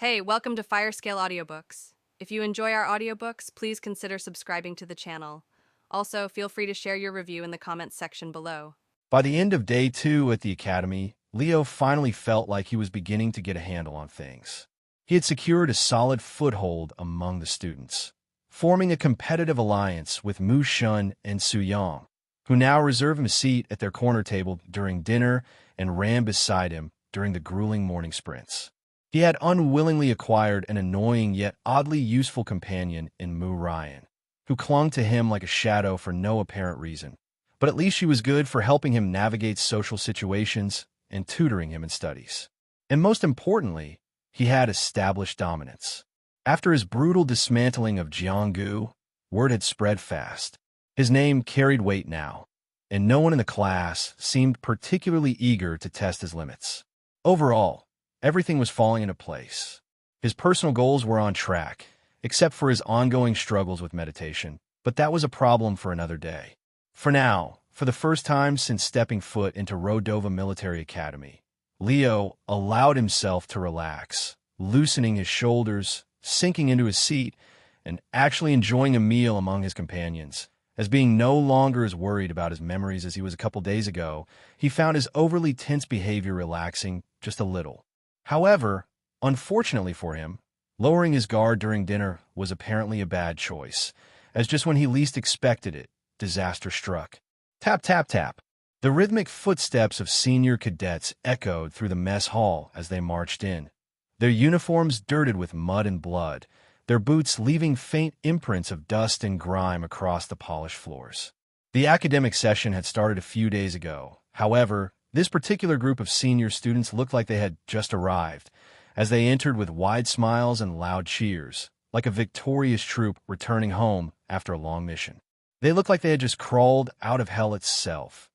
Hey, welcome to Firescale Audiobooks. If you enjoy our audiobooks, please consider subscribing to the channel. Also, feel free to share your review in the comments section below. By the end of day 2 at the academy, Leo finally felt like he was beginning to get a handle on things. He had secured a solid foothold among the students, forming a competitive alliance with Mu Shun and Su Yang, who now reserved him a seat at their corner table during dinner and ran beside him during the grueling morning sprints. He had unwillingly acquired an annoying yet oddly useful companion in Mu Ryan, who clung to him like a shadow for no apparent reason. But at least she was good for helping him navigate social situations and tutoring him in studies. And most importantly, he had established dominance. After his brutal dismantling of Jianggu, word had spread fast. His name carried weight now, and no one in the class seemed particularly eager to test his limits. Overall, everything was falling into place. His personal goals were on track, except for his ongoing struggles with meditation, but that was a problem for another day. For now, for the first time since stepping foot into Rodova Military Academy, Leo allowed himself to relax, loosening his shoulders, sinking into his seat, and actually enjoying a meal among his companions. As being no longer as worried about his memories as he was a couple days ago, he found his overly tense behavior relaxing just a little. However, unfortunately for him, lowering his guard during dinner was apparently a bad choice, as just when he least expected it, disaster struck. Tap, tap, tap. The rhythmic footsteps of senior cadets echoed through the mess hall as they marched in, their uniforms dirted with mud and blood, their boots leaving faint imprints of dust and grime across the polished floors. The academic session had started a few days ago. However, this particular group of senior students looked like they had just arrived, as they entered with wide smiles and loud cheers, like a victorious troop returning home after a long mission. They looked like they had just crawled out of hell itself,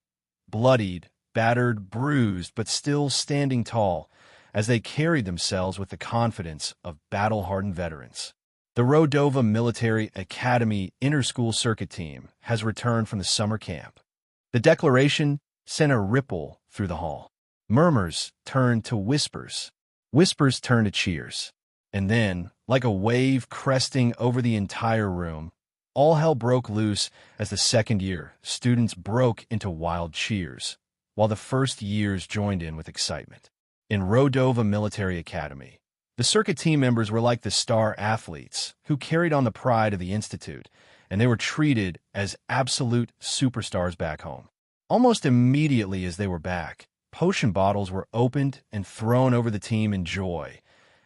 bloodied, battered, bruised, but still standing tall, as they carried themselves with the confidence of battle-hardened veterans. The Rodova Military Academy Inter-School Circuit Team has returned from the summer camp. The declaration sent a ripple through the hall. Murmurs turned to whispers. Whispers turned to cheers. And then, like a wave cresting over the entire room, all hell broke loose as the second-year students broke into wild cheers, while the first years joined in with excitement. In Rodova Military Academy, the circuit team members were like the star athletes who carried on the pride of the institute, and they were treated as absolute superstars back home. Almost immediately as they were back, potion bottles were opened and thrown over the team in joy,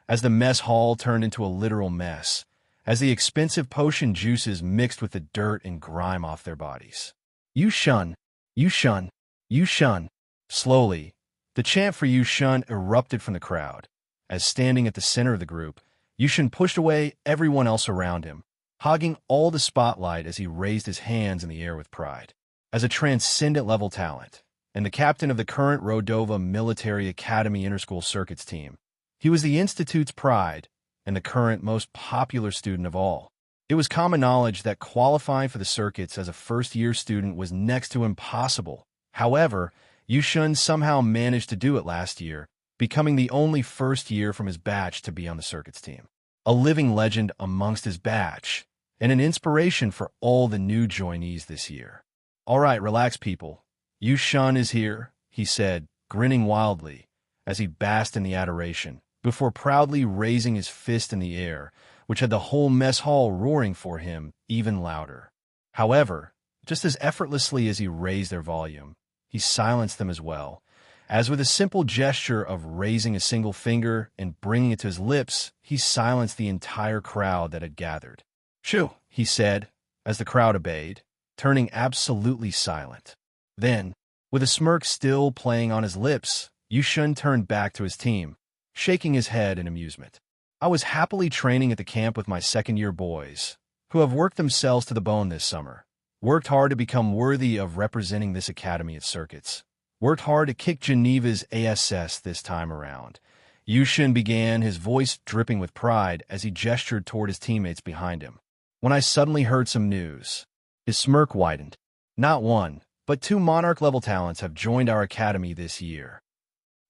as the mess hall turned into a literal mess, as the expensive potion juices mixed with the dirt and grime off their bodies. You shun, you shun, you shun. Slowly, the chant for you shun erupted from the crowd, as standing at the center of the group, Yushin pushed away everyone else around him, hogging all the spotlight as he raised his hands in the air with pride. As a transcendent-level talent, and the captain of the current Rodova Military Academy Interschool Circuits team, he was the Institute's pride and the current most popular student of all. It was common knowledge that qualifying for the circuits as a first-year student was next to impossible. However, Yushun somehow managed to do it last year, becoming the only first year from his batch to be on the circuits team. A living legend amongst his batch, and an inspiration for all the new joinees this year. "All right, relax, people. Yushun is here," he said, grinning wildly, as he basked in the adoration, before proudly raising his fist in the air, which had the whole mess hall roaring for him even louder. However, just as effortlessly as he raised their volume, he silenced them as well, as with a simple gesture of raising a single finger and bringing it to his lips, he silenced the entire crowd that had gathered. "Shoo," he said, as the crowd obeyed, turning absolutely silent. Then, with a smirk still playing on his lips, Yushun turned back to his team, shaking his head in amusement. "I was happily training at the camp with my second-year boys, who have worked themselves to the bone this summer, worked hard to become worthy of representing this academy at circuits, worked hard to kick Geneva's ASS this time around." Yushun began, his voice dripping with pride as he gestured toward his teammates behind him. "When I suddenly heard some news." His smirk widened. "Not one, but 2 Monarch-level talents have joined our academy this year."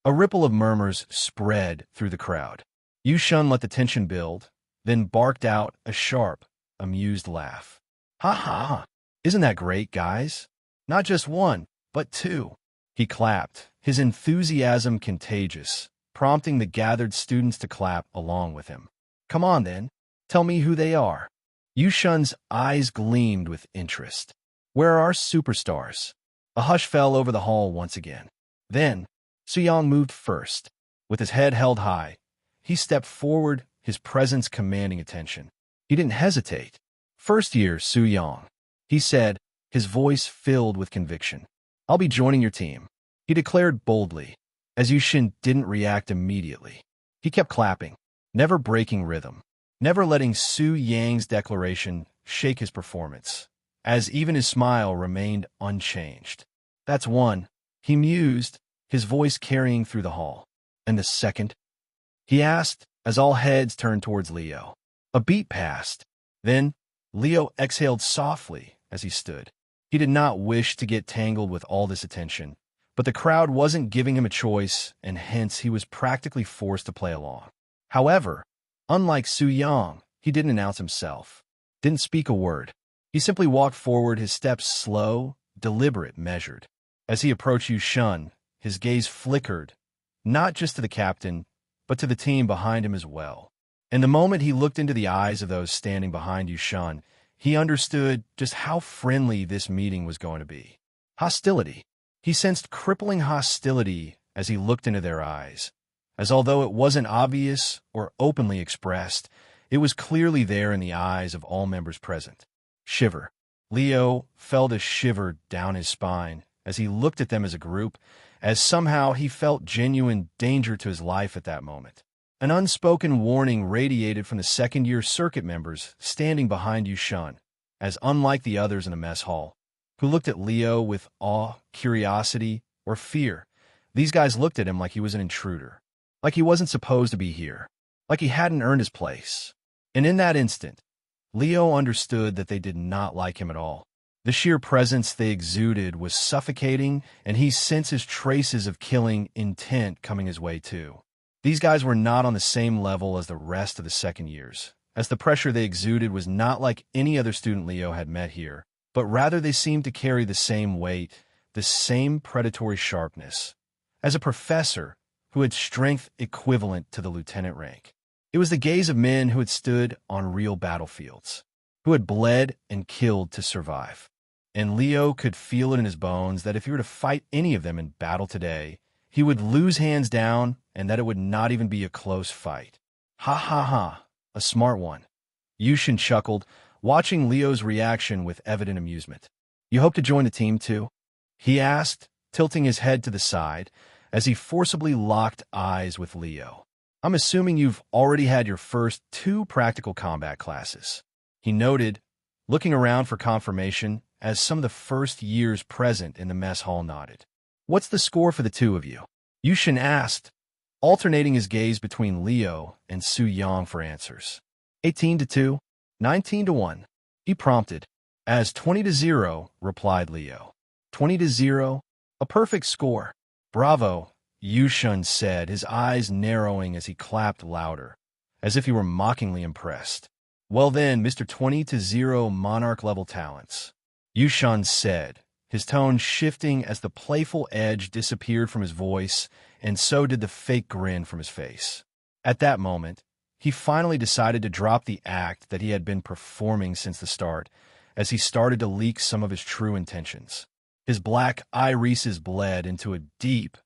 A ripple of murmurs spread through the crowd. Yu Shun let the tension build, then barked out a sharp, amused laugh. Ha ha! Isn't that great, guys? Not just one, but two. He clapped, his enthusiasm contagious, prompting the gathered students to clap along with him. Come on, then. Tell me who they are. Yu Shun's eyes gleamed with interest. Where are our superstars? A hush fell over the hall once again. Then, Suyang moved first. With his head held high, he stepped forward, his presence commanding attention. He didn't hesitate. First year, Suyang, he said, his voice filled with conviction. I'll be joining your team, he declared boldly, as Yushin didn't react immediately. He kept clapping, never breaking rhythm, never letting Su Yang's declaration shake his performance, as even his smile remained unchanged. That's one, he mused, his voice carrying through the hall. And the second? He asked, as all heads turned towards Leo. A beat passed. Then, Leo exhaled softly as he stood. He did not wish to get tangled with all this attention, but the crowd wasn't giving him a choice, and hence he was practically forced to play along. However, unlike Su Yang, he didn't announce himself, didn't speak a word. He simply walked forward, his steps slow, deliberate, measured. As he approached Yu Shun, his gaze flickered, not just to the captain, but to the team behind him as well. And the moment he looked into the eyes of those standing behind Yu Shun, he understood just how friendly this meeting was going to be. Hostility. He sensed crippling hostility as he looked into their eyes, as although it wasn't obvious or openly expressed, it was clearly there in the eyes of all members present. Shiver. Leo felt a shiver down his spine as he looked at them as a group, as somehow he felt genuine danger to his life at that moment. An unspoken warning radiated from the second-year circuit members standing behind Yu Shun, as unlike the others in the mess hall, who looked at Leo with awe, curiosity, or fear. These guys looked at him like he was an intruder, like he wasn't supposed to be here, like he hadn't earned his place. And in that instant, Leo understood that they did not like him at all. The sheer presence they exuded was suffocating, and he senses traces of killing intent coming his way too. These guys were not on the same level as the rest of the second years, as the pressure they exuded was not like any other student Leo had met here, but rather they seemed to carry the same weight, the same predatory sharpness, as a professor who had strength equivalent to the lieutenant rank. It was the gaze of men who had stood on real battlefields, who had bled and killed to survive. And Leo could feel it in his bones that if he were to fight any of them in battle today, he would lose hands down and that it would not even be a close fight. Ha ha ha, a smart one. Yushin chuckled, watching Leo's reaction with evident amusement. You hope to join the team too? He asked, tilting his head to the side as he forcibly locked eyes with Leo. I'm assuming you've already had your first 2 practical combat classes. He noted, looking around for confirmation as some of the first years present in the mess hall nodded. What's the score for the 2 of you? Yushin asked, alternating his gaze between Leo and Su Yang for answers. 18-2, 19-1, he prompted, as 20-0, replied Leo. 20-0, a perfect score. Bravo, Yushin said, his eyes narrowing as he clapped louder, as if he were mockingly impressed. Well then, Mr. 20-0 monarch-level talents, Yushin said, his tone shifting as the playful edge disappeared from his voice, and so did the fake grin from his face. At that moment, he finally decided to drop the act that he had been performing since the start, as he started to leak some of his true intentions. His black irises bled into a deep,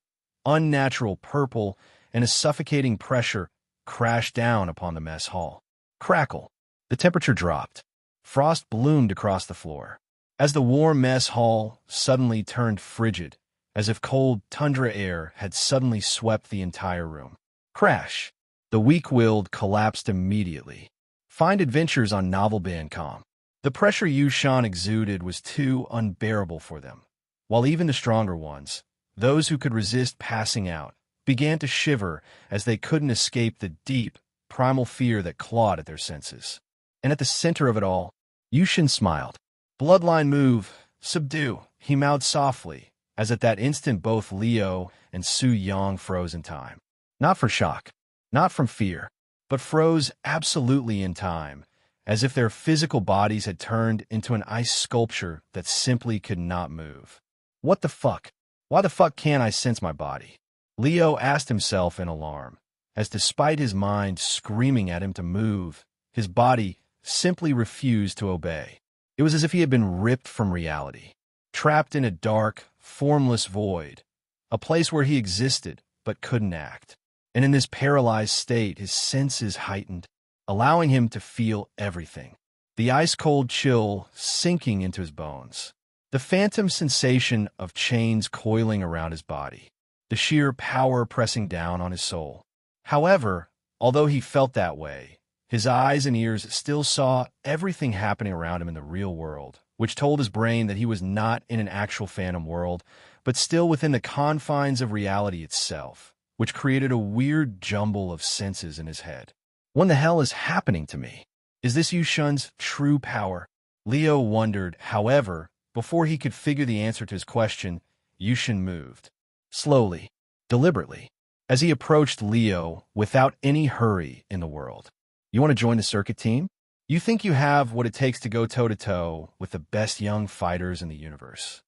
unnatural purple, and a suffocating pressure crashed down upon the mess hall. Crackle. The temperature dropped. Frost bloomed across the floor, as the warm mess hall suddenly turned frigid, as if cold tundra air had suddenly swept the entire room. Crash. The weak-willed collapsed immediately. Find adventures on Novel Bandcom. The pressure Yushan exuded was too unbearable for them, while even the stronger ones, those who could resist passing out, began to shiver as they couldn't escape the deep, primal fear that clawed at their senses. And at the center of it all, Yushin smiled. Bloodline move, subdue, he mouthed softly, as at that instant both Leo and Su Yang froze in time. Not for shock, not from fear, but froze absolutely in time, as if their physical bodies had turned into an ice sculpture that simply could not move. What the fuck? Why the fuck can't I sense my body? Leo asked himself in alarm, as despite his mind screaming at him to move, his body simply refused to obey. It was as if he had been ripped from reality, trapped in a dark, formless void, a place where he existed but couldn't act. And in this paralyzed state, his senses heightened, allowing him to feel everything. The ice-cold chill sinking into his bones, the phantom sensation of chains coiling around his body, the sheer power pressing down on his soul. However, although he felt that way, his eyes and ears still saw everything happening around him in the real world, which told his brain that he was not in an actual phantom world, but still within the confines of reality itself, which created a weird jumble of senses in his head. What the hell is happening to me? Is this Yushun's true power? Leo wondered. However, before he could figure the answer to his question, Yushun moved. Slowly, deliberately, as he approached Leo without any hurry in the world. You want to join the circuit team? You think you have what it takes to go toe-to-toe with the best young fighters in the universe?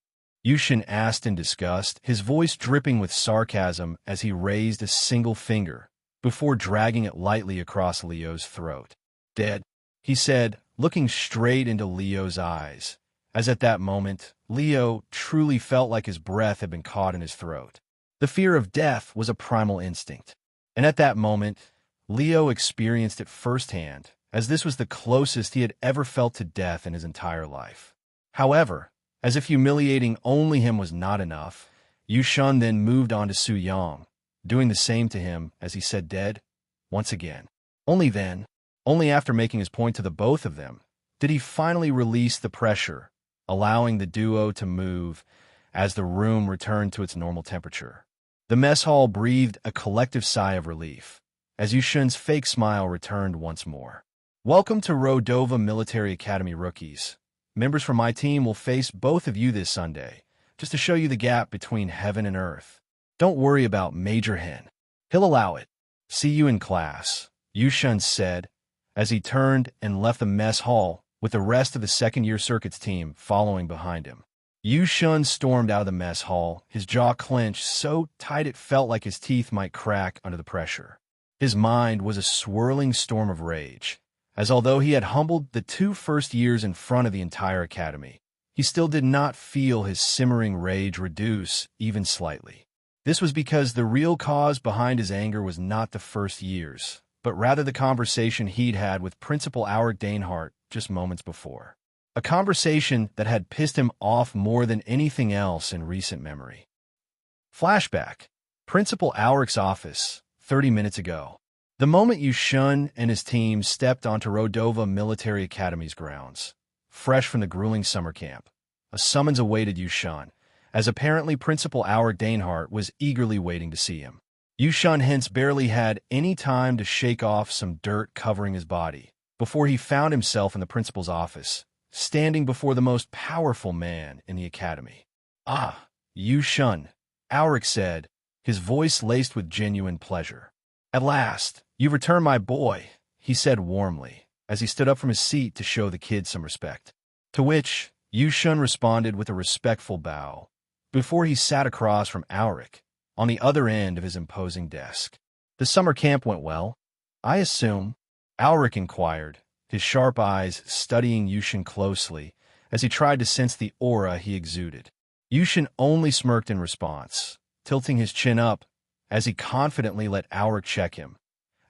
Yushun asked in disgust, his voice dripping with sarcasm as he raised a single finger before dragging it lightly across Leo's throat. Dead, he said, looking straight into Leo's eyes, as at that moment, Leo truly felt like his breath had been caught in his throat. The fear of death was a primal instinct, and at that moment, Leo experienced it firsthand, as this was the closest he had ever felt to death in his entire life. However, as if humiliating only him was not enough, Yushun then moved on to Su Yang, doing the same to him as he said dead once again. Only then, only after making his point to the both of them, did he finally release the pressure, allowing the duo to move as the room returned to its normal temperature. The mess hall breathed a collective sigh of relief, as Yushun's fake smile returned once more. Welcome to Rodova Military Academy rookies. Members from my team will face both of you this Sunday, just to show you the gap between heaven and earth. Don't worry about Major Hen. He'll allow it. See you in class, Yushun said, as he turned and left the mess hall with the rest of the second-year circuits team following behind him. Yushun stormed out of the mess hall, his jaw clenched so tight it felt like his teeth might crack under the pressure. His mind was a swirling storm of rage, as although he had humbled the 2 first years in front of the entire academy, he still did not feel his simmering rage reduce even slightly. This was because the real cause behind his anger was not the first years, but rather the conversation he'd had with Principal Auric Danehart just moments before. A conversation that had pissed him off more than anything else in recent memory. Flashback. Principal Auric's office, 30 minutes ago. The moment Yushun and his team stepped onto Rodova Military Academy's grounds, fresh from the grueling summer camp, a summons awaited Yushun, as apparently Principal Auric Danehart was eagerly waiting to see him. Yushun hence barely had any time to shake off some dirt covering his body before he found himself in the principal's office, standing before the most powerful man in the academy. Ah, Yushun, Auric said, his voice laced with genuine pleasure. At last, you've returned my boy, he said warmly, as he stood up from his seat to show the kid some respect. To which, Yushun responded with a respectful bow, before he sat across from Auric, on the other end of his imposing desk. The summer camp went well, I assume? Auric inquired, his sharp eyes studying Yushun closely as he tried to sense the aura he exuded. Yushun only smirked in response, tilting his chin up as he confidently let Auric check him,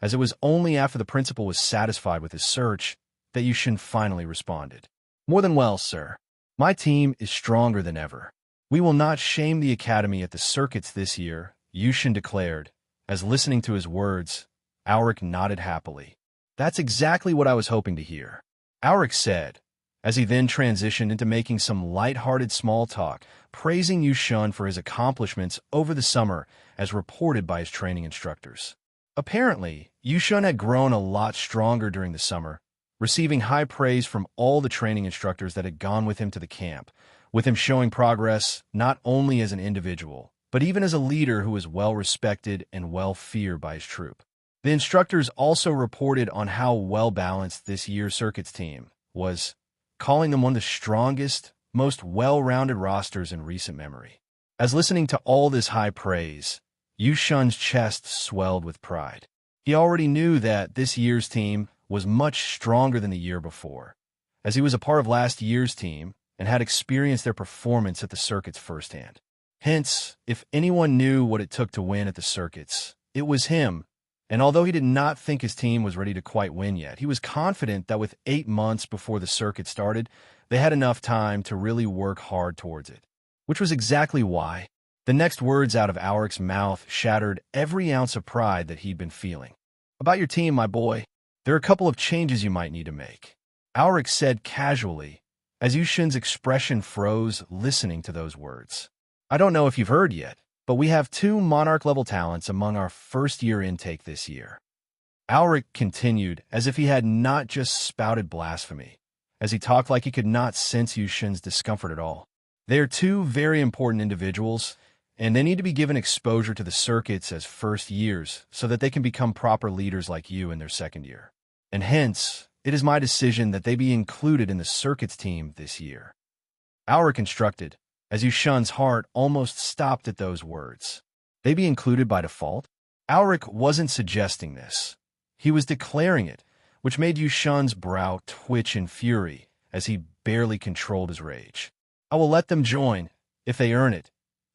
as it was only after the principal was satisfied with his search that Yushun finally responded. More than well, sir. My team is stronger than ever. We will not shame the academy at the circuits this year, Yushun declared, as listening to his words, Auric nodded happily. That's exactly what I was hoping to hear, Auric said, as he then transitioned into making some light-hearted small talk, praising Yushun for his accomplishments over the summer as reported by his training instructors. Apparently, Yushun had grown a lot stronger during the summer, receiving high praise from all the training instructors that had gone with him to the camp, with him showing progress not only as an individual, but even as a leader who was well-respected and well-feared by his troop. The instructors also reported on how well-balanced this year's circuits team was, calling them one of the strongest, most well-rounded rosters in recent memory. As listening to all this high praise, Yu Shun's chest swelled with pride. He already knew that this year's team was much stronger than the year before, as he was a part of last year's team and had experienced their performance at the circuits firsthand. Hence, if anyone knew what it took to win at the circuits, it was him. And although he did not think his team was ready to quite win yet, he was confident that with 8 months before the circuit started, they had enough time to really work hard towards it. Which was exactly why the next words out of Auric's mouth shattered every ounce of pride that he'd been feeling. "About your team, my boy, there are a couple of changes you might need to make," Auric said casually, as Yushin's expression froze listening to those words. "I don't know if you've heard yet, but we have 2 Monarch-level talents among our first-year intake this year." Auric continued as if he had not just spouted blasphemy, as he talked like he could not sense Yushin's discomfort at all. "They are 2 very important individuals, and they need to be given exposure to the circuits as first years so that they can become proper leaders like you in their second year. And hence, it is my decision that they be included in the circuits team this year." Auric instructed, as Yushin's heart almost stopped at those words. They be included by default? Auric wasn't suggesting this. He was declaring it, which made Yushin's brow twitch in fury as he barely controlled his rage. "I will let them join, if they earn it.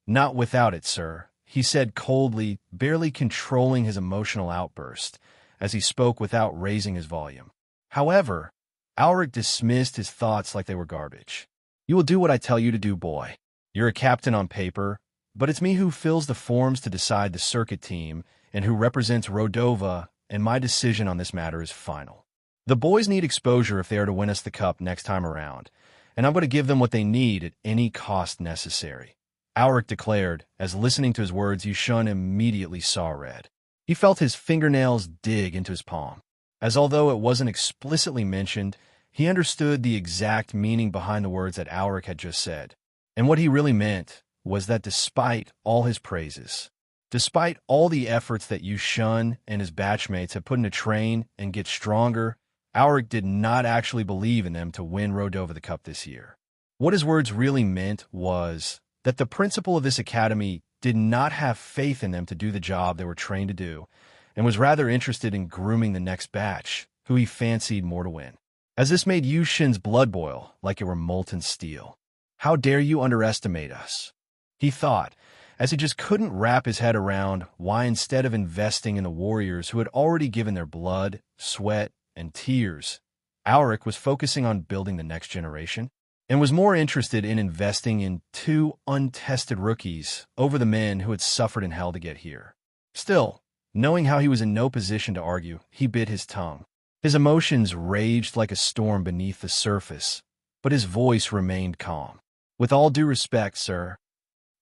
Not without it, sir," he said coldly, barely controlling his emotional outburst, as he spoke without raising his volume. However, Auric dismissed his thoughts like they were garbage. "You will do what I tell you to do, boy. You're a captain on paper, but it's me who fills the forms to decide the circuit team and who represents Rodova, and my decision on this matter is final. The boys need exposure if they are to win us the cup next time around, and I'm going to give them what they need at any cost necessary," Auric declared, as listening to his words, Yushin immediately saw red. He felt his fingernails dig into his palm, as although it wasn't explicitly mentioned, he understood the exact meaning behind the words that Auric had just said. And what he really meant was that despite all his praises, despite all the efforts that Yushin and his batchmates had put into train and get stronger, Auric did not actually believe in them to win Rodova the Cup this year. What his words really meant was that the principal of this academy did not have faith in them to do the job they were trained to do, and was rather interested in grooming the next batch, who he fancied more to win. As this made Yushin's blood boil like it were molten steel. "How dare you underestimate us?" he thought, as he just couldn't wrap his head around why instead of investing in the warriors who had already given their blood, sweat, and tears, Auric was focusing on building the next generation, and was more interested in investing in 2 untested rookies over the men who had suffered in hell to get here. Still, knowing how he was in no position to argue, he bit his tongue. His emotions raged like a storm beneath the surface, but his voice remained calm. "With all due respect, sir,"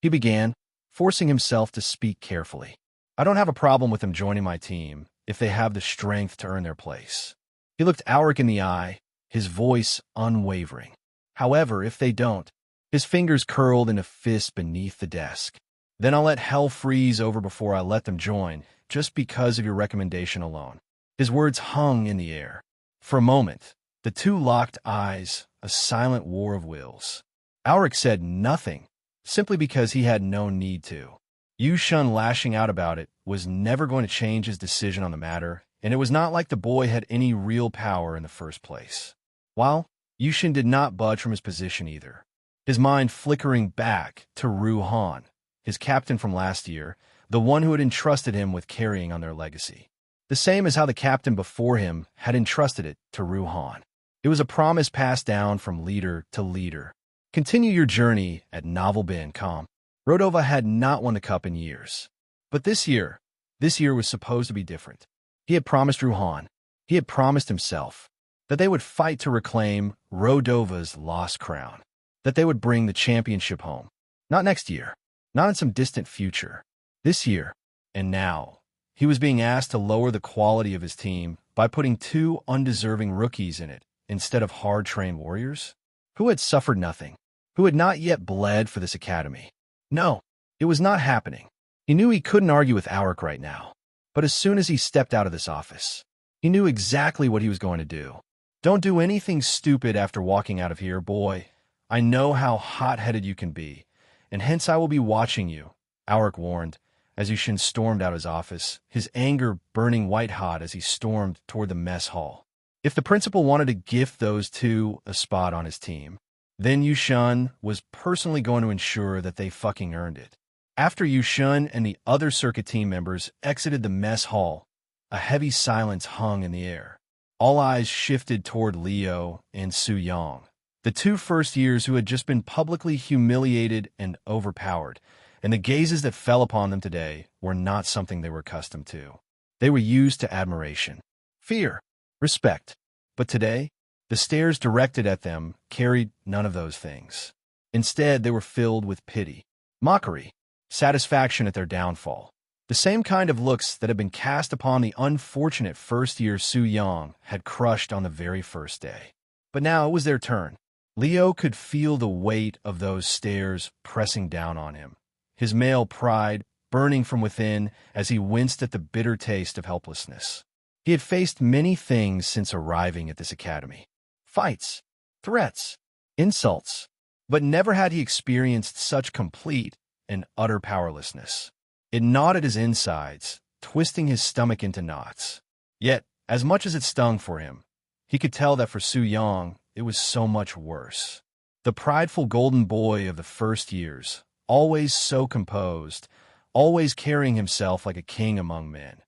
he began, forcing himself to speak carefully. "I don't have a problem with them joining my team if they have the strength to earn their place." He looked Auric in the eye, his voice unwavering. "However, if they don't," his fingers curled in a fist beneath the desk, "then I'll let hell freeze over before I let them join, just because of your recommendation alone." His words hung in the air. For a moment, the 2 locked eyes, a silent war of wills. Auric said nothing, simply because he had no need to. Yushin lashing out about it was never going to change his decision on the matter, and it was not like the boy had any real power in the first place. While Yushin did not budge from his position either, his mind flickering back to Ru Han, his captain from last year, the one who had entrusted him with carrying on their legacy. The same as how the captain before him had entrusted it to Ru Han. It was a promise passed down from leader to leader. "Continue your journey at Novel Bin, calm." Rodova had not won the cup in years. But this year was supposed to be different. He had promised Ru Han, he had promised himself, that they would fight to reclaim Rodova's lost crown, that they would bring the championship home. Not next year, not in some distant future. This year, and now, he was being asked to lower the quality of his team by putting 2 undeserving rookies in it instead of hard-trained warriors who had suffered nothing, who had not yet bled for this academy. No, it was not happening. He knew he couldn't argue with Auric right now. But as soon as he stepped out of this office, he knew exactly what he was going to do. Don't do anything stupid after walking out of here, boy. I know how hot-headed you can be, and hence I will be watching you, Alric warned, as Yushin stormed out of his office, his anger burning white-hot as he stormed toward the mess hall. If the principal wanted to gift those two a spot on his team, then Yushin was personally going to ensure that they fucking earned it. After Yushin and the other circuit team members exited the mess hall, a heavy silence hung in the air. All eyes shifted toward Leo and Su Yang, the two first years who had just been publicly humiliated and overpowered, and the gazes that fell upon them today were not something they were accustomed to. They were used to admiration, fear, respect. But today, the stares directed at them carried none of those things. Instead, they were filled with pity, mockery, satisfaction at their downfall. The same kind of looks that had been cast upon the unfortunate first-year Su Yang had crushed on the very first day. But now it was their turn. Leo could feel the weight of those stares pressing down on him, his male pride burning from within as he winced at the bitter taste of helplessness. He had faced many things since arriving at this academy. Fights, threats, insults, but never had he experienced such complete and utter powerlessness. It gnawed at his insides, twisting his stomach into knots. Yet, as much as it stung for him, he could tell that for Su Yang, it was so much worse. The prideful golden boy of the first years, always so composed, always carrying himself like a king among men,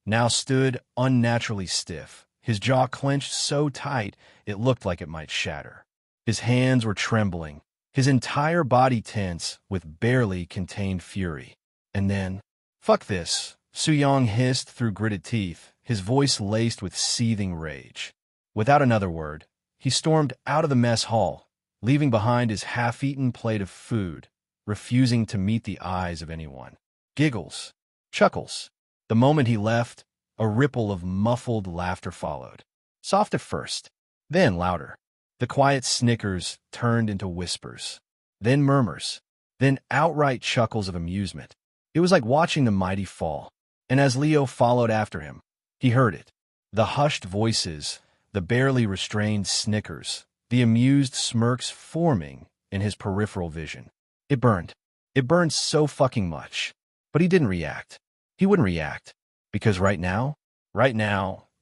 now stood unnaturally stiff, his jaw clenched so tight it looked like it might shatter. His hands were trembling, his entire body tense with barely contained fury. And then, "Fuck this," Su Yang hissed through gritted teeth, his voice laced with seething rage. Without another word, he stormed out of the mess hall, leaving behind his half-eaten plate of food, refusing to meet the eyes of anyone. Giggles, chuckles. The moment he left, a ripple of muffled laughter followed. Soft at first, then louder. The quiet snickers turned into whispers, then murmurs, then outright chuckles of amusement. It was like watching the mighty fall, and as Leo followed after him, he heard it. The hushed voices, the barely restrained snickers, the amused smirks forming in his peripheral vision. It burned. It burned so fucking much. But he didn't react. He wouldn't react. Because right now,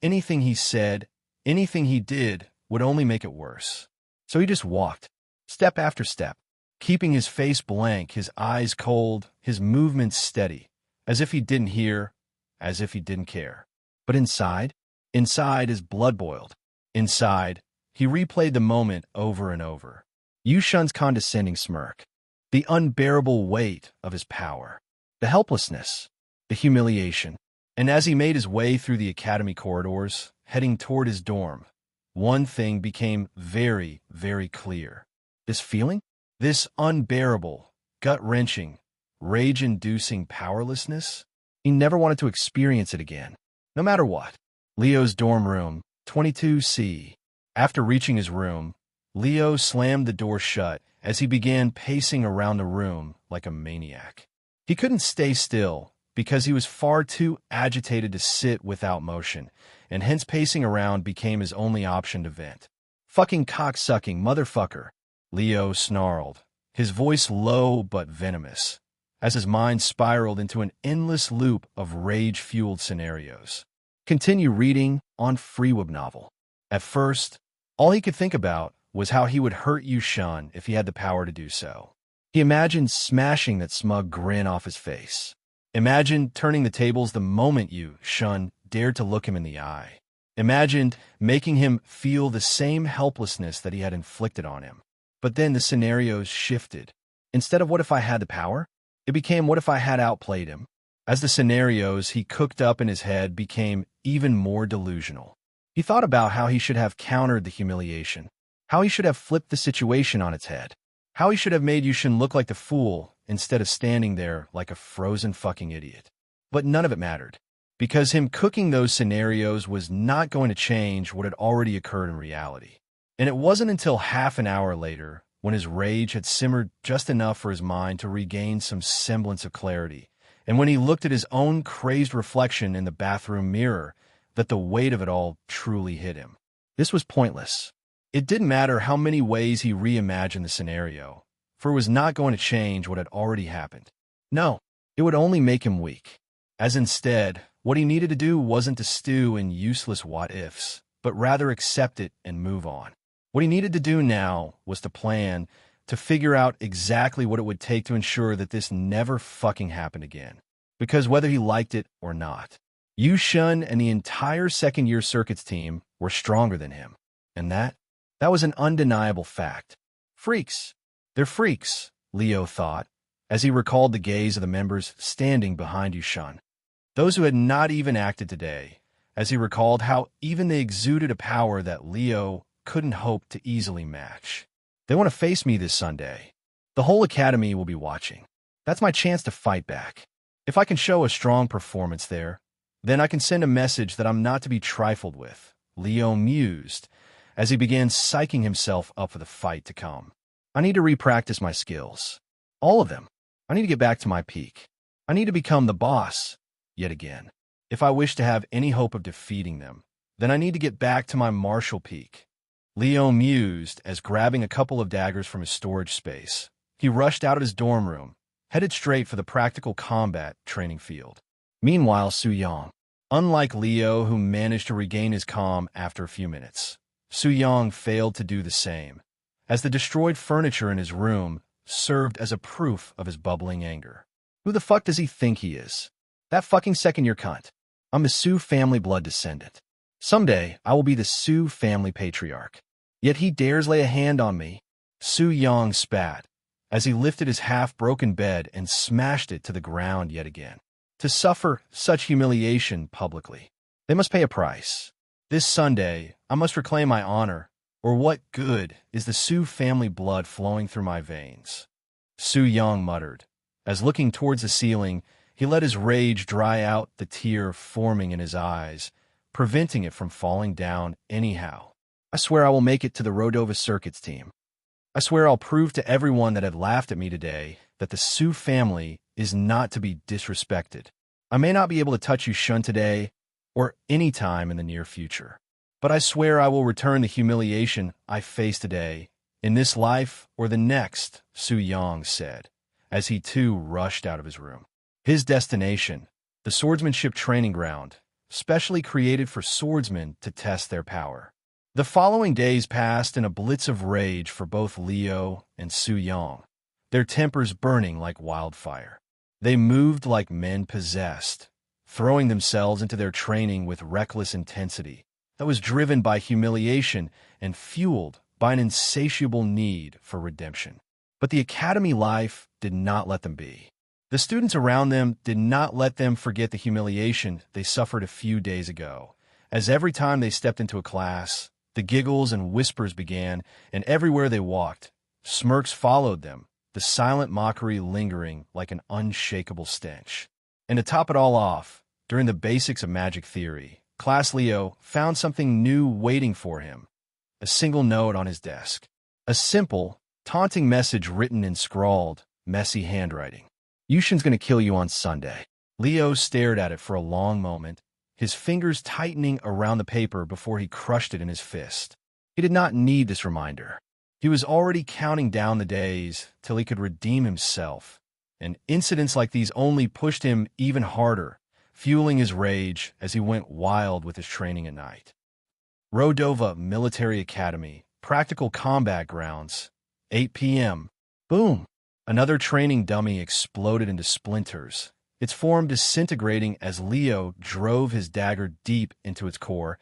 anything he said, anything he did would only make it worse. So he just walked, step after step, keeping his face blank, his eyes cold, his movements steady, as if he didn't hear, as if he didn't care. But inside his blood boiled. Inside, he replayed the moment over and over. Yushin's condescending smirk, the unbearable weight of his power, the helplessness, the humiliation. And as he made his way through the academy corridors, heading toward his dorm, one thing became very, very clear. This feeling? This unbearable, gut-wrenching, rage-inducing powerlessness? He never wanted to experience it again, no matter what. Leo's dorm room, 22C. After reaching his room, Leo slammed the door shut as he began pacing around the room like a maniac. He couldn't stay still because he was far too agitated to sit without motion, and hence pacing around became his only option to vent. "Fucking cocksucking motherfucker," Leo snarled, his voice low but venomous, as his mind spiraled into an endless loop of rage-fueled scenarios. Continue reading on Freeweb novel. At first, all he could think about was how he would hurt Yushin if he had the power to do so. He imagined smashing that smug grin off his face. Imagined turning the tables the moment Yushin dared to look him in the eye. Imagined making him feel the same helplessness that he had inflicted on him. But then the scenarios shifted. Instead of what if I had the power, it became what if I had outplayed him. As the scenarios he cooked up in his head became even more delusional, he thought about how he should have countered the humiliation, how he should have flipped the situation on its head, how he should have made Yushin look like the fool instead of standing there like a frozen fucking idiot. But none of it mattered, because him cooking those scenarios was not going to change what had already occurred in reality. And it wasn't until half an hour later, when his rage had simmered just enough for his mind to regain some semblance of clarity, And when he looked at his own crazed reflection in the bathroom mirror, that the weight of it all truly hit him. This was pointless. It didn't matter how many ways he reimagined the scenario, for it was not going to change what had already happened. No, it would only make him weak. As instead, what he needed to do wasn't to stew in useless what-ifs, but rather accept it and move on. What he needed to do now was to plan, to figure out exactly what it would take to ensure that this never fucking happened again. Because whether he liked it or not, Yu Shun and the entire second-year circuits team were stronger than him. And that was an undeniable fact. Freaks. They're freaks, Leo thought, as he recalled the gaze of the members standing behind Yu Shun. Those who had not even acted today, as he recalled how even they exuded a power that Leo couldn't hope to easily match. They want to face me this Sunday. The whole academy will be watching. That's my chance to fight back. If I can show a strong performance there, then I can send a message that I'm not to be trifled with, Leo mused, as he began psyching himself up for the fight to come. I need to repractice my skills. All of them. I need to get back to my peak. I need to become the boss, yet again. If I wish to have any hope of defeating them, then I need to get back to my martial peak. Leo mused as, grabbing a couple of daggers from his storage space, he rushed out of his dorm room, headed straight for the practical combat training field. Meanwhile, Su Yang, unlike Leo, who managed to regain his calm after a few minutes, Su Yang failed to do the same, as the destroyed furniture in his room served as a proof of his bubbling anger. Who the fuck does he think he is? That fucking second-year cunt. I'm the Su family blood descendant. Someday, I will be the Su family patriarch. Yet he dares lay a hand on me. Su Yang spat, as he lifted his half-broken bed and smashed it to the ground yet again. To suffer such humiliation publicly, they must pay a price. This Sunday, I must reclaim my honor, or what good is the Su family blood flowing through my veins? Su Yang muttered, as looking towards the ceiling, he let his rage dry out the tear forming in his eyes, preventing it from falling down anyhow. I swear I will make it to the Rodova Circuits team. I swear I'll prove to everyone that had laughed at me today that the Su family is not to be disrespected. I may not be able to touch Yu Shun today or any time in the near future, but I swear I will return the humiliation I face today, in this life or the next, Su Yang said, as he too rushed out of his room. His destination, the swordsmanship training ground, specially created for swordsmen to test their power. The following days passed in a blitz of rage for both Leo and Su Yang, their tempers burning like wildfire. They moved like men possessed, throwing themselves into their training with reckless intensity that was driven by humiliation and fueled by an insatiable need for redemption. But the academy life did not let them be. The students around them did not let them forget the humiliation they suffered a few days ago, as every time they stepped into a class, the giggles and whispers began, and everywhere they walked, smirks followed them, the silent mockery lingering like an unshakable stench. And to top it all off, during the basics of magic theory, Class Leo found something new waiting for him, a single note on his desk. A simple, taunting message written in scrawled, messy handwriting. Yushin's going to kill you on Sunday. Leo stared at it for a long moment, his fingers tightening around the paper before he crushed it in his fist. He did not need this reminder. He was already counting down the days till he could redeem himself, and incidents like these only pushed him even harder, fueling his rage as he went wild with his training at night. Rodova Military Academy, Practical Combat Grounds, 8 p.m. Boom! Another training dummy exploded into splinters, its form disintegrating as Leo drove his dagger deep into its core,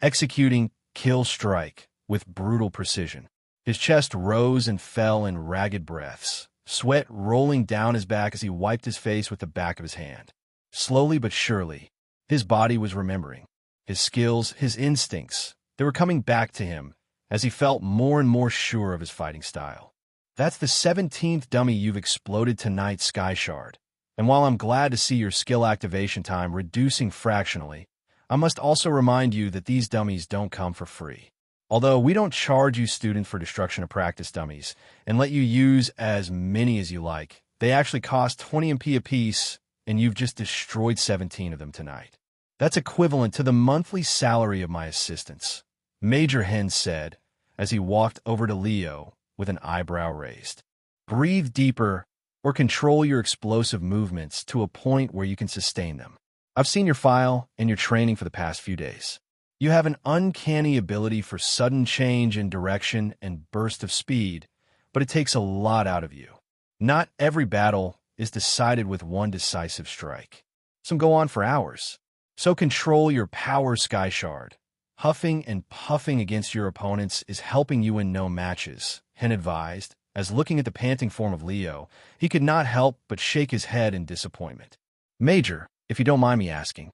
executing kill strike with brutal precision. His chest rose and fell in ragged breaths, sweat rolling down his back as he wiped his face with the back of his hand. Slowly but surely, his body was remembering. His skills, his instincts, they were coming back to him as he felt more and more sure of his fighting style. That's the 17th dummy you've exploded tonight, Sky Shard. And while I'm glad to see your skill activation time reducing fractionally, I must also remind you that these dummies don't come for free. Although we don't charge you students for destruction of practice dummies and let you use as many as you like, they actually cost 20 MP apiece and you've just destroyed 17 of them tonight. That's equivalent to the monthly salary of my assistants, Major Hen said as he walked over to Leo with an eyebrow raised. Breathe deeper or control your explosive movements to a point where you can sustain them. I've seen your file and your training for the past few days. You have an uncanny ability for sudden change in direction and burst of speed, but it takes a lot out of you. Not every battle is decided with one decisive strike. Some go on for hours. So control your power, Sky Shard. Huffing and puffing against your opponents is helping you win no matches, Hen advised, as looking at the panting form of Leo, he could not help but shake his head in disappointment. Major, if you don't mind me asking,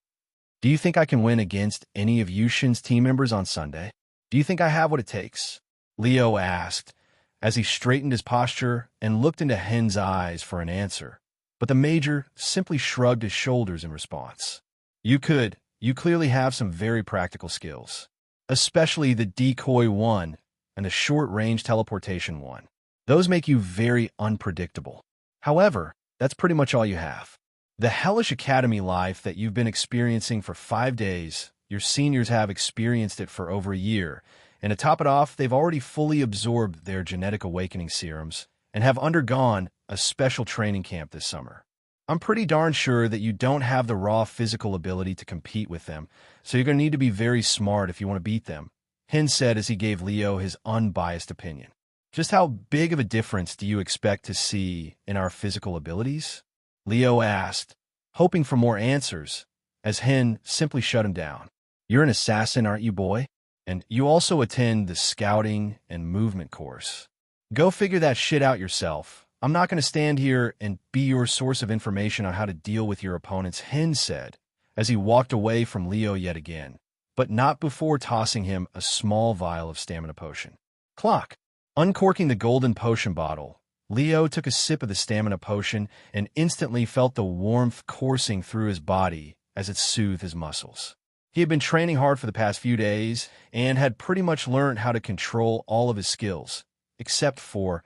do you think I can win against any of Yushin's team members on Sunday? Do you think I have what it takes? Leo asked, as he straightened his posture and looked into Hen's eyes for an answer. But the Major simply shrugged his shoulders in response. You could. You clearly have some very practical skills, especially the decoy one and the short-range teleportation one. Those make you very unpredictable. However, that's pretty much all you have. The hellish academy life that you've been experiencing for 5 days, your seniors have experienced it for over a year, and to top it off, they've already fully absorbed their genetic awakening serums and have undergone a special training camp this summer. I'm pretty darn sure that you don't have the raw physical ability to compete with them, so you're going to need to be very smart if you want to beat them, Hen said as he gave Leo his unbiased opinion. Just how big of a difference do you expect to see in our physical abilities? Leo asked, hoping for more answers, as Hen simply shut him down. You're an assassin, aren't you, boy? And you also attend the scouting and movement course. Go figure that shit out yourself. I'm not going to stand here and be your source of information on how to deal with your opponents, Hen said, as he walked away from Leo yet again, but not before tossing him a small vial of stamina potion. Clock. Uncorking the golden potion bottle, Leo took a sip of the stamina potion and instantly felt the warmth coursing through his body as it soothed his muscles. He had been training hard for the past few days and had pretty much learned how to control all of his skills, except for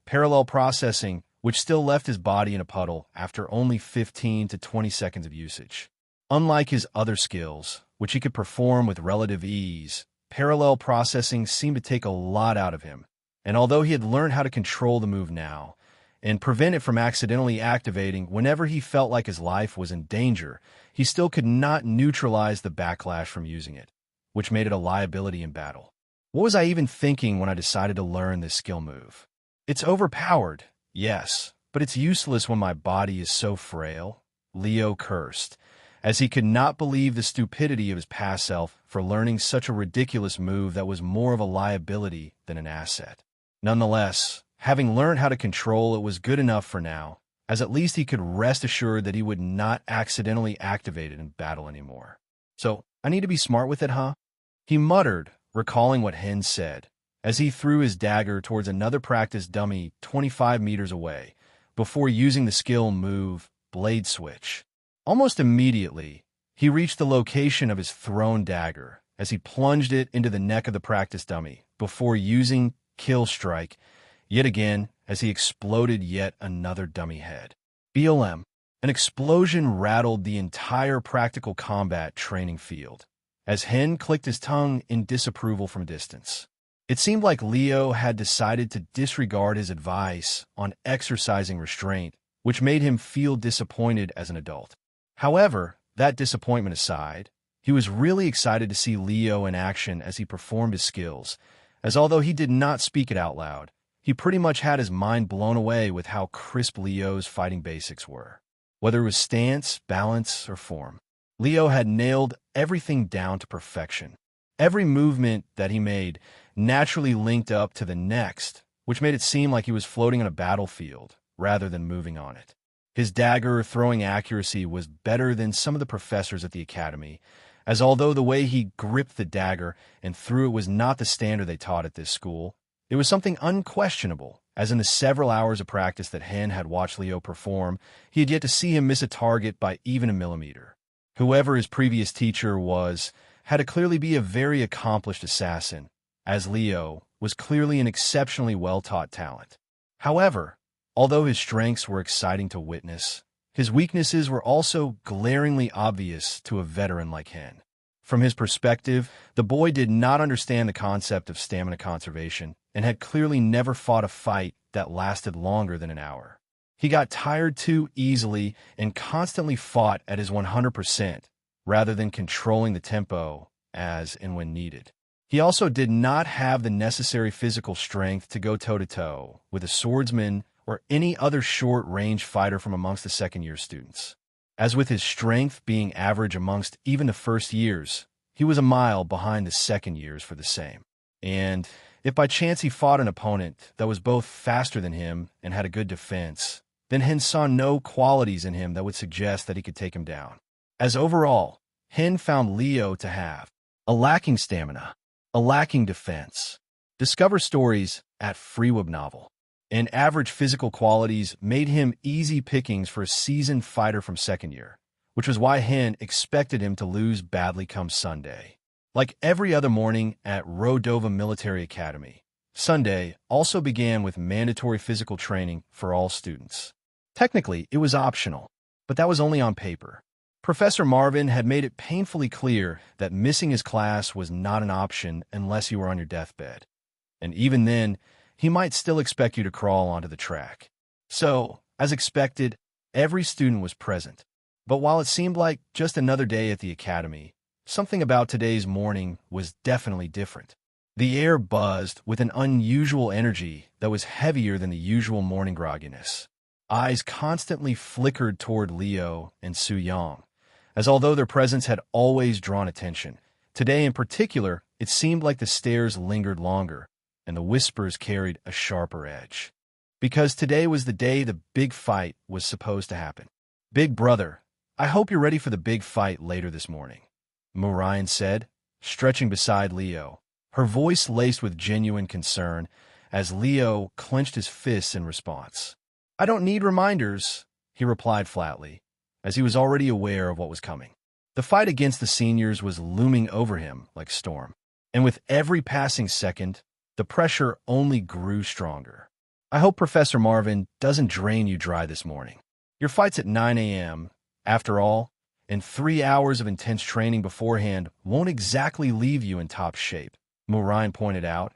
parallel processing, which still left his body in a puddle after only 15 to 20 seconds of usage. Unlike his other skills, which he could perform with relative ease, parallel processing seemed to take a lot out of him, and although he had learned how to control the move now and prevent it from accidentally activating whenever he felt like his life was in danger, he still could not neutralize the backlash from using it, which made it a liability in battle. What was I even thinking when I decided to learn this skill move? It's overpowered, yes, but it's useless when my body is so frail, Leo cursed, as he could not believe the stupidity of his past self for learning such a ridiculous move that was more of a liability than an asset. Nonetheless, having learned how to control it was good enough for now, as at least he could rest assured that he would not accidentally activate it in battle anymore. So, I need to be smart with it, huh? He muttered, recalling what Hen said, as he threw his dagger towards another practice dummy 25 meters away, before using the skill move, Blade Switch. Almost immediately, he reached the location of his thrown dagger, as he plunged it into the neck of the practice dummy, before using Kill Strike, yet again, as he exploded yet another dummy head. BLM. An explosion rattled the entire practical combat training field, as Hen clicked his tongue in disapproval from a distance. It seemed like Leo had decided to disregard his advice on exercising restraint, which made him feel disappointed as an adult. However, that disappointment aside, he was really excited to see Leo in action as he performed his skills, as although he did not speak it out loud, he pretty much had his mind blown away with how crisp Leo's fighting basics were. Whether it was stance, balance, or form, Leo had nailed everything down to perfection. Every movement that he made naturally linked up to the next, which made it seem like he was floating on a battlefield rather than moving on it. His dagger throwing accuracy was better than some of the professors at the academy, as although the way he gripped the dagger and threw it was not the standard they taught at this school, it was something unquestionable, as in the several hours of practice that Hen had watched Leo perform, he had yet to see him miss a target by even a millimeter. Whoever his previous teacher was had to clearly be a very accomplished assassin, as Leo was clearly an exceptionally well-taught talent. However, although his strengths were exciting to witness, His weaknesses were also glaringly obvious to a veteran like Hen. From his perspective, the boy did not understand the concept of stamina conservation and had clearly never fought a fight that lasted longer than an hour. He got tired too easily and constantly fought at his 100% rather than controlling the tempo as and when needed. He also did not have the necessary physical strength to go toe-to-toe with a swordsman or any other short-range fighter from amongst the second-year students. As with his strength being average amongst even the first years, he was a mile behind the second years for the same. And if by chance he fought an opponent that was both faster than him and had a good defense, then Hen saw no qualities in him that would suggest that he could take him down. As overall, Hen found Leo to have a lacking stamina, a lacking defense. Discover stories at Freeweb Novel. And average physical qualities made him easy pickings for a seasoned fighter from second year, which was why Hen expected him to lose badly come Sunday. Like every other morning at Rodova Military Academy, Sunday also began with mandatory physical training for all students. Technically, it was optional, but that was only on paper. Professor Marvin had made it painfully clear that missing his class was not an option unless you were on your deathbed. And even then, he might still expect you to crawl onto the track. So, as expected, every student was present. But while it seemed like just another day at the academy, something about today's morning was definitely different. The air buzzed with an unusual energy that was heavier than the usual morning grogginess. Eyes constantly flickered toward Leo and Su Yang, as although their presence had always drawn attention, today in particular, it seemed like the stares lingered longer, and the whispers carried a sharper edge. Because today was the day the big fight was supposed to happen. "Big brother, I hope you're ready for the big fight later this morning," Murian said, stretching beside Leo, her voice laced with genuine concern as Leo clenched his fists in response. "I don't need reminders," he replied flatly, as he was already aware of what was coming. The fight against the seniors was looming over him like a storm, and with every passing second, the pressure only grew stronger. "I hope Professor Marvin doesn't drain you dry this morning. Your fight's at 9 a.m. After all, and 3 hours of intense training beforehand won't exactly leave you in top shape," Murian pointed out,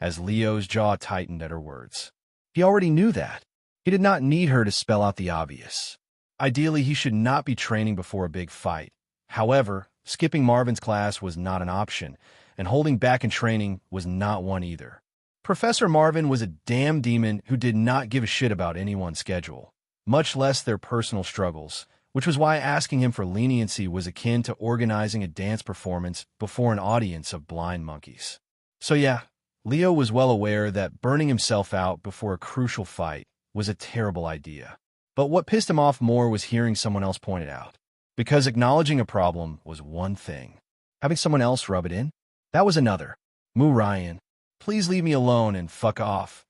as Leo's jaw tightened at her words. He already knew that. He did not need her to spell out the obvious. Ideally, he should not be training before a big fight. However, skipping Marvin's class was not an option, and holding back in training was not one either. Professor Marvin was a damn demon who did not give a shit about anyone's schedule, much less their personal struggles, which was why asking him for leniency was akin to organizing a dance performance before an audience of blind monkeys. So yeah, Leo was well aware that burning himself out before a crucial fight was a terrible idea. But what pissed him off more was hearing someone else point it out. Because acknowledging a problem was one thing. Having someone else rub it in? That was another. "Murian, please leave me alone and fuck off.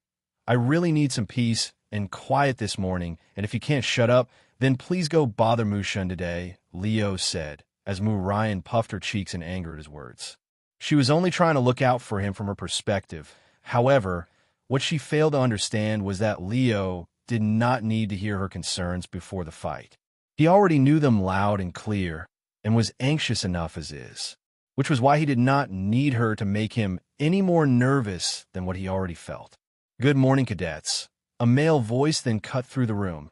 I really need some peace and quiet this morning, and if you can't shut up, then please go bother Mushan today," Leo said, as Murian puffed her cheeks in anger at his words. She was only trying to look out for him from her perspective. However, what she failed to understand was that Leo did not need to hear her concerns before the fight. He already knew them loud and clear, and was anxious enough as is, which was why he did not need her to make him any more nervous than what he already felt. "Good morning, cadets." A male voice then cut through the room,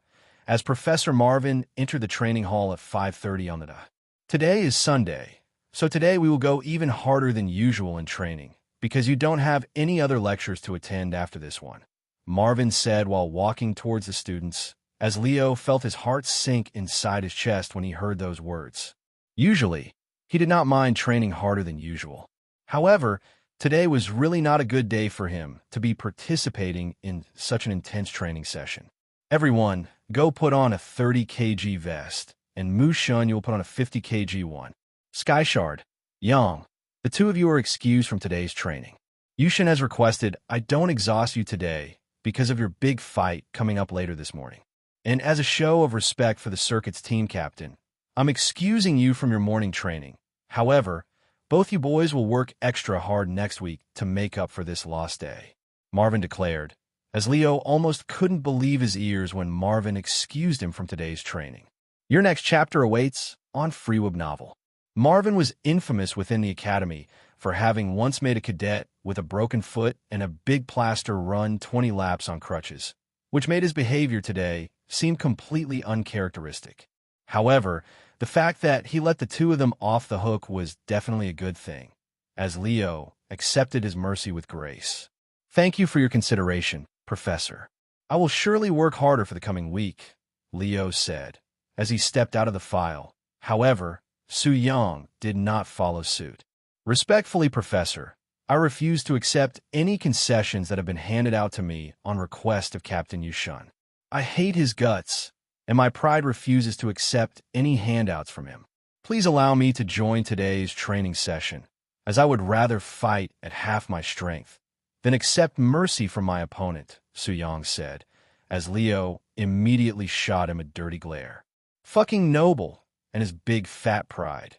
as Professor Marvin entered the training hall at 5:30 on the dot. "Today is Sunday, so today we will go even harder than usual in training, because you don't have any other lectures to attend after this one," Marvin said while walking towards the students, as Leo felt his heart sink inside his chest when he heard those words. Usually, he did not mind training harder than usual. However, today was really not a good day for him to be participating in such an intense training session. "Everyone, go put on a 30 kg vest, and Mushun, you will put on a 50 kg one. Skyshard, Yang, the two of you are excused from today's training. Yushin has requested I don't exhaust you today because of your big fight coming up later this morning. And as a show of respect for the circuit's team captain, I'm excusing you from your morning training. However, both you boys will work extra hard next week to make up for this lost day," Marvin declared, as Leo almost couldn't believe his ears when Marvin excused him from today's training. Your next chapter awaits on Freeweb Novel. Marvin was infamous within the academy for having once made a cadet with a broken foot and a big plaster run 20 laps on crutches, which made his behavior today seem completely uncharacteristic. However, the fact that he let the two of them off the hook was definitely a good thing, as Leo accepted his mercy with grace. Thank you for your consideration, Professor. I will surely work harder for the coming week, Leo said, as he stepped out of the file. However, Su Yang did not follow suit. Respectfully, Professor, I refuse to accept any concessions that have been handed out to me on request of Captain Yushun. I hate his guts, and my pride refuses to accept any handouts from him. Please allow me to join today's training session, as I would rather fight at half my strength than accept mercy from my opponent, Su Yang said, as Leo immediately shot him a dirty glare. Fucking noble and his big fat pride.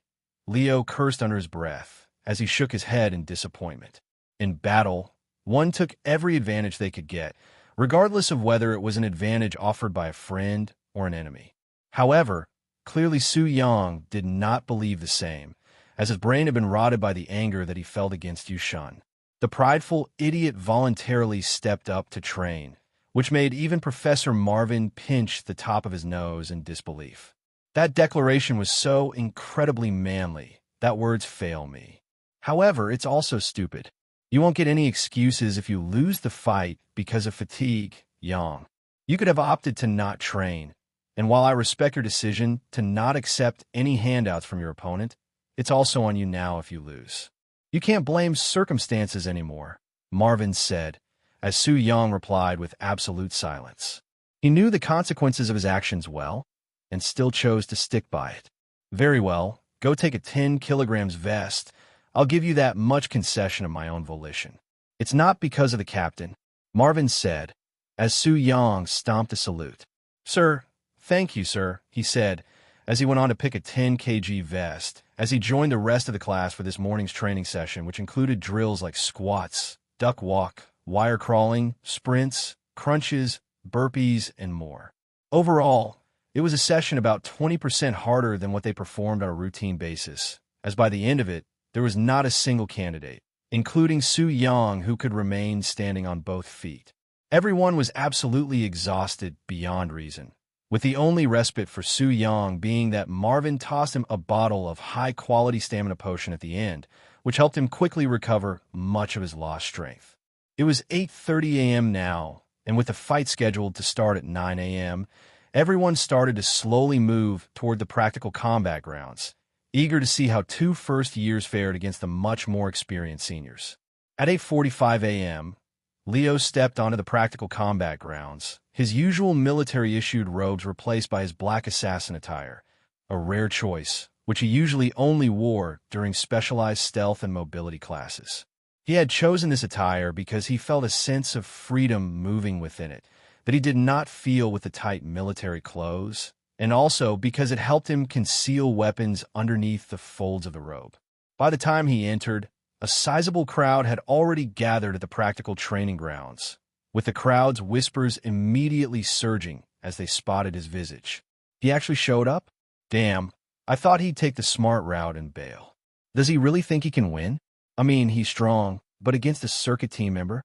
Leo cursed under his breath as he shook his head in disappointment. In battle, one took every advantage they could get, regardless of whether it was an advantage offered by a friend or an enemy. However, clearly Su Yang did not believe the same, as his brain had been rotted by the anger that he felt against Yushun. The prideful idiot voluntarily stepped up to train, which made even Professor Marvin pinch the top of his nose in disbelief. That declaration was so incredibly manly that words fail me. However, it's also stupid. You won't get any excuses if you lose the fight because of fatigue, Yang. You could have opted to not train, and while I respect your decision to not accept any handouts from your opponent, it's also on you now if you lose. You can't blame circumstances anymore, Marvin said, as Su Yang replied with absolute silence. He knew the consequences of his actions well, and still chose to stick by it. Very well, go take a 10 kilograms vest. I'll give you that much concession of my own volition. It's not because of the captain, Marvin said, as Su Yang stomped a salute. Sir, thank you, sir, he said, as he went on to pick a 10 kg vest, as he joined the rest of the class for this morning's training session, which included drills like squats, duck walk, wire crawling, sprints, crunches, burpees, and more. Overall, it was a session about 20% harder than what they performed on a routine basis, as by the end of it, there was not a single candidate, including Su Yang, who could remain standing on both feet. Everyone was absolutely exhausted beyond reason, with the only respite for Su Yang being that Marvin tossed him a bottle of high-quality stamina potion at the end, which helped him quickly recover much of his lost strength. It was 8:30 a.m. now, and with the fight scheduled to start at 9 a.m., everyone started to slowly move toward the practical combat grounds, eager to see how two first years fared against the much more experienced seniors. At 8:45 a.m., Leo stepped onto the practical combat grounds, his usual military-issued robes replaced by his black assassin attire, a rare choice, which he usually only wore during specialized stealth and mobility classes. He had chosen this attire because he felt a sense of freedom moving within it that he did not feel with the tight military clothes, and also because it helped him conceal weapons underneath the folds of the robe. By the time he entered, a sizable crowd had already gathered at the practical training grounds, with the crowd's whispers immediately surging as they spotted his visage. He actually showed up? Damn, I thought he'd take the smart route and bail. Does he really think he can win? I mean, he's strong, but against a circuit team member?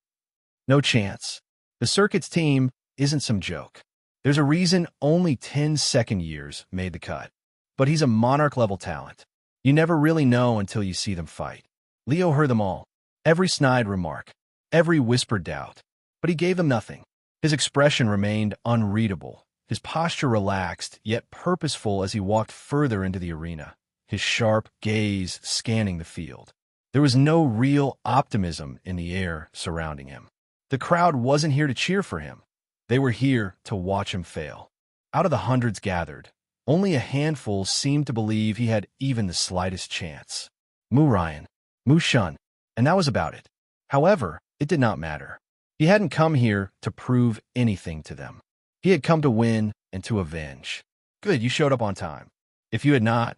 No chance. The circuit's team isn't some joke. There's a reason only 10 second years made the cut. But he's a monarch-level talent. You never really know until you see them fight. Leo heard them all, every snide remark, every whispered doubt, but he gave them nothing. His expression remained unreadable, his posture relaxed yet purposeful as he walked further into the arena, his sharp gaze scanning the field. There was no real optimism in the air surrounding him. The crowd wasn't here to cheer for him. They were here to watch him fail. Out of the hundreds gathered, only a handful seemed to believe he had even the slightest chance. Ryan, Shun, and that was about it. However, it did not matter. He hadn't come here to prove anything to them. He had come to win and to avenge. Good, you showed up on time. If you had not,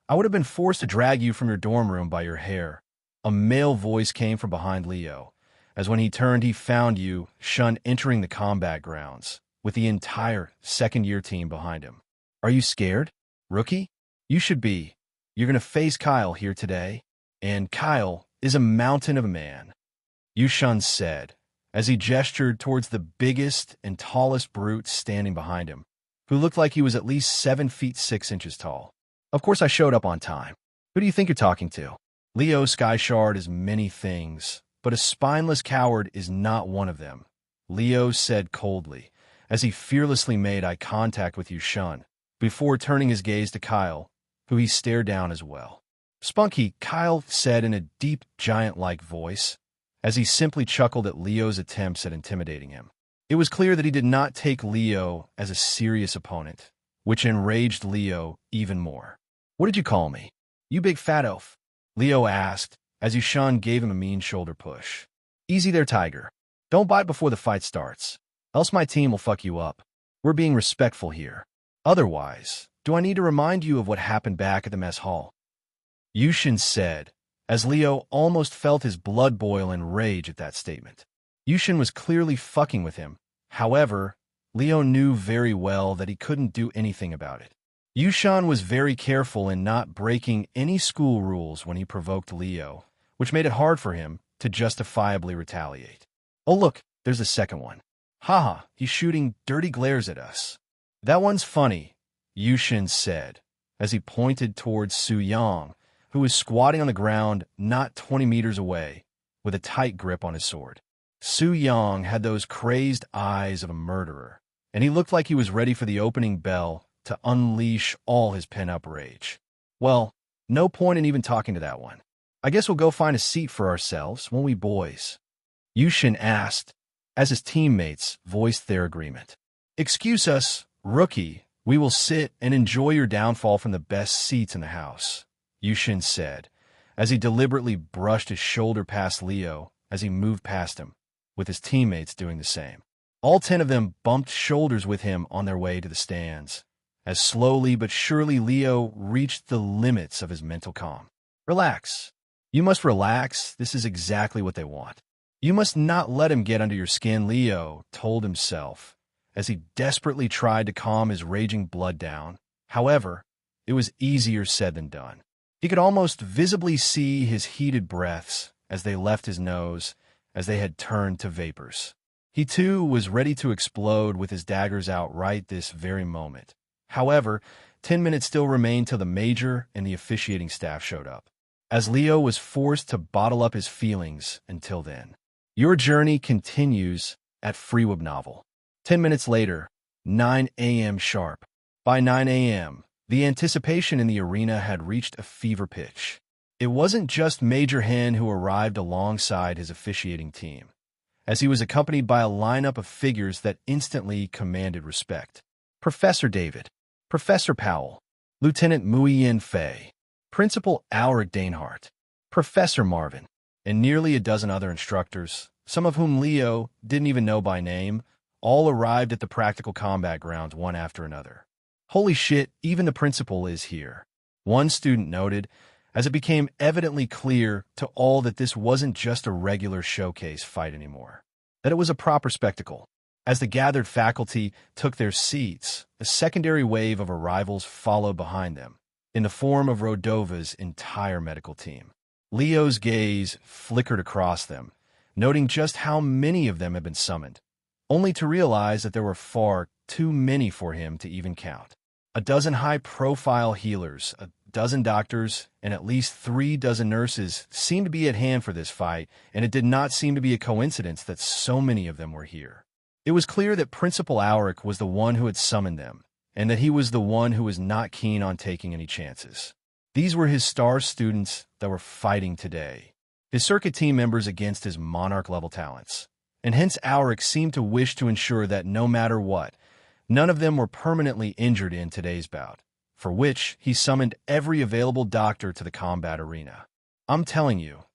I would have been forced to drag you from your dorm room by your hair. A male voice came from behind Leo, as when he turned he found you, Shun, entering the combat grounds, with the entire second-year team behind him. Are you scared, rookie? You should be. You're going to face Kyle here today, and Kyle is a mountain of a man, Yushun said, as he gestured towards the biggest and tallest brute standing behind him, who looked like he was at least 7 feet 6 inches tall. Of course I showed up on time. Who do you think you're talking to? Leo Skyshard is many things, but a spineless coward is not one of them, Leo said coldly, as he fearlessly made eye contact with Yushun, before turning his gaze to Kyle, who he stared down as well. Spunky, Kyle said in a deep, giant-like voice, as he simply chuckled at Leo's attempts at intimidating him. It was clear that he did not take Leo as a serious opponent, which enraged Leo even more. What did you call me? You big fat oaf? Leo asked, as Yushun gave him a mean shoulder push. Easy there, Tiger. Don't bite before the fight starts, else my team will fuck you up. We're being respectful here. Otherwise, do I need to remind you of what happened back at the mess hall? Yushin said, as Leo almost felt his blood boil in rage at that statement. Yushin was clearly fucking with him. However, Leo knew very well that he couldn't do anything about it. Yushan was very careful in not breaking any school rules when he provoked Leo, which made it hard for him to justifiably retaliate. Oh look, there's the second one. Haha, he's shooting dirty glares at us. That one's funny, Yushin said, as he pointed towards Su Yang, who was squatting on the ground not 20 meters away, with a tight grip on his sword. Su Yang had those crazed eyes of a murderer, and he looked like he was ready for the opening bell to unleash all his pent-up rage. Well, no point in even talking to that one. I guess we'll go find a seat for ourselves, won't we, boys? Yushin asked, as his teammates voiced their agreement. Excuse us, rookie, we will sit and enjoy your downfall from the best seats in the house, Yushin said, as he deliberately brushed his shoulder past Leo as he moved past him, with his teammates doing the same. All 10 of them bumped shoulders with him on their way to the stands, as slowly but surely Leo reached the limits of his mental calm. Relax. You must relax. This is exactly what they want. You must not let him get under your skin, Leo told himself, as he desperately tried to calm his raging blood down. However, it was easier said than done. He could almost visibly see his heated breaths as they left his nose, as they had turned to vapors. He too was ready to explode with his daggers out right this very moment. However, 10 minutes still remained till the major and the officiating staff showed up, as Leo was forced to bottle up his feelings until then. Your journey continues at Freeweb Novel. 10 minutes later, 9 a.m. sharp. By 9 a.m., the anticipation in the arena had reached a fever pitch. It wasn't just Major Hen who arrived alongside his officiating team, as he was accompanied by a lineup of figures that instantly commanded respect. Professor David, Professor Powell, Lieutenant Muiyin Fei, Principal Alric Danehart, Professor Marvin, and nearly a dozen other instructors, some of whom Leo didn't even know by name, all arrived at the practical combat grounds one after another. Holy shit, even the principal is here, one student noted, as it became evidently clear to all that this wasn't just a regular showcase fight anymore, that it was a proper spectacle. As the gathered faculty took their seats, a secondary wave of arrivals followed behind them, in the form of Rodova's entire medical team. Leo's gaze flickered across them, noting just how many of them had been summoned, only to realize that there were far too many for him to even count. A dozen high-profile healers, a dozen doctors, and at least 3 dozen nurses seemed to be at hand for this fight, and it did not seem to be a coincidence that so many of them were here. It was clear that Principal Alric was the one who had summoned them, and that he was the one who was not keen on taking any chances. These were his star students that were fighting today, his circuit team members against his monarch-level talents, and hence Alric seemed to wish to ensure that no matter what, none of them were permanently injured in today's bout, for which he summoned every available doctor to the combat arena. I'm telling you,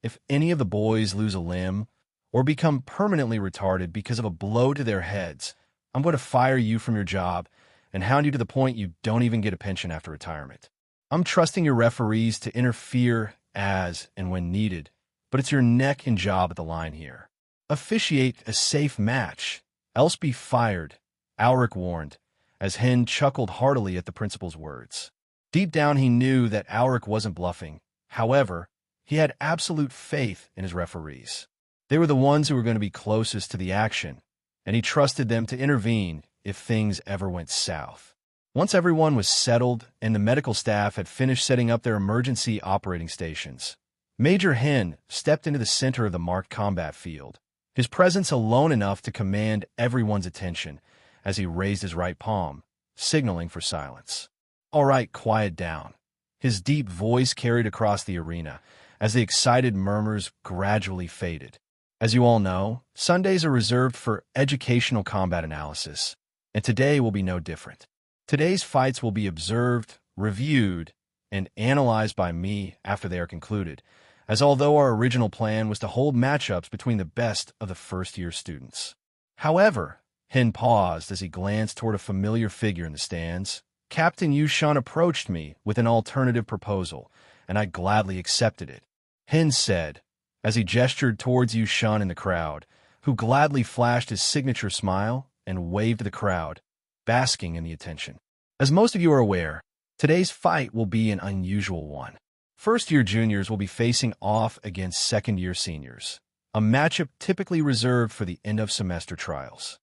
if any of the boys lose a limb or become permanently retarded because of a blow to their heads, I'm going to fire you from your job and hound you to the point you don't even get a pension after retirement. I'm trusting your referees to interfere as and when needed but it's your neck and job at the line here. Officiate a safe match, else be fired, Alric warned, as Hen chuckled heartily at the principal's words. Deep down he knew that Alric wasn't bluffing. However, he had absolute faith in his referees. They were the ones who were going to be closest to the action, and he trusted them to intervene if things ever went south. Once everyone was settled and the medical staff had finished setting up their emergency operating stations, Major Hen stepped into the center of the marked combat field, his presence alone enough to command everyone's attention as he raised his right palm, signaling for silence. "All right, quiet down." His deep voice carried across the arena as the excited murmurs gradually faded. As you all know, Sundays are reserved for educational combat analysis, and today will be no different. Today's fights will be observed, reviewed, and analyzed by me after they are concluded, as although our original plan was to hold matchups between the best of the first-year students. However, Hen paused as he glanced toward a familiar figure in the stands. Captain Yushan approached me with an alternative proposal, and I gladly accepted it, Hen said, as he gestured towards Yushan in the crowd, who gladly flashed his signature smile and waved to the crowd, basking in the attention. As most of you are aware, today's fight will be an unusual one. First-year juniors will be facing off against second-year seniors, a matchup typically reserved for the end-of-semester trials.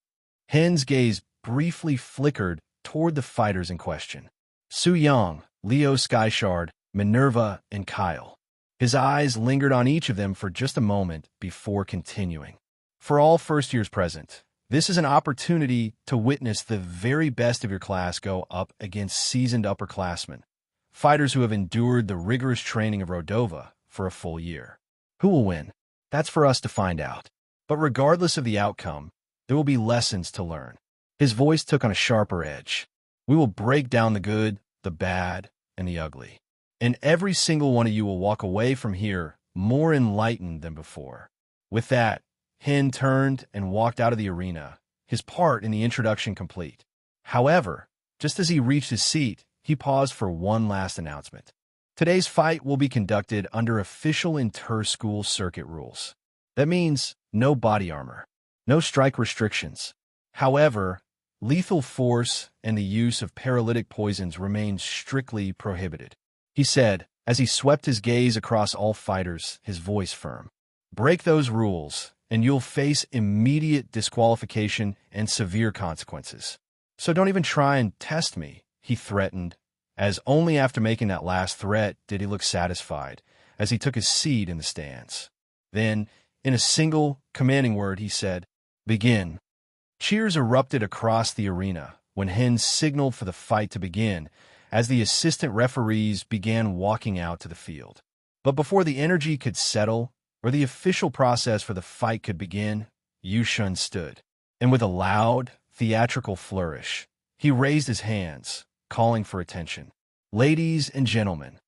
Hen's gaze briefly flickered toward the fighters in question. Su Yang, Leo Skyshard, Minerva, and Kyle. His eyes lingered on each of them for just a moment before continuing. For all first years present, this is an opportunity to witness the very best of your class go up against seasoned upperclassmen, fighters who have endured the rigorous training of Rodova for a full year. Who will win? That's for us to find out. But regardless of the outcome, there will be lessons to learn. His voice took on a sharper edge. We will break down the good, the bad, and the ugly. And every single one of you will walk away from here more enlightened than before. With that, Hen turned and walked out of the arena, his part in the introduction complete. However, just as he reached his seat, he paused for one last announcement. Today's fight will be conducted under official inter-school circuit rules. That means no body armor, no strike restrictions. However, lethal force and the use of paralytic poisons remain strictly prohibited, he said, as he swept his gaze across all fighters, his voice firm. Break those rules, and you'll face immediate disqualification and severe consequences. So don't even try and test me, he threatened, as only after making that last threat did he look satisfied, as he took his seat in the stands. Then, in a single, commanding word, he said, "Begin." Cheers erupted across the arena when Hen signaled for the fight to begin, as the assistant referees began walking out to the field. But before the energy could settle, or the official process for the fight could begin, Yushan stood, and with a loud, theatrical flourish, he raised his hands, calling for attention. "Ladies and gentlemen."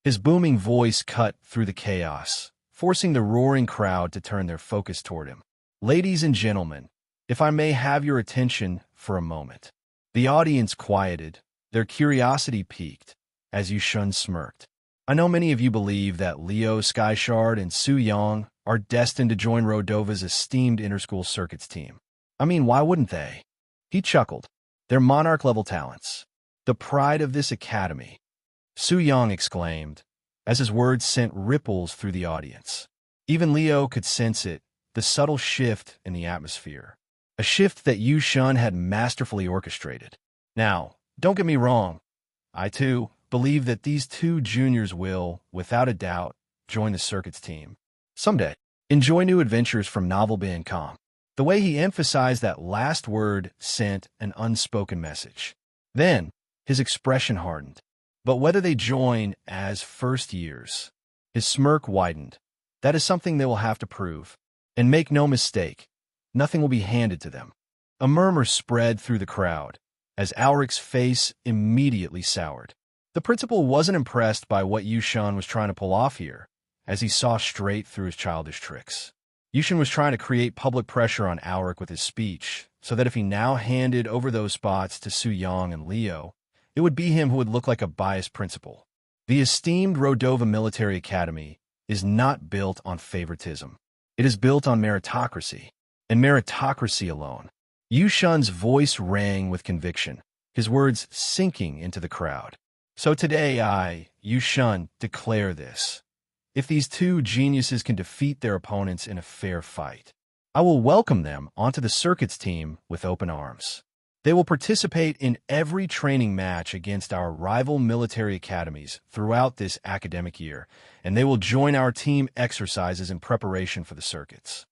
His booming voice cut through the chaos, forcing the roaring crowd to turn their focus toward him. "Ladies and gentlemen, if I may have your attention for a moment." The audience quieted, their curiosity piqued, as Yushan smirked. "I know many of you believe that Leo Skyshard and Su Yang are destined to join Rodova's esteemed interschool circuits team. I mean, why wouldn't they?" He chuckled. "They're monarch-level talents, the pride of this academy," Su Yang exclaimed, as his words sent ripples through the audience. Even Leo could sense it, the subtle shift in the atmosphere. A shift that Yushan had masterfully orchestrated. Now, don't get me wrong. I, too, believe that these two juniors will, without a doubt, join the circuits team someday. Enjoy new adventures from Novel.com. The way he emphasized that last word sent an unspoken message. Then, his expression hardened. But whether they join as first years, his smirk widened. That is something they will have to prove. And make no mistake, nothing will be handed to them. A murmur spread through the crowd, as Alric's face immediately soured. The principal wasn't impressed by what Yushan was trying to pull off here, as he saw straight through his childish tricks. Yushan was trying to create public pressure on Alric with his speech, so that if he now handed over those spots to Su Yang and Leo, it would be him who would look like a biased principal. The esteemed Rodova Military Academy is not built on favoritism. It is built on meritocracy, and meritocracy alone. Yushun's voice rang with conviction, his words sinking into the crowd. So today I, Yushun, declare this. If these two geniuses can defeat their opponents in a fair fight, I will welcome them onto the circuits team with open arms. They will participate in every training match against our rival military academies throughout this academic year, and they will join our team exercises in preparation for the circuits.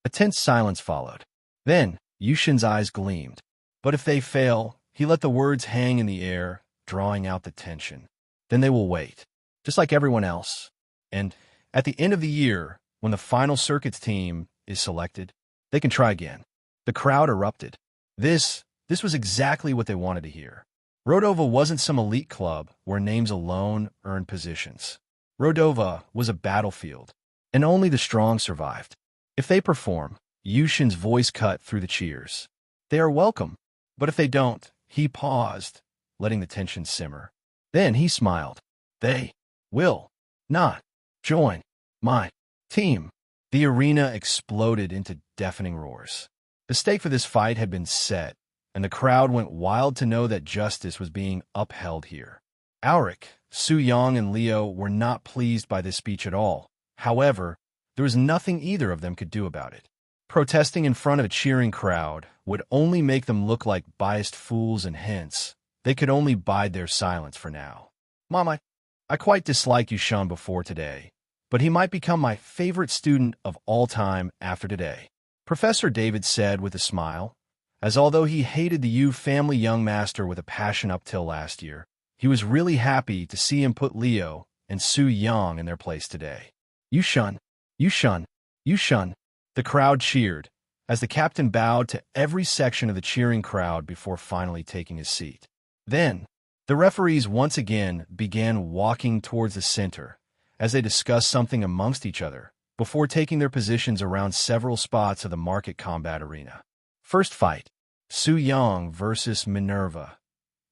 A tense silence followed. Then, Yushin's eyes gleamed. But if they fail, he let the words hang in the air, drawing out the tension. Then they will wait, just like everyone else. And at the end of the year, when the final circuits team is selected, they can try again. The crowd erupted. This was exactly what they wanted to hear. Rodova wasn't some elite club where names alone earned positions. Rodova was a battlefield, and only the strong survived. If they perform, Yushin's voice cut through the cheers. They are welcome, but if they don't, he paused, letting the tension simmer. Then he smiled. They will not join my team. The arena exploded into deafening roars. The stake for this fight had been set, and the crowd went wild to know that justice was being upheld here. Auric, Su Yang, and Leo were not pleased by this speech at all. However, there was nothing either of them could do about it. Protesting in front of a cheering crowd would only make them look like biased fools, and hence, they could only bide their silence for now. Mom, I quite disliked Yushan before today, but he might become my favorite student of all time after today, Professor David said with a smile, as although he hated the Yu family young master with a passion up till last year, he was really happy to see him put Leo and Su Yang in their place today. Yushan, Yushan, Yushan. The crowd cheered, as the captain bowed to every section of the cheering crowd before finally taking his seat. Then, the referees once again began walking towards the center, as they discussed something amongst each other, before taking their positions around several spots of the market combat arena. First fight, Su Yang versus Minerva.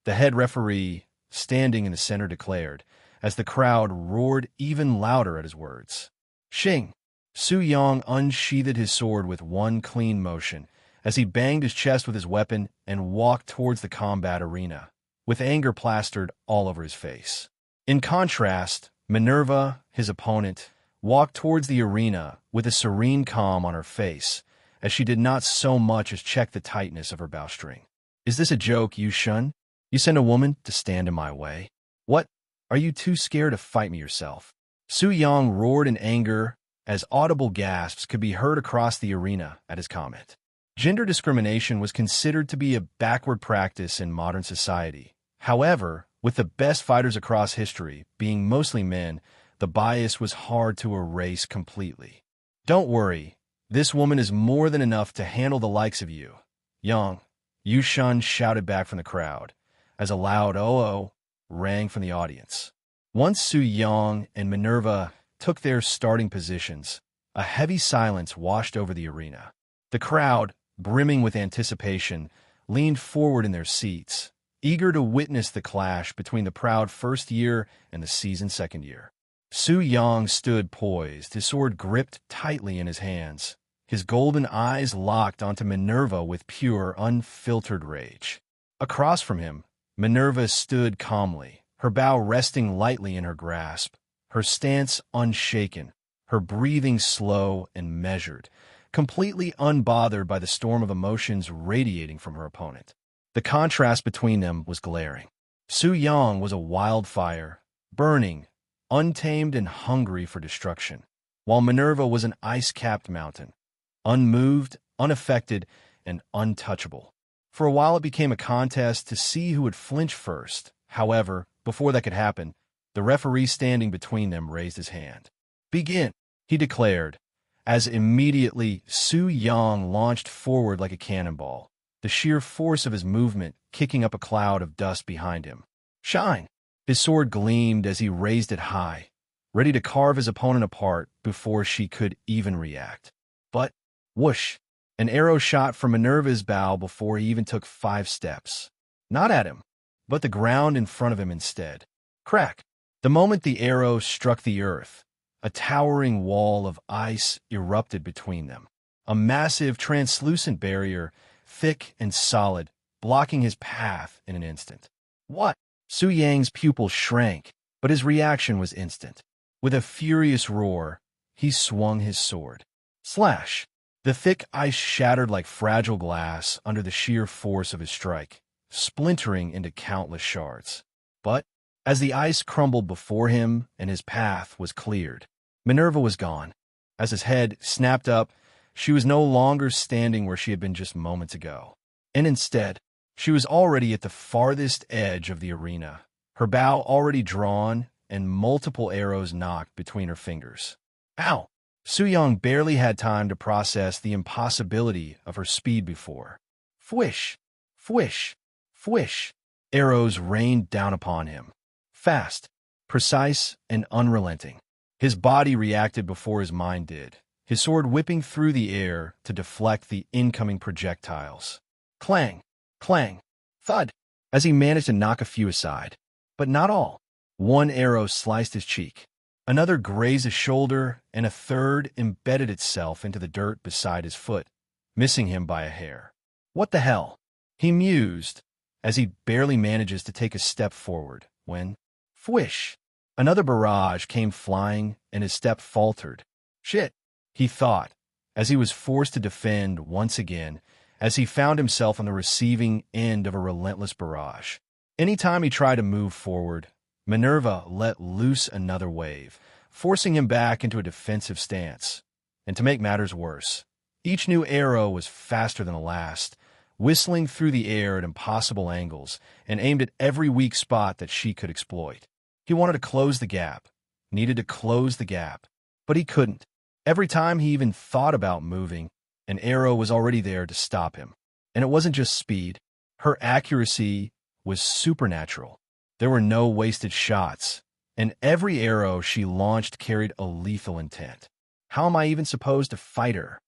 The head referee, standing in the center, declared, as the crowd roared even louder at his words. Xing! Su Yang unsheathed his sword with one clean motion, as he banged his chest with his weapon and walked towards the combat arena, with anger plastered all over his face. In contrast, Minerva, his opponent, walked towards the arena with a serene calm on her face, as she did not so much as check the tightness of her bowstring. Is this a joke, Yushun? You send a woman to stand in my way? What? Are you too scared to fight me yourself? Su Yang roared in anger, as audible gasps could be heard across the arena at his comment. Gender discrimination was considered to be a backward practice in modern society. However, with the best fighters across history being mostly men, the bias was hard to erase completely. Don't worry, this woman is more than enough to handle the likes of you. Yang, Yushun shouted back from the crowd, as a loud "oh-oh" rang from the audience. Once Su Yang and Minerva took their starting positions, a heavy silence washed over the arena. The crowd, brimming with anticipation, leaned forward in their seats, eager to witness the clash between the proud first year and the seasoned second year. Su Yang stood poised, his sword gripped tightly in his hands, his golden eyes locked onto Minerva with pure, unfiltered rage. Across from him, Minerva stood calmly, her bow resting lightly in her grasp, her stance unshaken, her breathing slow and measured, completely unbothered by the storm of emotions radiating from her opponent. The contrast between them was glaring. Su Yang was a wildfire, burning, untamed and hungry for destruction, while Minerva was an ice-capped mountain, unmoved, unaffected, and untouchable. For a while it became a contest to see who would flinch first. However, before that could happen, the referee standing between them raised his hand. Begin, he declared, as immediately Su Yang launched forward like a cannonball, the sheer force of his movement kicking up a cloud of dust behind him. Shine! His sword gleamed as he raised it high, ready to carve his opponent apart before she could even react. But, whoosh! An arrow shot from Minerva's bow before he even took 5 steps. Not at him, but the ground in front of him instead. Crack! The moment the arrow struck the earth, A towering wall of ice erupted between them. A massive, translucent barrier, thick and solid, blocking his path in an instant. What? Su Yang's pupils shrank, but his reaction was instant. With a furious roar, he swung his sword. Slash! The thick ice shattered like fragile glass under the sheer force of his strike, splintering into countless shards. But, as the ice crumbled before him and his path was cleared, Minerva was gone. As his head snapped up, she was no longer standing where she had been just moments ago. And instead, she was already at the farthest edge of the arena, her bow already drawn and multiple arrows knocked between her fingers. Ow! Su Yang barely had time to process the impossibility of her speed before. Fwish! Fwish! Fwish! Arrows rained down upon him. Fast, precise, and unrelenting. His body reacted before his mind did, his sword whipping through the air to deflect the incoming projectiles. Clang! Clang! Thud! As he managed to knock a few aside. But not all. One arrow sliced his cheek. Another grazed his shoulder, and a third embedded itself into the dirt beside his foot, missing him by a hair. What the hell? He mused, as he barely manages to take a step forward, when, fwish! Another barrage came flying, and his step faltered. Shit, he thought, as he was forced to defend once again, as he found himself on the receiving end of a relentless barrage. Any time he tried to move forward, Minerva let loose another wave, forcing him back into a defensive stance. And to make matters worse, each new arrow was faster than the last, whistling through the air at impossible angles and aimed at every weak spot that she could exploit. He wanted to close the gap, needed to close the gap, but he couldn't. Every time he even thought about moving, an arrow was already there to stop him. And it wasn't just speed. Her accuracy was supernatural. There were no wasted shots, and every arrow she launched carried a lethal intent. How am I even supposed to fight her?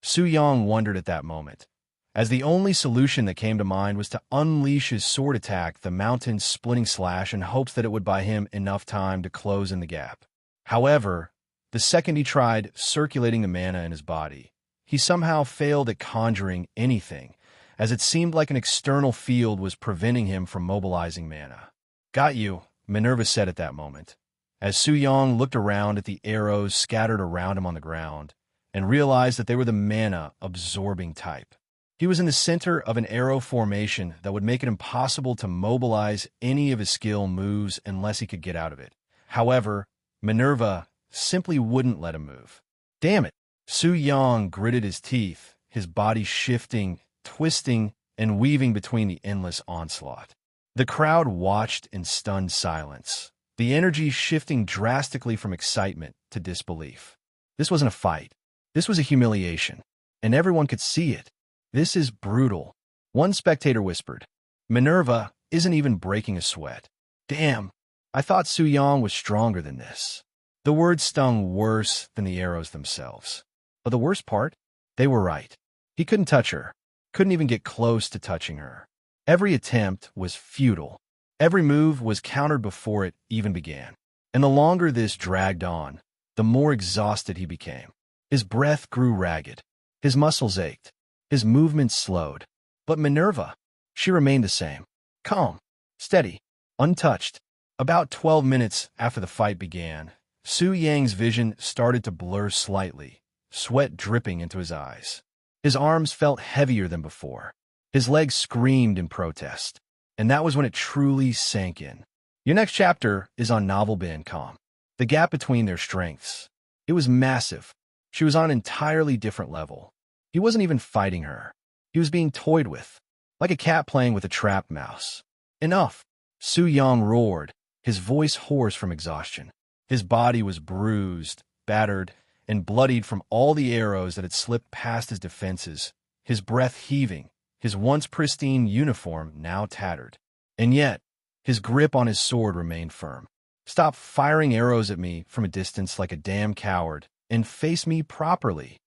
Su Yang wondered at that moment, as the only solution that came to mind was to unleash his sword attack, the mountain's splitting slash, in hopes that it would buy him enough time to close in the gap. However, the second he tried circulating the mana in his body, he somehow failed at conjuring anything, as it seemed like an external field was preventing him from mobilizing mana. Got you, Minerva said at that moment, as Su Yang looked around at the arrows scattered around him on the ground, and realized that they were the mana-absorbing type. He was in the center of an arrow formation that would make it impossible to mobilize any of his skill moves unless he could get out of it. However, Minerva simply wouldn't let him move. Damn it! Su Yang gritted his teeth, his body shifting, twisting, and weaving between the endless onslaught. The crowd watched in stunned silence, the energy shifting drastically from excitement to disbelief. This wasn't a fight. This was a humiliation, and everyone could see it. This is brutal. One spectator whispered, Minerva isn't even breaking a sweat. Damn, I thought Su Yang was stronger than this. The words stung worse than the arrows themselves. But the worst part? They were right. He couldn't touch her, couldn't even get close to touching her. Every attempt was futile. Every move was countered before it even began. And the longer this dragged on, the more exhausted he became. His breath grew ragged. His muscles ached. His movements slowed. But Minerva, she remained the same. Calm, steady, untouched. About 12 minutes after the fight began, Su Yang's vision started to blur slightly, sweat dripping into his eyes. His arms felt heavier than before. His legs screamed in protest. And that was when it truly sank in. Your next chapter is on Novel Ben Calm. The gap between their strengths. It was massive. She was on an entirely different level. He wasn't even fighting her. He was being toyed with, like a cat playing with a trapped mouse. Enough! Su Yang roared, his voice hoarse from exhaustion. His body was bruised, battered, and bloodied from all the arrows that had slipped past his defenses, his breath heaving, his once pristine uniform now tattered. And yet, his grip on his sword remained firm. Stop firing arrows at me from a distance like a damn coward, and face me properly.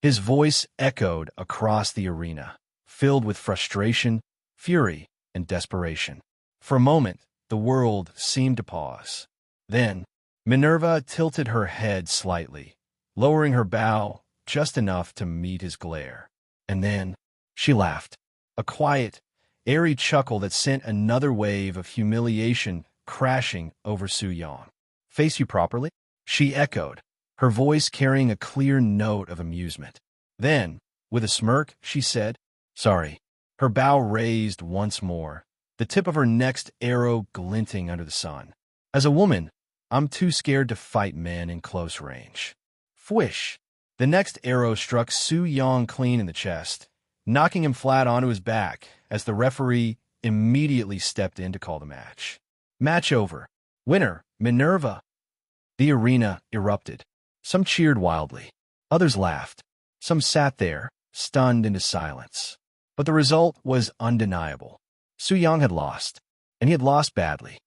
His voice echoed across the arena, filled with frustration, fury, and desperation. For a moment, the world seemed to pause. Then, Minerva tilted her head slightly, lowering her bow just enough to meet his glare. And then she laughed, a quiet, airy chuckle that sent another wave of humiliation crashing over Su Yang. "Face you properly?" she echoed, her voice carrying a clear note of amusement. Then, with a smirk, she said, "Sorry." Her bow raised once more, the tip of her next arrow glinting under the sun. "As a woman, I'm too scared to fight men in close range." Fwish! The next arrow struck Su Yang clean in the chest, knocking him flat onto his back as the referee immediately stepped in to call the match. Match over. Winner, Minerva. The arena erupted. Some cheered wildly. Others laughed. Some sat there, stunned into silence. But the result was undeniable. Su Yang had lost, and he had lost badly.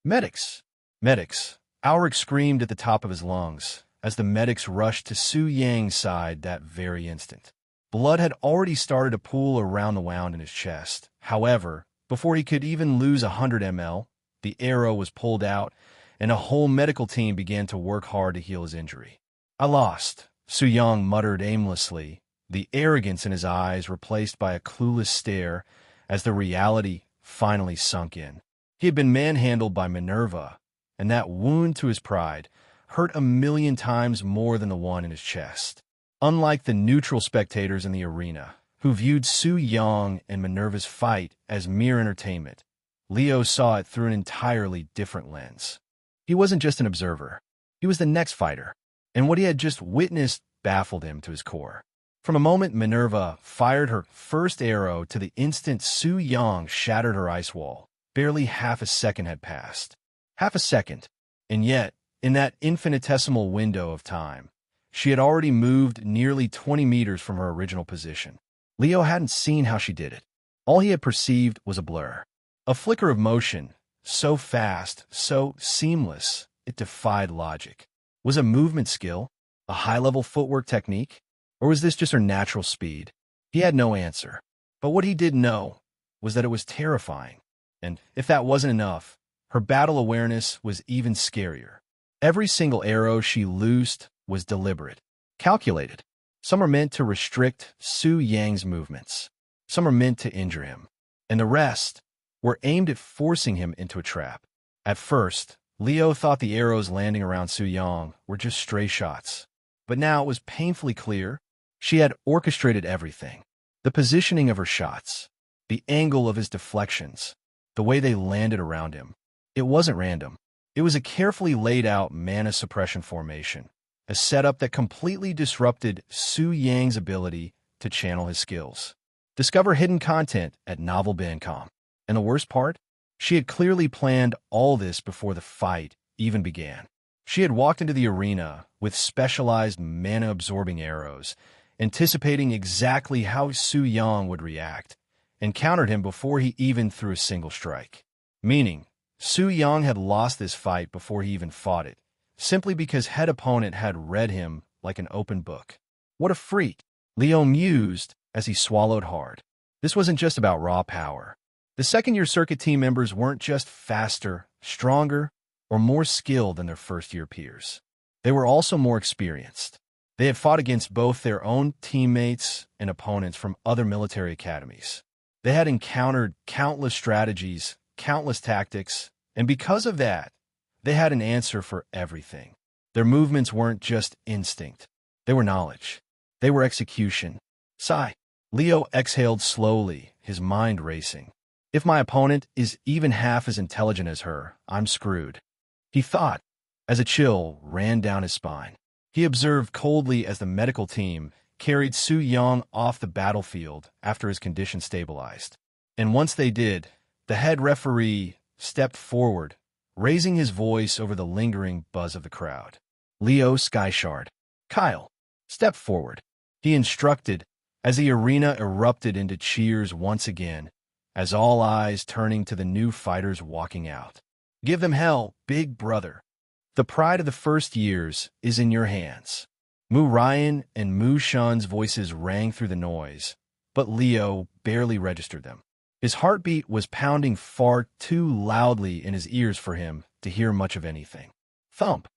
"Medics! Medics!" Auric screamed at the top of his lungs as the medics rushed to Su Yang's side that very instant. Blood had already started to pool around the wound in his chest. However, before he could even lose 100 ml, the arrow was pulled out, and a whole medical team began to work hard to heal his injury. "I lost," Su Yang muttered aimlessly, the arrogance in his eyes replaced by a clueless stare as the reality finally sunk in. He had been manhandled by Minerva, and that wound to his pride hurt 1,000,000 times more than the one in his chest. Unlike the neutral spectators in the arena, who viewed Su Yang and Minerva's fight as mere entertainment, Leo saw it through an entirely different lens. He wasn't just an observer. He was the next fighter, and what he had just witnessed baffled him to his core. From the moment Minerva fired her first arrow to the instant Su Yang shattered her ice wall, barely half a second had passed. Half a second, and yet, in that infinitesimal window of time, she had already moved nearly 20 meters from her original position. Leo hadn't seen how she did it. All he had perceived was a blur. A flicker of motion, so fast, so seamless, it defied logic. Was it movement skill? A high-level footwork technique? Or was this just her natural speed? He had no answer. But what he did know was that it was terrifying. And if that wasn't enough, her battle awareness was even scarier. Every single arrow she loosed was deliberate, calculated. Some are meant to restrict Su Yang's movements. Some are meant to injure him. And the rest were aimed at forcing him into a trap. At first, Leo thought the arrows landing around Su Yang were just stray shots. But now it was painfully clear she had orchestrated everything. The positioning of her shots, the angle of his deflections, the way they landed around him. It wasn't random. It was a carefully laid out mana suppression formation, a setup that completely disrupted Su Yang's ability to channel his skills. Discover hidden content at novelband.com. And the worst part? She had clearly planned all this before the fight even began. She had walked into the arena with specialized mana-absorbing arrows, anticipating exactly how Su Yang would react, and countered him before he even threw a single strike. Meaning, Su Yang had lost this fight before he even fought it, simply because head opponent had read him like an open book. What a freak, Leo mused as he swallowed hard. This wasn't just about raw power. The second-year circuit team members weren't just faster, stronger, or more skilled than their first-year peers. They were also more experienced. They had fought against both their own teammates and opponents from other military academies. They had encountered countless strategies, countless tactics, and because of that, they had an answer for everything. Their movements weren't just instinct. They were knowledge. They were execution. Sigh. Leo exhaled slowly, his mind racing. If my opponent is even half as intelligent as her, I'm screwed. He thought, as a chill ran down his spine. He observed coldly as the medical team carried Su Yang off the battlefield after his condition stabilized. And once they did, the head referee stepped forward, raising his voice over the lingering buzz of the crowd. "Leo Skyshard. Kyle, step forward," he instructed as the arena erupted into cheers once again, as all eyes turning to the new fighters walking out. "Give them hell, big brother. The pride of the first years is in your hands." Mu Ryan and Mu Shun's voices rang through the noise, but Leo barely registered them. His heartbeat was pounding far too loudly in his ears for him to hear much of anything. Thump!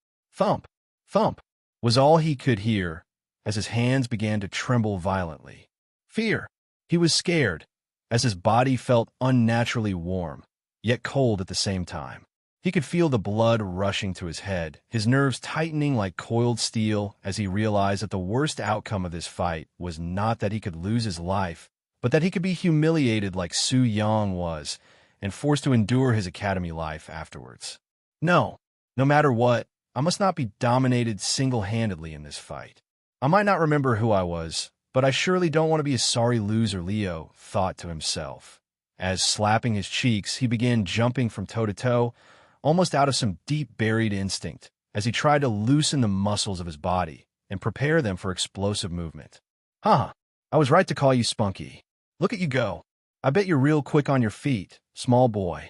Thump, thump, was all he could hear as his hands began to tremble violently. Fear. He was scared, as his body felt unnaturally warm, yet cold at the same time. He could feel the blood rushing to his head, his nerves tightening like coiled steel as he realized that the worst outcome of this fight was not that he could lose his life, but that he could be humiliated like Su Yang was and forced to endure his academy life afterwards. No, no matter what, I must not be dominated single-handedly in this fight. I might not remember who I was, but I surely don't want to be a sorry loser, Leo thought to himself. As, slapping his cheeks, he began jumping from toe to toe, almost out of some deep-buried instinct, as he tried to loosen the muscles of his body and prepare them for explosive movement. Huh, I was right to call you Spunky. Look at you go. I bet you're real quick on your feet, small boy.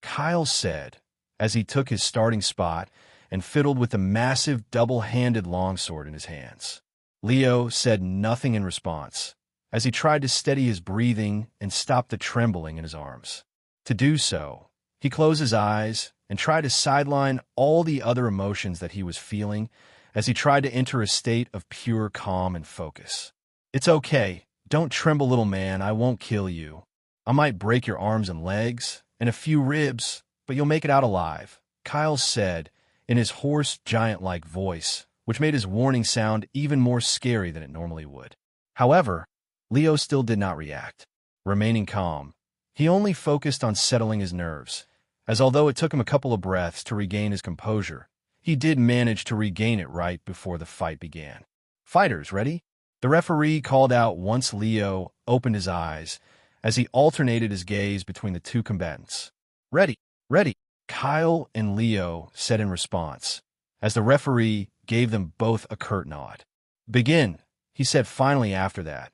Kyle said, as he took his starting spot and fiddled with the massive double-handed longsword in his hands. Leo said nothing in response, as he tried to steady his breathing and stop the trembling in his arms. To do so, he closed his eyes and tried to sideline all the other emotions that he was feeling as he tried to enter a state of pure calm and focus. It's okay. Don't tremble, little man. I won't kill you. I might break your arms and legs and a few ribs, but you'll make it out alive, Kyle said in his hoarse, giant-like voice, which made his warning sound even more scary than it normally would. However, Leo still did not react. Remaining calm, he only focused on settling his nerves, as although it took him a couple of breaths to regain his composure, he did manage to regain it right before the fight began. Fighters, ready? The referee called out once Leo opened his eyes, as he alternated his gaze between the two combatants. Ready, ready, Kyle and Leo said in response, as the referee gave them both a curt nod. Begin, he said finally after that,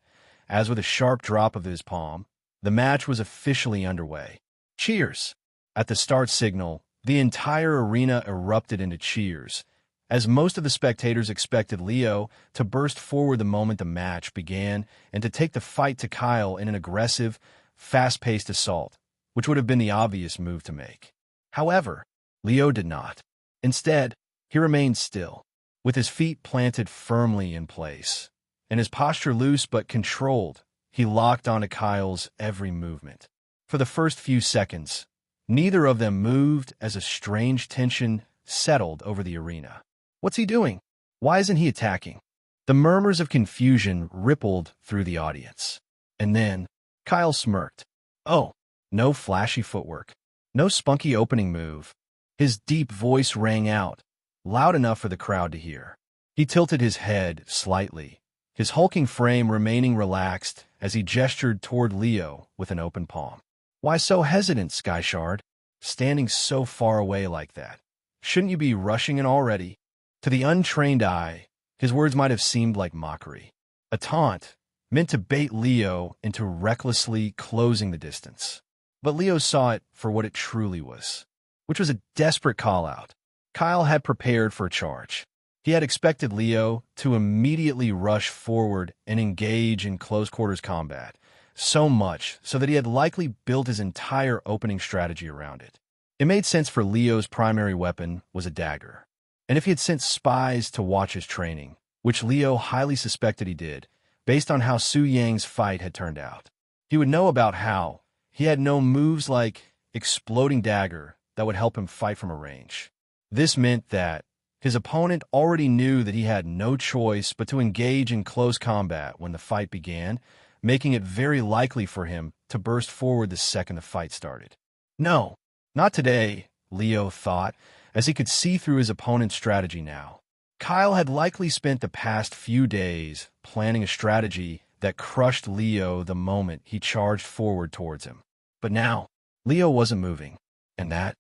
as with a sharp drop of his palm, the match was officially underway. Cheers! At the start signal, the entire arena erupted into cheers, as most of the spectators expected Leo to burst forward the moment the match began and to take the fight to Kyle in an aggressive, fast-paced assault, which would have been the obvious move to make. However, Leo did not. Instead, he remained still, with his feet planted firmly in place, and his posture loose but controlled. He locked onto Kyle's every movement. For the first few seconds, neither of them moved as a strange tension settled over the arena. What's he doing? Why isn't he attacking? The murmurs of confusion rippled through the audience. And then, Kyle smirked. Oh, no flashy footwork. No spunky opening move. His deep voice rang out, loud enough for the crowd to hear. He tilted his head slightly, his hulking frame remaining relaxed as he gestured toward Leo with an open palm. Why so hesitant, Skyshard? Standing so far away like that. Shouldn't you be rushing in already? To the untrained eye, his words might have seemed like mockery. A taunt, meant to bait Leo into recklessly closing the distance. But Leo saw it for what it truly was, which was a desperate call-out. Kyle had prepared for a charge. He had expected Leo to immediately rush forward and engage in close-quarters combat, so much so that he had likely built his entire opening strategy around it. It made sense for Leo's primary weapon was a dagger. And if he had sent spies to watch his training, which Leo highly suspected he did, based on how Su Yang's fight had turned out, he would know about how he had no moves like exploding dagger that would help him fight from a range. This meant that his opponent already knew that he had no choice but to engage in close combat when the fight began, making it very likely for him to burst forward the second the fight started. No, not today, Leo thought, as he could see through his opponent's strategy now. Kyle had likely spent the past few days planning a strategy that crushed Leo the moment he charged forward towards him. But now, Leo wasn't moving, and that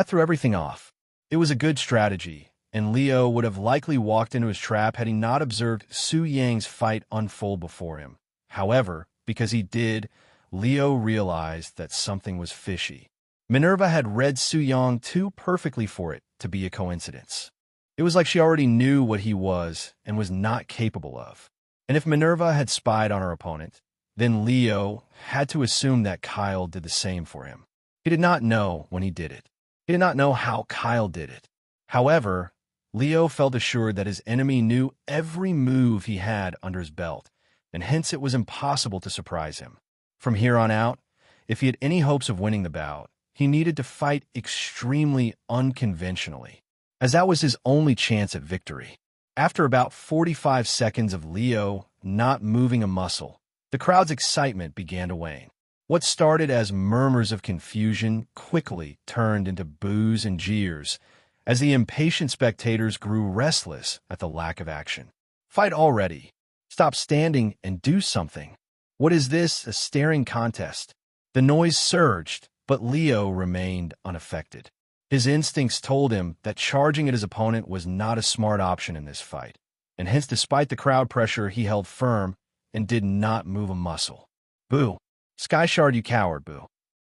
threw everything off. It was a good strategy, and Leo would have likely walked into his trap had he not observed Su Yang's fight unfold before him. However, because he did, Leo realized that something was fishy. Minerva had read Su Yang too perfectly for it to be a coincidence. It was like she already knew what he was and was not capable of. And if Minerva had spied on her opponent, then Leo had to assume that Kyle did the same for him. He did not know when he did it. He did not know how Kyle did it. However, Leo felt assured that his enemy knew every move he had under his belt, and hence it was impossible to surprise him. From here on out, if he had any hopes of winning the bout, he needed to fight extremely unconventionally, as that was his only chance at victory. After about 45 seconds of Leo not moving a muscle, the crowd's excitement began to wane. What started as murmurs of confusion quickly turned into boos and jeers as the impatient spectators grew restless at the lack of action. Fight already. Stop standing and do something. What is this, a staring contest? The noise surged, but Leo remained unaffected. His instincts told him that charging at his opponent was not a smart option in this fight, and hence despite the crowd pressure he held firm and did not move a muscle. Boo. Skyshard, you coward, boo.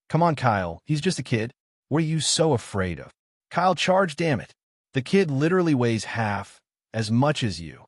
Come on, Kyle, he's just a kid. What are you so afraid of? Kyle, charge, damn it. The kid literally weighs half as much as you.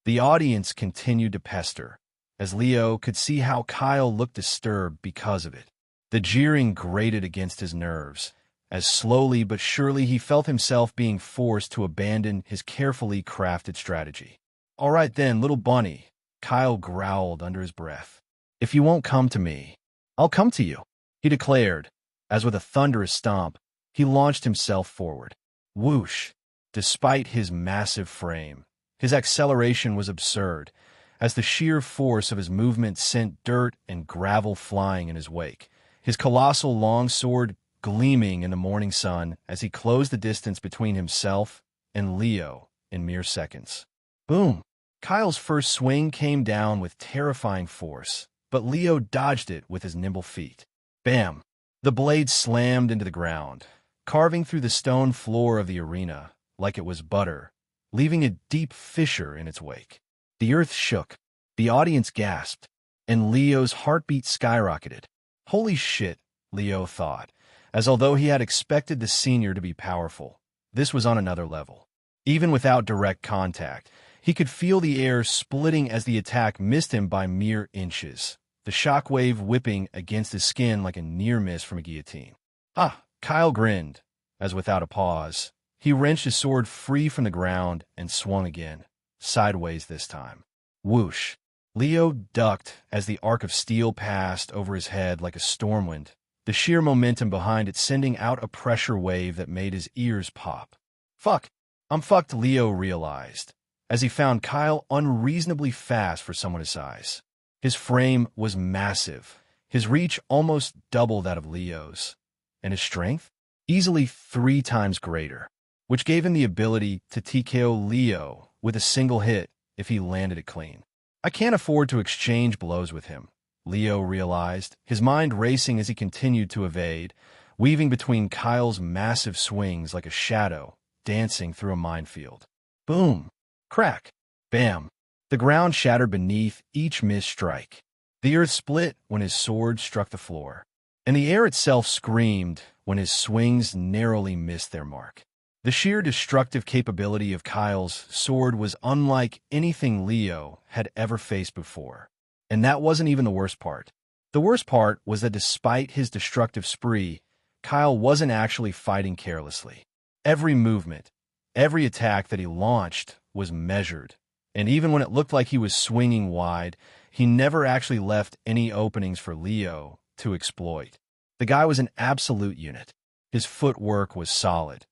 The audience continued to pester, as Leo could see how Kyle looked disturbed because of it. The jeering grated against his nerves, as slowly but surely he felt himself being forced to abandon his carefully crafted strategy. All right then, little bunny, Kyle growled under his breath. If you won't come to me, I'll come to you, he declared, as with a thunderous stomp, he launched himself forward. Whoosh! Despite his massive frame, his acceleration was absurd, as the sheer force of his movement sent dirt and gravel flying in his wake, his colossal long sword gleaming in the morning sun as he closed the distance between himself and Leo in mere seconds. Boom! Kyle's first swing came down with terrifying force, but Leo dodged it with his nimble feet. Bam! The blade slammed into the ground, carving through the stone floor of the arena like it was butter, leaving a deep fissure in its wake. The earth shook, the audience gasped, and Leo's heartbeat skyrocketed. Holy shit, Leo thought, as although he had expected the senior to be powerful, this was on another level. Even without direct contact, he could feel the air splitting as the attack missed him by mere inches, the shockwave whipping against his skin like a near miss from a guillotine. Ah, Kyle grinned, as without a pause, he wrenched his sword free from the ground and swung again, sideways this time. Whoosh! Leo ducked as the arc of steel passed over his head like a storm wind, the sheer momentum behind it sending out a pressure wave that made his ears pop. Fuck! I'm fucked, Leo realized, as he found Kyle unreasonably fast for someone his size. His frame was massive, his reach almost double that of Leo's, and his strength? Easily 3 times greater, which gave him the ability to TKO Leo with a single hit if he landed it clean. I can't afford to exchange blows with him, Leo realized, his mind racing as he continued to evade, weaving between Kyle's massive swings like a shadow dancing through a minefield. Boom! Crack! Bam! The ground shattered beneath each missed strike. The earth split when his sword struck the floor, and the air itself screamed when his swings narrowly missed their mark. The sheer destructive capability of Kyle's sword was unlike anything Leo had ever faced before. And that wasn't even the worst part. The worst part was that despite his destructive spree, Kyle wasn't actually fighting carelessly. Every movement, every attack that he launched was measured, and even when it looked like he was swinging wide, he never actually left any openings for Leo to exploit. The guy was an absolute unit. His footwork was solid,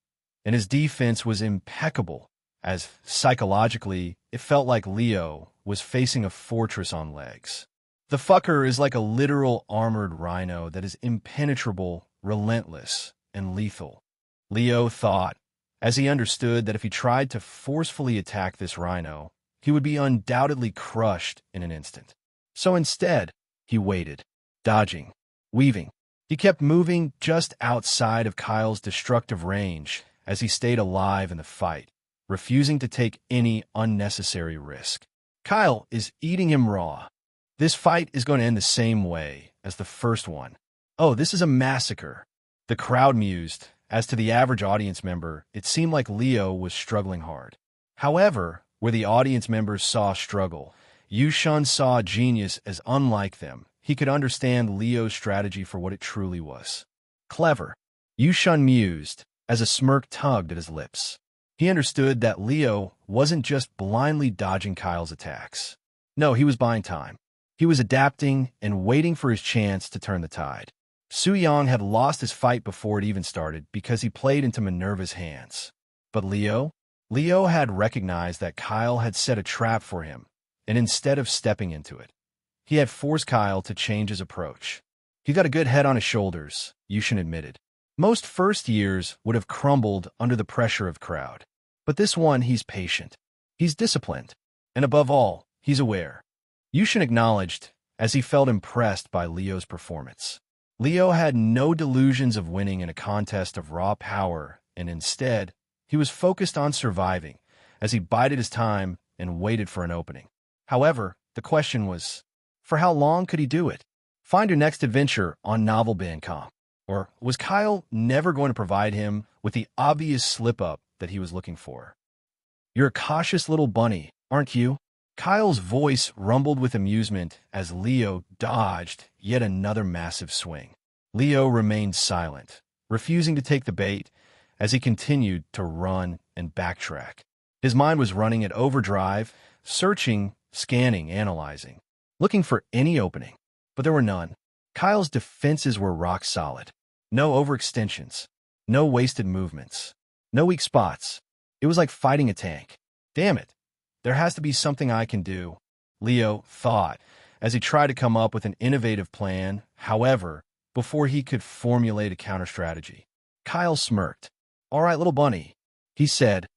and his defense was impeccable, as psychologically it felt like Leo was facing a fortress on legs. The fucker is like a literal armored rhino that is impenetrable, relentless, and lethal, Leo thought, as he understood that if he tried to forcefully attack this rhino, he would be undoubtedly crushed in an instant. So instead, he waited, dodging, weaving. He kept moving just outside of Kyle's destructive range as he stayed alive in the fight, refusing to take any unnecessary risk. Kyle is eating him raw. This fight is going to end the same way as the first one. Oh, this is a massacre. The crowd mused. As to the average audience member, it seemed like Leo was struggling hard. However, where the audience members saw struggle, Yushun saw genius as unlike them. He could understand Leo's strategy for what it truly was. Clever. Yushun mused, as a smirk tugged at his lips. He understood that Leo wasn't just blindly dodging Kyle's attacks. No, he was buying time. He was adapting and waiting for his chance to turn the tide. Su Yang had lost his fight before it even started because he played into Minerva's hands. But Leo had recognized that Kyle had set a trap for him, and instead of stepping into it, he had forced Kyle to change his approach. He got a good head on his shoulders, Yushin admitted. Most first years would have crumbled under the pressure of crowd. But this one, he's patient. He's disciplined. And above all, he's aware. Yushin acknowledged as he felt impressed by Leo's performance. Leo had no delusions of winning in a contest of raw power, and instead, he was focused on surviving as he bided his time and waited for an opening. However, the question was, for how long could he do it? Find your next adventure on Novel.com. Or was Kyle never going to provide him with the obvious slip-up that he was looking for? You're a cautious little bunny, aren't you? Kyle's voice rumbled with amusement as Leo dodged yet another massive swing. Leo remained silent, refusing to take the bait as he continued to run and backtrack. His mind was running at overdrive, searching, scanning, analyzing, looking for any opening. But there were none. Kyle's defenses were rock solid. No overextensions. No wasted movements. No weak spots. It was like fighting a tank. Damn it. There has to be something I can do, Leo thought, as he tried to come up with an innovative plan, however, before he could formulate a counter-strategy. Kyle smirked. All right, little bunny, he said,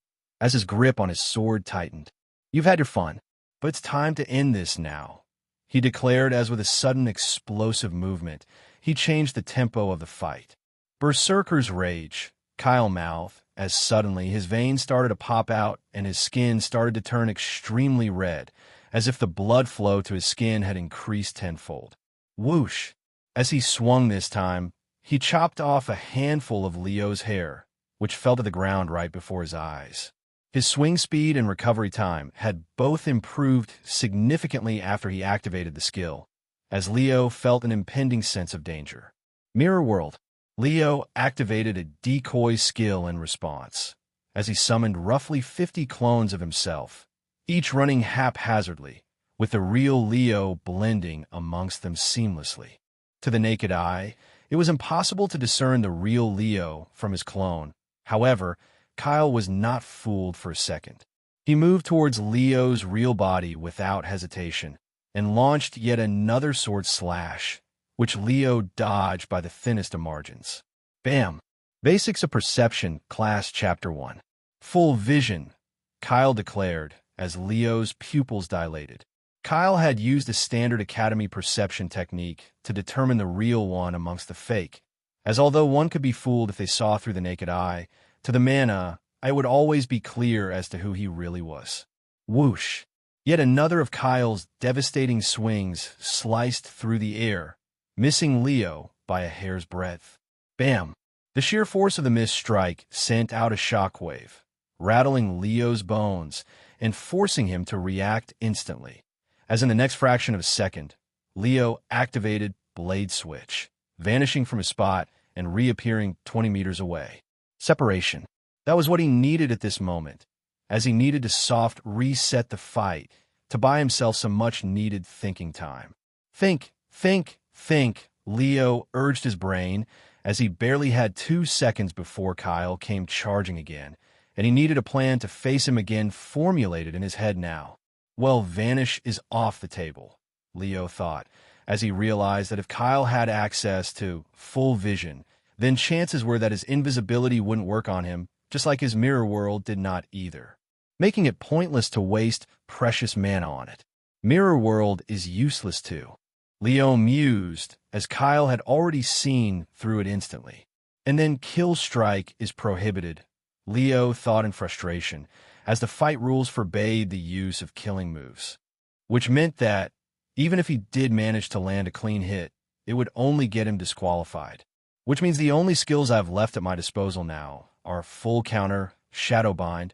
as his grip on his sword tightened. You've had your fun, but it's time to end this now, he declared as with a sudden explosive movement, he changed the tempo of the fight. Berserker's rage, Kyle mouthed, as suddenly his veins started to pop out and his skin started to turn extremely red, as if the blood flow to his skin had increased tenfold. Whoosh! As he swung this time, he chopped off a handful of Leo's hair, which fell to the ground right before his eyes. His swing speed and recovery time had both improved significantly after he activated the skill, as Leo felt an impending sense of danger. Mirror World. Leo activated a decoy skill in response, as he summoned roughly 50 clones of himself, each running haphazardly, with the real Leo blending amongst them seamlessly. To the naked eye, it was impossible to discern the real Leo from his clone. However, Kyle was not fooled for a second. He moved towards Leo's real body without hesitation, and launched yet another sword slash, which Leo dodged by the thinnest of margins. Bam! Basics of Perception, Class Chapter 1. Full Vision, Kyle declared, as Leo's pupils dilated. Kyle had used a standard Academy perception technique to determine the real one amongst the fake, as although one could be fooled if they saw through the naked eye, to the mana, it would always be clear as to who he really was. Whoosh! Yet another of Kyle's devastating swings sliced through the air, missing Leo by a hair's breadth. Bam! The sheer force of the missed strike sent out a shockwave, rattling Leo's bones and forcing him to react instantly. As in the next fraction of a second, Leo activated Blade Switch, vanishing from his spot and reappearing 20 meters away. Separation. That was what he needed at this moment, as he needed to soft reset the fight to buy himself some much-needed thinking time. Think, Leo urged his brain, as he barely had 2 seconds before Kyle came charging again, and he needed a plan to face him again formulated in his head now. Well, vanish is off the table, Leo thought, as he realized that if Kyle had access to full vision, then chances were that his invisibility wouldn't work on him, just like his mirror world did not either, making it pointless to waste precious mana on it. Mirror world is useless too, Leo mused, as Kyle had already seen through it instantly. And then kill strike is prohibited, Leo thought in frustration, as the fight rules forbade the use of killing moves, which meant that, even if he did manage to land a clean hit, it would only get him disqualified. Which means the only skills I have left at my disposal now are Full Counter, Shadowbind,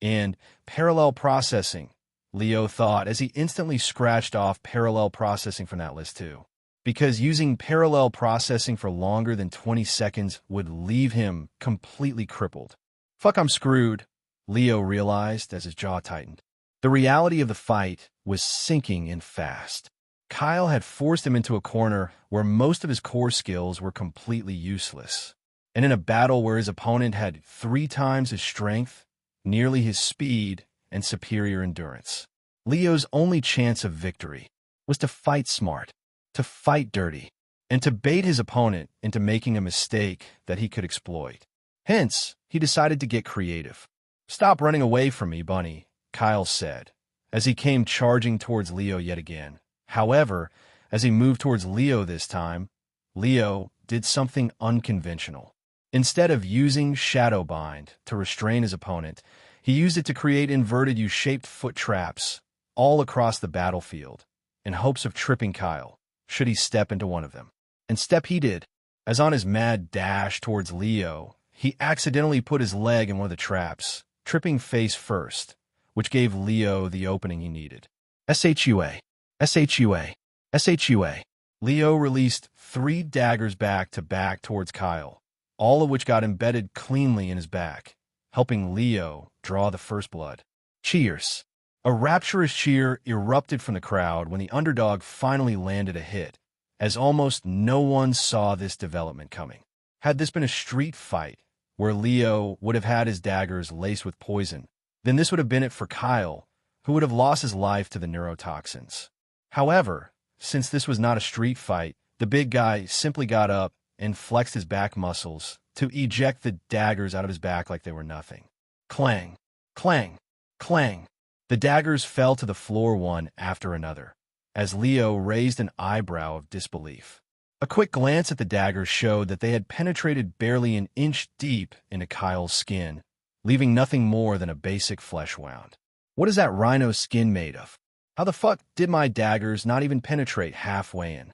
and Parallel Processing, Leo thought as he instantly scratched off Parallel Processing from that list too, because using Parallel Processing for longer than 20 seconds would leave him completely crippled. Fuck, I'm screwed, Leo realized as his jaw tightened. The reality of the fight was sinking in fast. Kyle had forced him into a corner where most of his core skills were completely useless. And in a battle where his opponent had 3 times his strength, nearly his speed, and superior endurance, Leo's only chance of victory was to fight smart, to fight dirty, and to bait his opponent into making a mistake that he could exploit. Hence, he decided to get creative. "Stop running away from me, Bunny," Kyle said, as he came charging towards Leo yet again. However, as he moved towards Leo this time, Leo did something unconventional. Instead of using Shadow Bind to restrain his opponent, he used it to create inverted U-shaped foot traps all across the battlefield, in hopes of tripping Kyle, should he step into one of them. And step he did, as on his mad dash towards Leo, he accidentally put his leg in one of the traps, tripping face first, which gave Leo the opening he needed. SHUA. SHUA. SHUA. Leo released 3 daggers back to back towards Kyle, all of which got embedded cleanly in his back, helping Leo draw the first blood. Cheers. A rapturous cheer erupted from the crowd when the underdog finally landed a hit, as almost no one saw this development coming. Had this been a street fight, where Leo would have had his daggers laced with poison, then this would have been it for Kyle, who would have lost his life to the neurotoxins. However, since this was not a street fight, the big guy simply got up and flexed his back muscles to eject the daggers out of his back like they were nothing. Clang, clang, clang. The daggers fell to the floor one after another, as Leo raised an eyebrow of disbelief. A quick glance at the daggers showed that they had penetrated barely an inch deep into Kyle's skin, leaving nothing more than a basic flesh wound. What is that rhino skin made of? How the fuck did my daggers not even penetrate halfway in?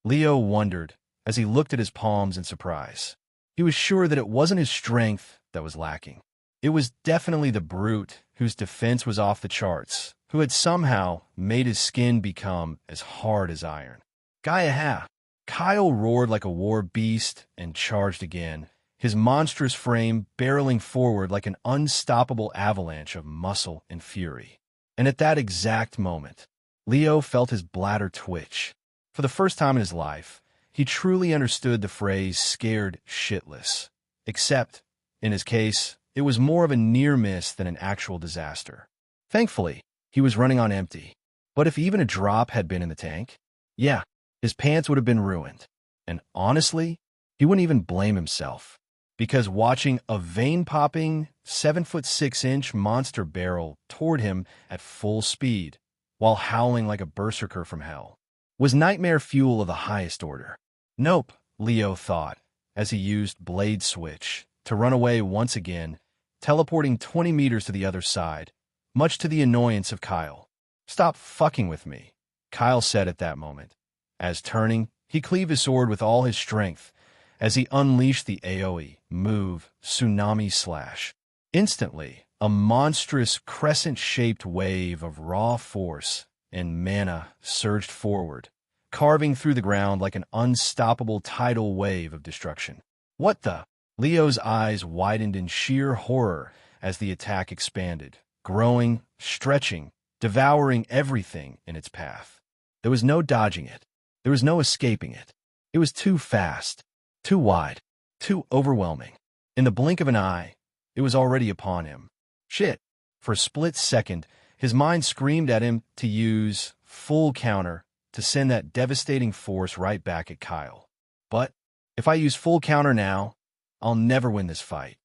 Leo wondered as he looked at his palms in surprise. He was sure that it wasn't his strength that was lacking. It was definitely the brute whose defense was off the charts, who had somehow made his skin become as hard as iron. Gaia! Kyle roared like a war beast and charged again, his monstrous frame barreling forward like an unstoppable avalanche of muscle and fury. And at that exact moment, Leo felt his bladder twitch. For the first time in his life, he truly understood the phrase scared shitless. Except, in his case, it was more of a near miss than an actual disaster. Thankfully, he was running on empty. But if even a drop had been in the tank, yeah, his pants would have been ruined. And honestly, he wouldn't even blame himself, because watching a vein-popping 7'6" monster barrel toward him at full speed, while howling like a berserker from hell, was nightmare fuel of the highest order. Nope, Leo thought, as he used Blade Switch to run away once again, teleporting 20 meters to the other side, much to the annoyance of Kyle. "Stop fucking with me," Kyle said at that moment, as turning, he cleaved his sword with all his strength as he unleashed the AoE move Tsunami Slash. Instantly, a monstrous crescent-shaped wave of raw force and mana surged forward, carving through the ground like an unstoppable tidal wave of destruction. What the? Leo's eyes widened in sheer horror as the attack expanded, growing, stretching, devouring everything in its path. There was no dodging it. There was no escaping it. It was too fast, too wide, too overwhelming. In the blink of an eye, it was already upon him. Shit. For a split second, his mind screamed at him to use full counter to send that devastating force right back at Kyle. But if I use full counter now, I'll never win this fight.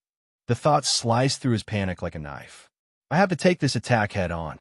The thought sliced through his panic like a knife. I have to take this attack head on.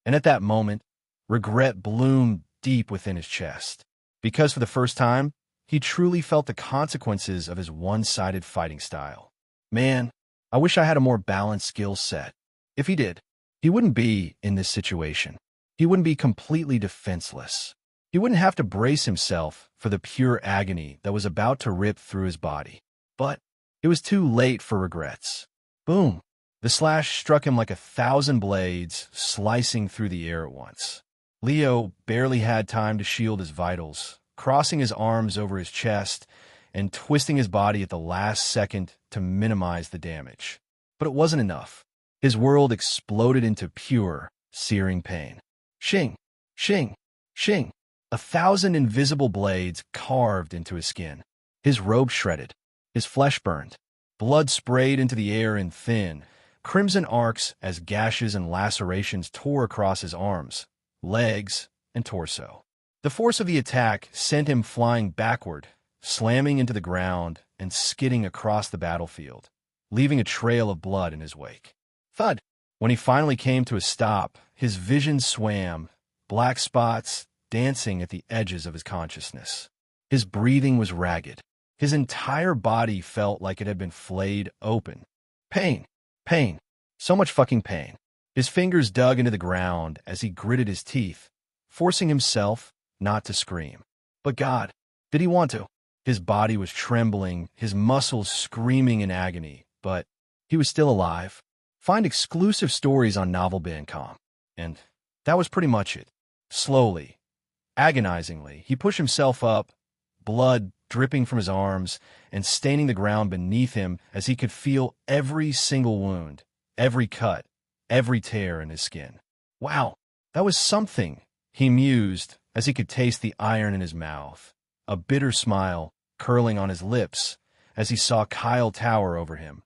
And at that moment, regret bloomed deep within his chest, because for the first time, he truly felt the consequences of his one-sided fighting style. Man, I wish I had a more balanced skill set. If he did, he wouldn't be in this situation. He wouldn't be completely defenseless. He wouldn't have to brace himself for the pure agony that was about to rip through his body. But it was too late for regrets. Boom! The slash struck him like 1,000 blades, slicing through the air at once. Leo barely had time to shield his vitals, crossing his arms over his chest and twisting his body at the last second to minimize the damage. But it wasn't enough. His world exploded into pure, searing pain. Shing, shing, shing. 1,000 invisible blades carved into his skin. His robe shredded, his flesh burned. Blood sprayed into the air in thin, crimson arcs as gashes and lacerations tore across his arms, legs, and torso. The force of the attack sent him flying backward, slamming into the ground and skidding across the battlefield, leaving a trail of blood in his wake. Thud! When he finally came to a stop, his vision swam, black spots dancing at the edges of his consciousness. His breathing was ragged. His entire body felt like it had been flayed open. Pain, pain, so much fucking pain. His fingers dug into the ground as he gritted his teeth, forcing himself not to scream. But God, did he want to? His body was trembling, his muscles screaming in agony, but he was still alive. Find exclusive stories on novelband.com. And that was pretty much it. Slowly, agonizingly, he pushed himself up, blood dripping from his arms and staining the ground beneath him as he could feel every single wound, every cut, every tear in his skin. Wow, that was something, he mused as he could taste the iron in his mouth, a bitter smile curling on his lips as he saw Kyle tower over him,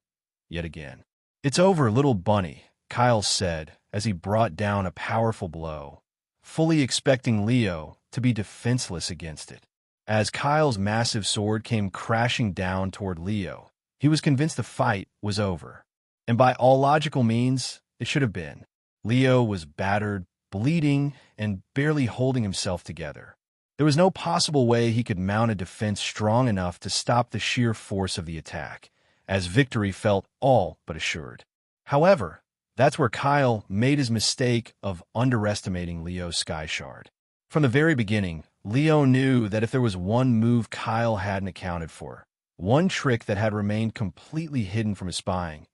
yet again. "It's over, little bunny," Kyle said as he brought down a powerful blow, fully expecting Leo to be defenseless against it. As Kyle's massive sword came crashing down toward Leo, he was convinced the fight was over. And by all logical means, it should have been. Leo was battered, bleeding, and barely holding himself together. There was no possible way he could mount a defense strong enough to stop the sheer force of the attack, as victory felt all but assured. However, that's where Kyle made his mistake of underestimating Leo's Sky Shard. From the very beginning, Leo knew that if there was one move Kyle hadn't accounted for, one trick that had remained completely hidden from his spying,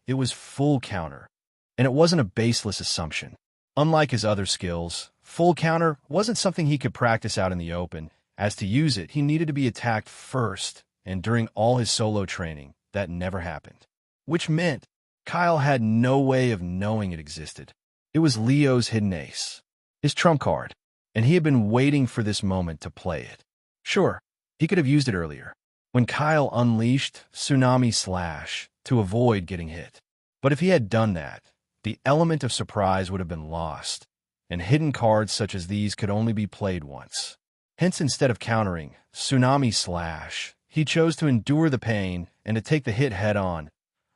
it was full counter. And it wasn't a baseless assumption. Unlike his other skills, full counter wasn't something he could practice out in the open. As to use it, he needed to be attacked first, and during all his solo training, that never happened. Which meant Kyle had no way of knowing it existed. It was Leo's hidden ace, his trump card, and he had been waiting for this moment to play it. Sure, he could have used it earlier, when Kyle unleashed Tsunami Slash to avoid getting hit. But if he had done that, the element of surprise would have been lost, and hidden cards such as these could only be played once. Hence, instead of countering Tsunami Slash, he chose to endure the pain and to take the hit head-on.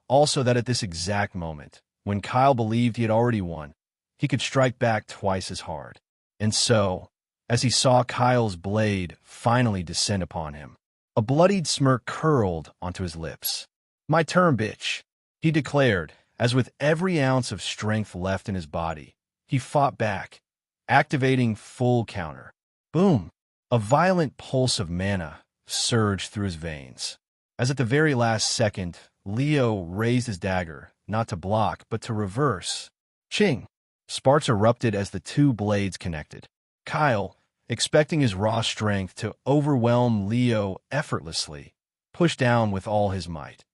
Also that at this exact moment, when Kyle believed he had already won, he could strike back twice as hard. And so, as he saw Kyle's blade finally descend upon him, a bloodied smirk curled onto his lips. "My turn, bitch," he declared, as with every ounce of strength left in his body, he fought back, activating full counter. Boom! A violent pulse of mana surged through his veins. As at the very last second, Leo raised his dagger, not to block, but to reverse. Ching! Sparks erupted as the two blades connected. Kyle, expecting his raw strength to overwhelm Leo effortlessly, pushed down with all his might,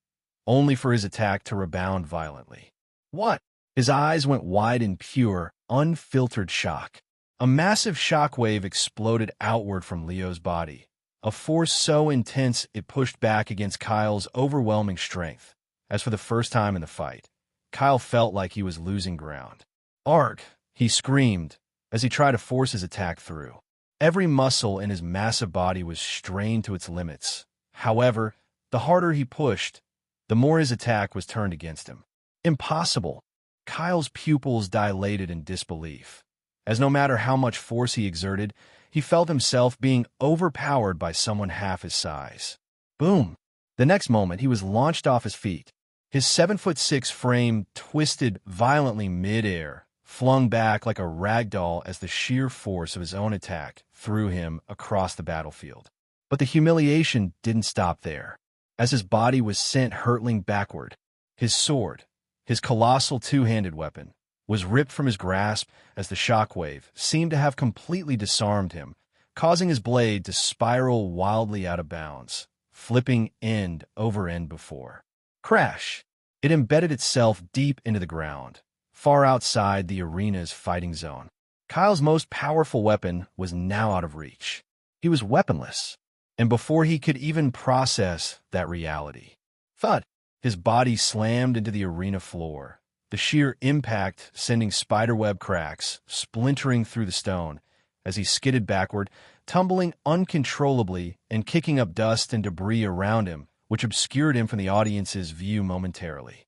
only for his attack to rebound violently. What? His eyes went wide in pure, unfiltered shock. A massive shockwave exploded outward from Leo's body, a force so intense it pushed back against Kyle's overwhelming strength. As for the first time in the fight, Kyle felt like he was losing ground. "Arg!" he screamed as he tried to force his attack through. Every muscle in his massive body was strained to its limits. However, the harder he pushed, the more his attack was turned against him. Impossible! Kyle's pupils dilated in disbelief, as no matter how much force he exerted, he felt himself being overpowered by someone half his size. Boom! The next moment, he was launched off his feet. His 7'6" frame twisted violently mid-air, flung back like a rag doll as the sheer force of his own attack threw him across the battlefield. But the humiliation didn't stop there. As his body was sent hurtling backward, his sword, his colossal two-handed weapon, was ripped from his grasp as the shockwave seemed to have completely disarmed him, causing his blade to spiral wildly out of bounds, flipping end over end before. Crash! It embedded itself deep into the ground, far outside the arena's fighting zone. Kyle's most powerful weapon was now out of reach. He was weaponless, and before he could even process that reality, thud, his body slammed into the arena floor, the sheer impact sending spiderweb cracks splintering through the stone as he skidded backward, tumbling uncontrollably and kicking up dust and debris around him, which obscured him from the audience's view momentarily.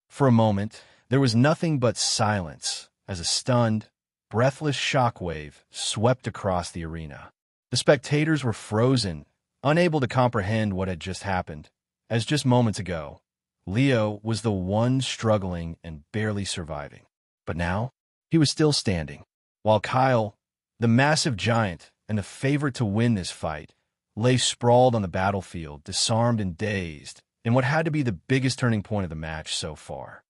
For a moment, there was nothing but silence as a stunned, breathless shockwave swept across the arena. The spectators were frozen, unable to comprehend what had just happened, as just moments ago, Leo was the one struggling and barely surviving. But now, he was still standing, while Kyle, the massive giant and the favorite to win this fight, lay sprawled on the battlefield, disarmed and dazed, in what had to be the biggest turning point of the match so far.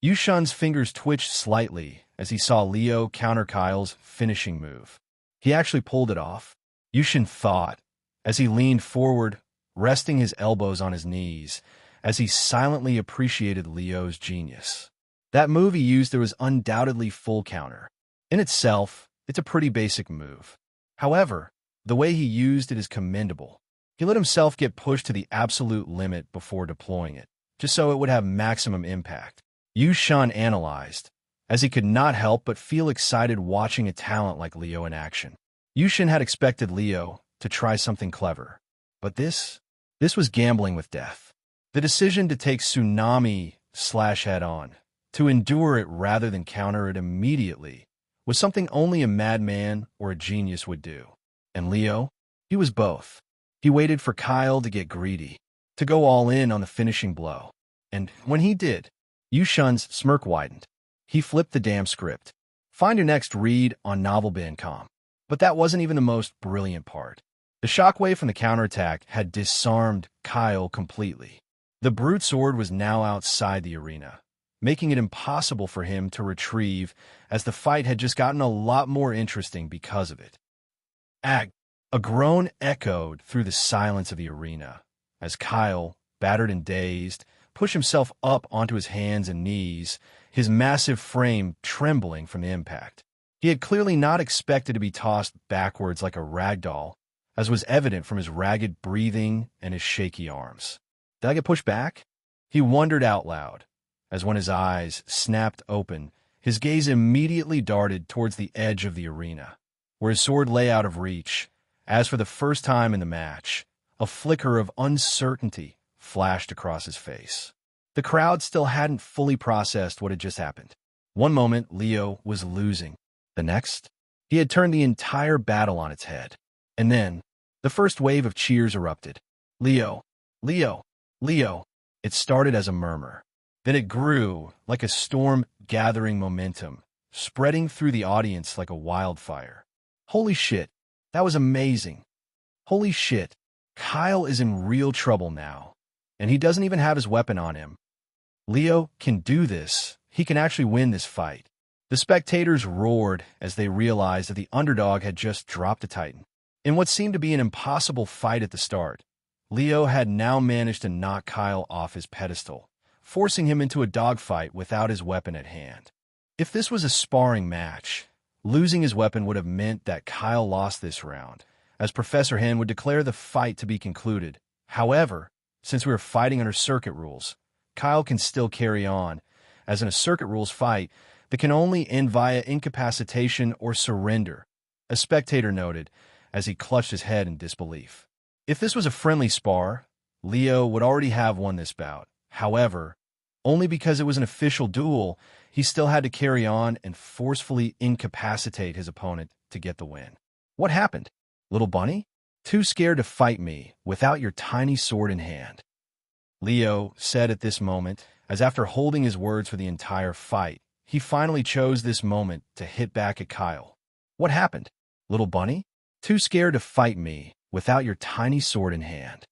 Yushan's fingers twitched slightly as he saw Leo counter Kyle's finishing move. He actually pulled it off, Yushan thought, as he leaned forward, resting his elbows on his knees, as he silently appreciated Leo's genius. That move he used there was undoubtedly full counter. In itself, it's a pretty basic move. However, the way he used it is commendable. He let himself get pushed to the absolute limit before deploying it, just so it would have maximum impact. Yushan analyzed, as he could not help but feel excited watching a talent like Leo in action. Yushan had expected Leo to try something clever, but this was gambling with death. The decision to take Tsunami head-on, to endure it rather than counter it immediately, was something only a madman or a genius would do. And Leo, he was both. He waited for Kyle to get greedy, to go all in on the finishing blow. And when he did, Yushan's smirk widened. He flipped the damn script. Find your next read on novelband.com. But that wasn't even the most brilliant part. The shockwave from the counterattack had disarmed Kyle completely. The brute sword was now outside the arena, making it impossible for him to retrieve, as the fight had just gotten a lot more interesting because of it. A groan echoed through the silence of the arena, as Kyle, battered and dazed, pushed himself up onto his hands and knees, his massive frame trembling from the impact. He had clearly not expected to be tossed backwards like a rag doll, as was evident from his ragged breathing and his shaky arms. Did I get pushed back? He wondered out loud, as when his eyes snapped open, his gaze immediately darted towards the edge of the arena, where his sword lay out of reach, as for the first time in the match, a flicker of uncertainty flashed across his face. The crowd still hadn't fully processed what had just happened. One moment, Leo was losing. The next, he had turned the entire battle on its head. And then, the first wave of cheers erupted. Leo, Leo, Leo. It started as a murmur. Then it grew like a storm gathering momentum, spreading through the audience like a wildfire. Holy shit, that was amazing. Holy shit, Kyle is in real trouble now, and he doesn't even have his weapon on him. Leo can do this. He can actually win this fight. The spectators roared as they realized that the underdog had just dropped a titan. In what seemed to be an impossible fight at the start, Leo had now managed to knock Kyle off his pedestal, forcing him into a dogfight without his weapon at hand. If this was a sparring match, losing his weapon would have meant that Kyle lost this round, as Professor Hen would declare the fight to be concluded. However, since we are fighting under circuit rules, Kyle can still carry on, as in a circuit rules fight that can only end via incapacitation or surrender, a spectator noted as he clutched his head in disbelief. If this was a friendly spar, Leo would already have won this bout. However, only because it was an official duel, he still had to carry on and forcefully incapacitate his opponent to get the win. What happened? Little bunny? Too scared to fight me without your tiny sword in hand. Leo said at this moment, as after holding his words for the entire fight, he finally chose this moment to hit back at Kyle. What happened? Little bunny? Too scared to fight me without your tiny sword in hand.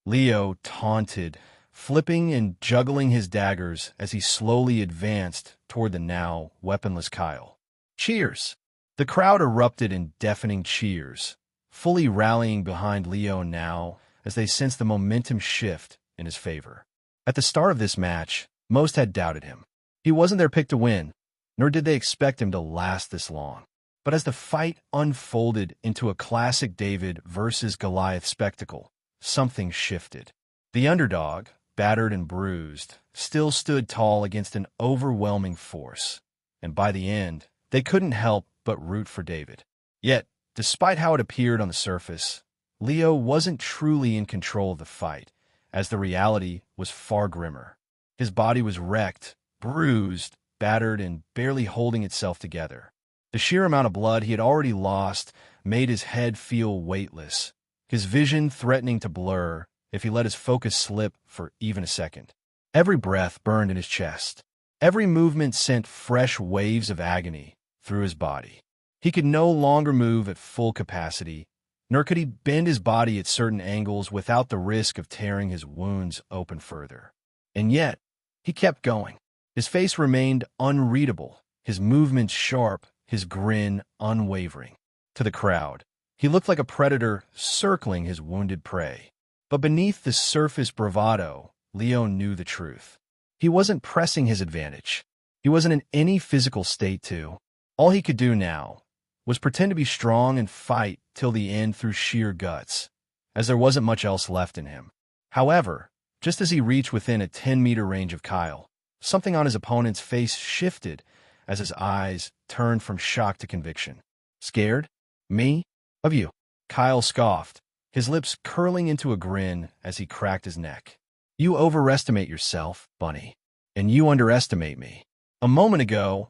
Leo taunted, flipping and juggling his daggers as he slowly advanced toward the now weaponless Kyle. Cheers! The crowd erupted in deafening cheers, fully rallying behind Leo now as they sensed the momentum shift in his favor. At the start of this match, most had doubted him. He wasn't their pick to win, nor did they expect him to last this long. But as the fight unfolded into a classic David versus Goliath spectacle, something shifted. The underdog, battered and bruised, still stood tall against an overwhelming force, and by the end, they couldn't help but root for David. Yet, despite how it appeared on the surface, Leo wasn't truly in control of the fight, as the reality was far grimmer. His body was wrecked, bruised, battered, and barely holding itself together. The sheer amount of blood he had already lost made his head feel weightless, his vision threatening to blur if he let his focus slip for even a second. Every breath burned in his chest. Every movement sent fresh waves of agony through his body. He could no longer move at full capacity, nor could he bend his body at certain angles without the risk of tearing his wounds open further. And yet, he kept going. His face remained unreadable, his movements sharp, his grin unwavering. To the crowd, he looked like a predator circling his wounded prey. But beneath the surface bravado, Leo knew the truth. He wasn't pressing his advantage. He wasn't in any physical state to. All he could do now was pretend to be strong and fight till the end through sheer guts, as there wasn't much else left in him. However, just as he reached within a 10-meter range of Kyle, something on his opponent's face shifted as his eyes turned from shock to conviction. Scared? Me? Of you? Kyle scoffed, his lips curling into a grin as he cracked his neck. You overestimate yourself, Bunny, and you underestimate me. A moment ago,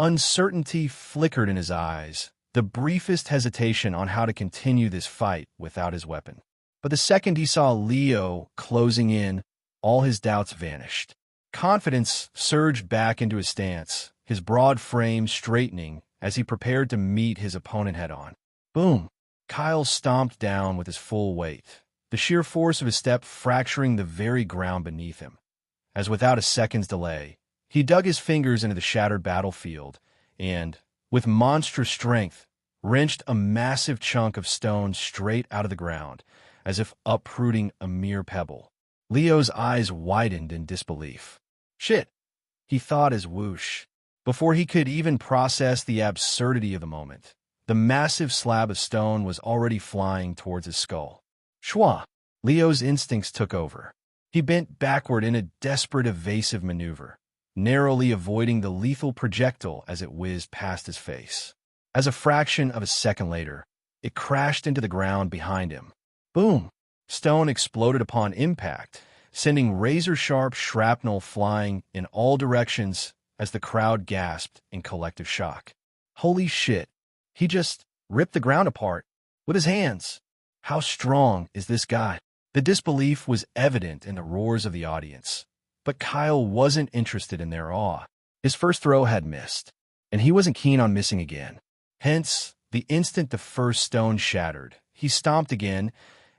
uncertainty flickered in his eyes, the briefest hesitation on how to continue this fight without his weapon. But the second he saw Leo closing in, all his doubts vanished. Confidence surged back into his stance, his broad frame straightening as he prepared to meet his opponent head-on. Boom! Kyle stomped down with his full weight, the sheer force of his step fracturing the very ground beneath him. As without a second's delay, he dug his fingers into the shattered battlefield and, with monstrous strength, wrenched a massive chunk of stone straight out of the ground, as if uprooting a mere pebble. Leo's eyes widened in disbelief. Shit, he thought as whoosh. Before he could even process the absurdity of the moment, the massive slab of stone was already flying towards his skull. Shwa! Leo's instincts took over. He bent backward in a desperate evasive maneuver, narrowly avoiding the lethal projectile as it whizzed past his face. As a fraction of a second later, it crashed into the ground behind him. Boom! Stone exploded upon impact, sending razor-sharp shrapnel flying in all directions as the crowd gasped in collective shock. Holy shit! He just ripped the ground apart with his hands. How strong is this guy? The disbelief was evident in the roars of the audience. But Kyle wasn't interested in their awe. His first throw had missed, and he wasn't keen on missing again. Hence, the instant the first stone shattered, he stomped again,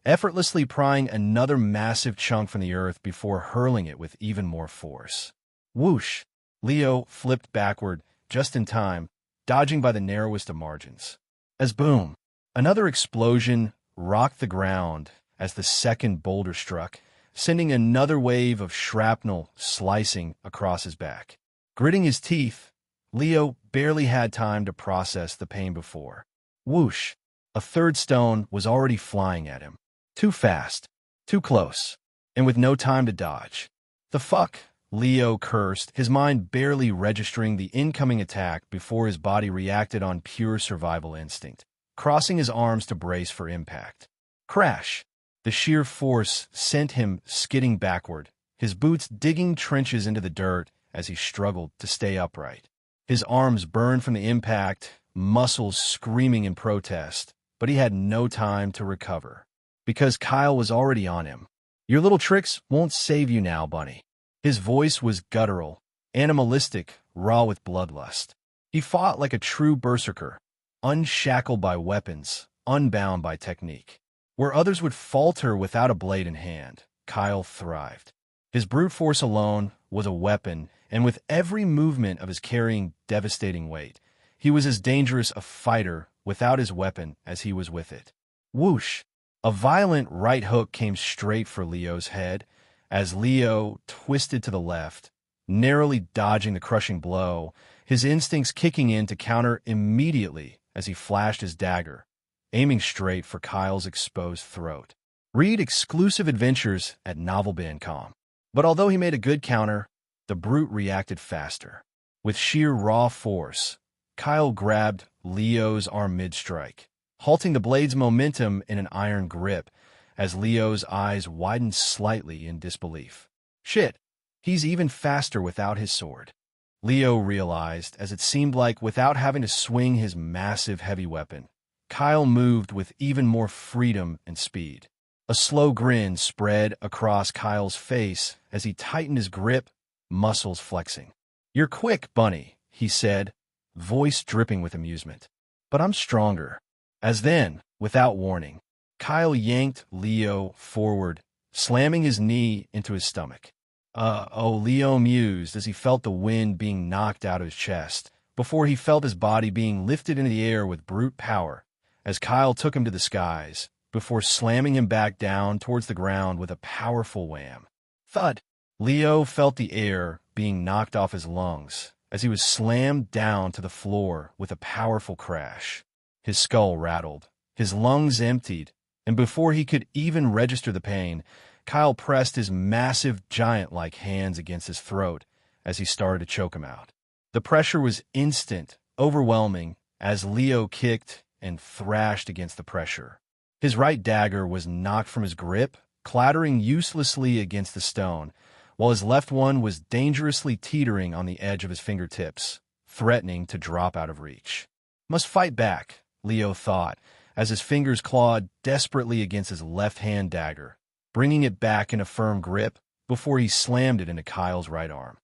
effortlessly prying another massive chunk from the earth before hurling it with even more force. Whoosh! Leo flipped backward, just in time, dodging by the narrowest of margins. As boom! Another explosion rocked the ground as the second boulder struck, sending another wave of shrapnel slicing across his back. Gritting his teeth, Leo barely had time to process the pain before. Whoosh! A third stone was already flying at him. Too fast, too close, and with no time to dodge. The fuck? Leo cursed, his mind barely registering the incoming attack before his body reacted on pure survival instinct, crossing his arms to brace for impact. Crash! The sheer force sent him skidding backward, his boots digging trenches into the dirt as he struggled to stay upright. His arms burned from the impact, muscles screaming in protest, but he had no time to recover, because Kyle was already on him. Your little tricks won't save you now, Bunny. His voice was guttural, animalistic, raw with bloodlust. He fought like a true berserker, unshackled by weapons, unbound by technique. Where others would falter without a blade in hand, Kyle thrived. His brute force alone was a weapon, and with every movement of his carrying devastating weight, he was as dangerous a fighter without his weapon as he was with it. Whoosh! A violent right hook came straight for Leo's head, As Leo twisted to the left, narrowly dodging the crushing blow, his instincts kicking in to counter immediately as he flashed his dagger, aiming straight for Kyle's exposed throat. Read exclusive adventures at novelband.com. But although he made a good counter, the brute reacted faster. With sheer raw force, Kyle grabbed Leo's arm mid-strike, halting the blade's momentum in an iron grip as Leo's eyes widened slightly in disbelief. Shit, he's even faster without his sword. Leo realized, as it seemed like without having to swing his massive heavy weapon, Kyle moved with even more freedom and speed. A slow grin spread across Kyle's face as he tightened his grip, muscles flexing. "You're quick, Bunny," he said, voice dripping with amusement. "But I'm stronger." As then, without warning, Kyle yanked Leo forward, slamming his knee into his stomach. Leo mused as he felt the wind being knocked out of his chest, before he felt his body being lifted into the air with brute power, as Kyle took him to the skies, before slamming him back down towards the ground with a powerful wham. Thud! Leo felt the air being knocked off his lungs as he was slammed down to the floor with a powerful crash. His skull rattled, his lungs emptied, and before he could even register the pain, Kyle pressed his massive giant-like hands against his throat as he started to choke him out. The pressure was instant, overwhelming, as Leo kicked and thrashed against the pressure. His right dagger was knocked from his grip, clattering uselessly against the stone, while his left one was dangerously teetering on the edge of his fingertips, threatening to drop out of reach. Must fight back, Leo thought, as his fingers clawed desperately against his left-hand dagger, bringing it back in a firm grip before he slammed it into Kyle's right arm.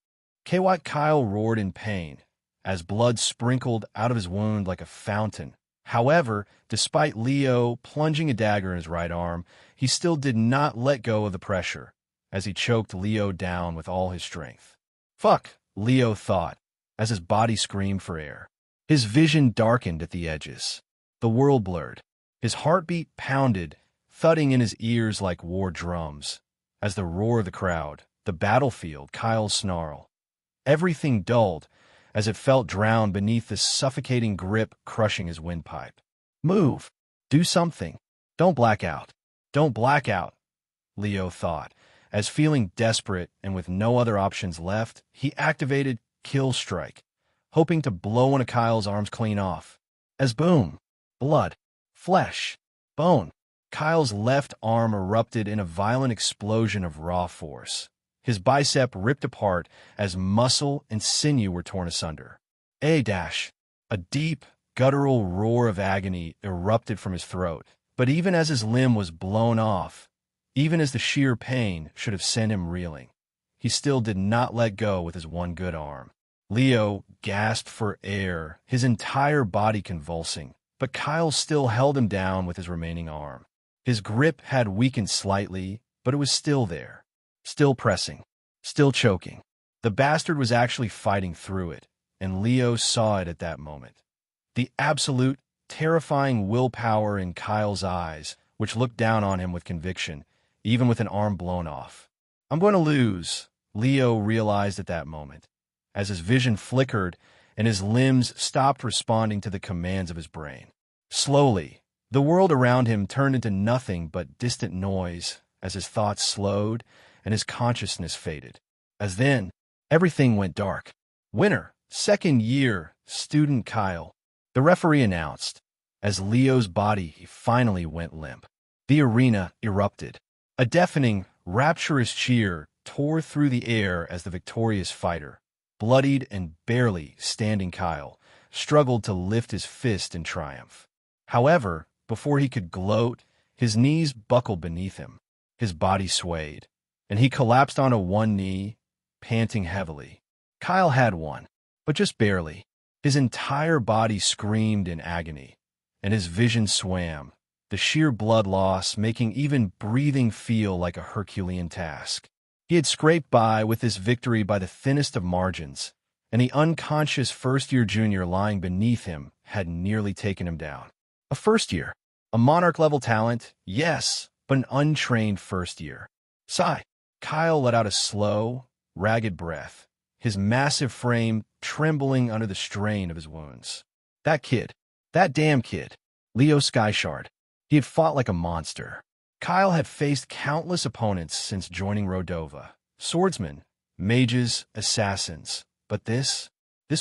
Kyle roared in pain, as blood sprinkled out of his wound like a fountain. However, despite Leo plunging a dagger in his right arm, he still did not let go of the pressure, as he choked Leo down with all his strength. Fuck, Leo thought, as his body screamed for air. His vision darkened at the edges. The world blurred. His heartbeat pounded, thudding in his ears like war drums, as the roar of the crowd, the battlefield, Kyle's snarl. Everything dulled, as it felt drowned beneath the suffocating grip crushing his windpipe. Move! Do something! Don't black out! Don't black out! Leo thought, as feeling desperate and with no other options left, he activated Kill Strike, hoping to blow one of Kyle's arms clean off. As boom! Blood! Flesh! Bone! Kyle's left arm erupted in a violent explosion of raw force. His bicep ripped apart as muscle and sinew were torn asunder. A deep, guttural roar of agony erupted from his throat, but even as his limb was blown off, even as the sheer pain should have sent him reeling, he still did not let go with his one good arm. Leo gasped for air, his entire body convulsing, but Kyle still held him down with his remaining arm. His grip had weakened slightly, but it was still there. Still pressing, still choking. The bastard was actually fighting through it, and Leo saw it at that moment. The absolute, terrifying willpower in Kyle's eyes, which looked down on him with conviction, even with an arm blown off. I'm going to lose, Leo realized at that moment, as his vision flickered and his limbs stopped responding to the commands of his brain. Slowly, the world around him turned into nothing but distant noise as his thoughts slowed and his consciousness faded. As then, everything went dark. Winner, second year, student Kyle, the referee announced, as Leo's body finally went limp. The arena erupted. A deafening, rapturous cheer tore through the air as the victorious fighter, bloodied and barely standing Kyle, struggled to lift his fist in triumph. However, before he could gloat, his knees buckled beneath him. His body swayed, and he collapsed onto one knee, panting heavily. Kyle had won, but just barely. His entire body screamed in agony, and his vision swam, the sheer blood loss making even breathing feel like a Herculean task. He had scraped by with this victory by the thinnest of margins, and the unconscious first-year junior lying beneath him had nearly taken him down. A first-year, a monarch-level talent, yes, but an untrained first-year. Sigh. Kyle let out a slow, ragged breath, his massive frame trembling under the strain of his wounds. That kid, that damn kid, Leo Skyshard. He had fought like a monster. Kyle had faced countless opponents since joining Rodova. Swordsmen, mages, assassins. But this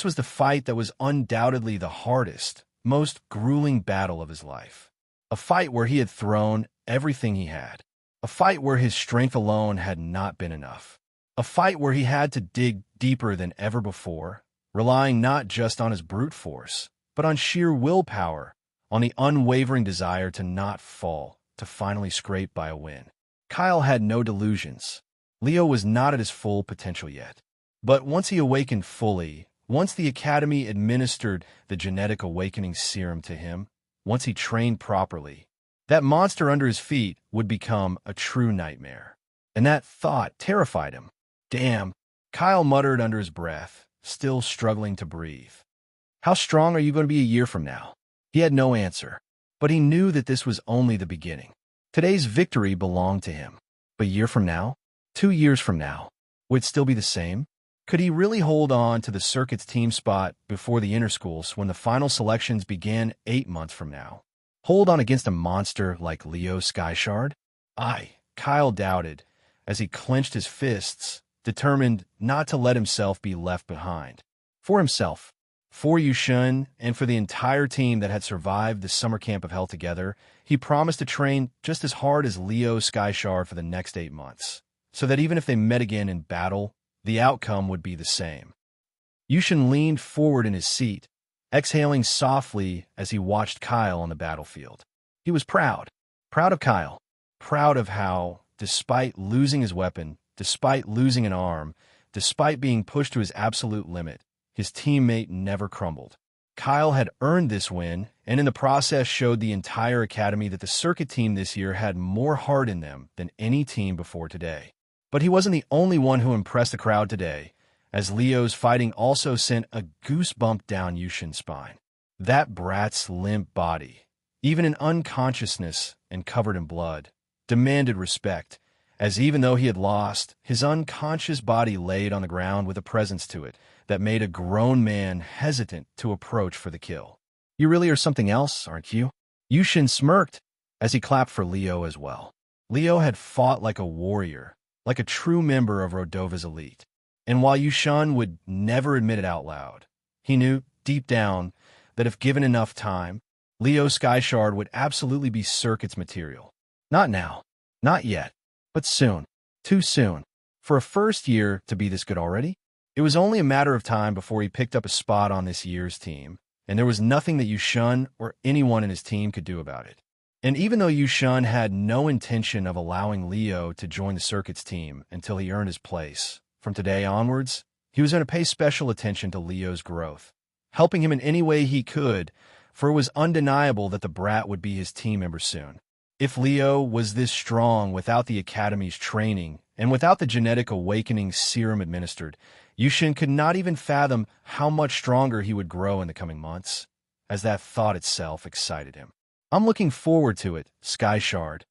was the fight that was undoubtedly the hardest, most grueling battle of his life. A fight where he had thrown everything he had. A fight where his strength alone had not been enough. A fight where he had to dig deeper than ever before, relying not just on his brute force, but on sheer willpower, on the unwavering desire to not fall, to finally scrape by a win. Kyle had no delusions. Leo was not at his full potential yet. But once he awakened fully, once the Academy administered the genetic awakening serum to him, once he trained properly, that monster under his feet would become a true nightmare. And that thought terrified him. Damn, Kyle muttered under his breath, still struggling to breathe. How strong are you going to be a year from now? He had no answer, but he knew that this was only the beginning. Today's victory belonged to him. But a year from now? 2 years from now? Would it still be the same? Could he really hold on to the circuit's team spot before the interschools when the final selections began 8 months from now? Hold on against a monster like Leo Skyshard? Kyle doubted, as he clenched his fists, determined not to let himself be left behind. For himself, for Yushun, and for the entire team that had survived the summer camp of hell together, he promised to train just as hard as Leo Skyshard for the next 8 months, so that even if they met again in battle, the outcome would be the same. Yushun leaned forward in his seat, exhaling softly as he watched Kyle on the battlefield. He was proud of Kyle, proud of how, despite losing his weapon, despite losing an arm, despite being pushed to his absolute limit, his teammate never crumbled. Kyle had earned this win, and in the process showed the entire academy that the circuit team this year had more heart in them than any team before today. But he wasn't the only one who impressed the crowd today, as Leo's fighting also sent a goosebump down Yushun's spine. That brat's limp body, even in unconsciousness and covered in blood, demanded respect, as even though he had lost, his unconscious body laid on the ground with a presence to it that made a grown man hesitant to approach for the kill. You really are something else, aren't you? Yushun smirked as he clapped for Leo as well. Leo had fought like a warrior, like a true member of Rodova's elite. And while Yushun would never admit it out loud, he knew, deep down, that if given enough time, Leo Skyshard would absolutely be circuit's material. Not now, not yet, but soon, too soon. For a first year to be this good already? It was only a matter of time before he picked up a spot on this year's team, and there was nothing that Yushun or anyone in his team could do about it. And even though Yushun had no intention of allowing Leo to join the circuit's team until he earned his place, from today onwards, he was going to pay special attention to Leo's growth, helping him in any way he could, for it was undeniable that the brat would be his team member soon. If Leo was this strong without the Academy's training and without the genetic awakening serum administered, Yushun could not even fathom how much stronger he would grow in the coming months, as that thought itself excited him. I'm looking forward to it, Skyshard,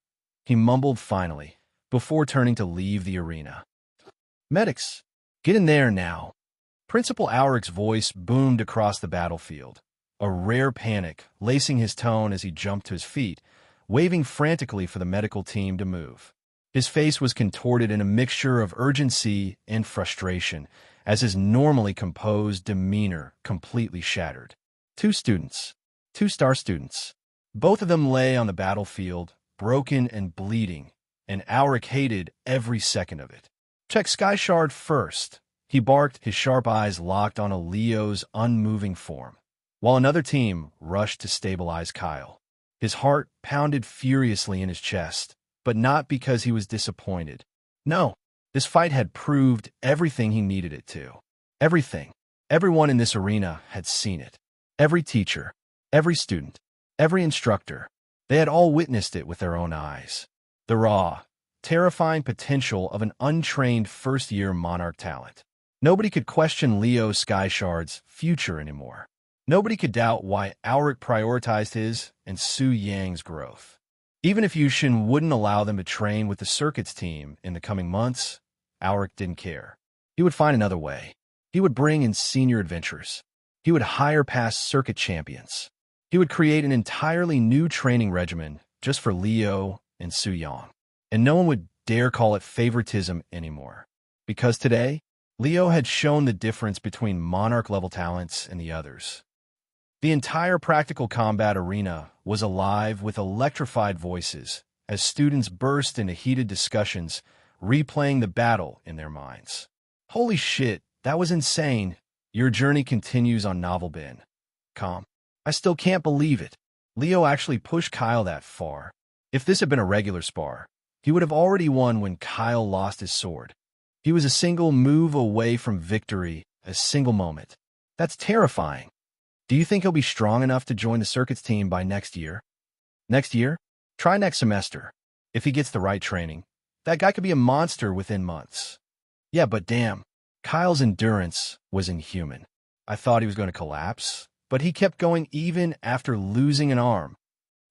he mumbled finally, before turning to leave the arena. Medics, get in there now. Principal Auric's voice boomed across the battlefield, a rare panic lacing his tone as he jumped to his feet, waving frantically for the medical team to move. His face was contorted in a mixture of urgency and frustration, as his normally composed demeanor completely shattered. 2 students, 2 star students. Both of them lay on the battlefield, broken and bleeding, and Auric hated every second of it. Check Skyshard first, he barked, his sharp eyes locked on a Leo's unmoving form, while another team rushed to stabilize Kyle. His heart pounded furiously in his chest, but not because he was disappointed. No, this fight had proved everything he needed it to. Everything. Everyone in this arena had seen it. Every teacher, every student, every instructor. They had all witnessed it with their own eyes. The raw, terrifying potential of an untrained first-year Monarch talent. Nobody could question Leo Skyshard's future anymore. Nobody could doubt why Auric prioritized his and Su Yang's growth. Even if Yushun wouldn't allow them to train with the circuits team in the coming months, Alric didn't care. He would find another way. He would bring in senior adventurers. He would hire past circuit champions. He would create an entirely new training regimen just for Leo and Su Yang. And no one would dare call it favoritism anymore. Because today, Leo had shown the difference between monarch-level talents and the others. The entire practical combat arena was alive with electrified voices as students burst into heated discussions, replaying the battle in their minds. Holy shit, that was insane. Your journey continues on Novel Bin. Calm. I still can't believe it. Leo actually pushed Kyle that far. If this had been a regular spar, he would have already won when Kyle lost his sword. He was a single move away from victory, a single moment. That's terrifying. Do you think he'll be strong enough to join the circuits team by next year? Next year? Try next semester. If he gets the right training, that guy could be a monster within months. Yeah, but damn, Kyle's endurance was inhuman. I thought he was going to collapse, but he kept going even after losing an arm.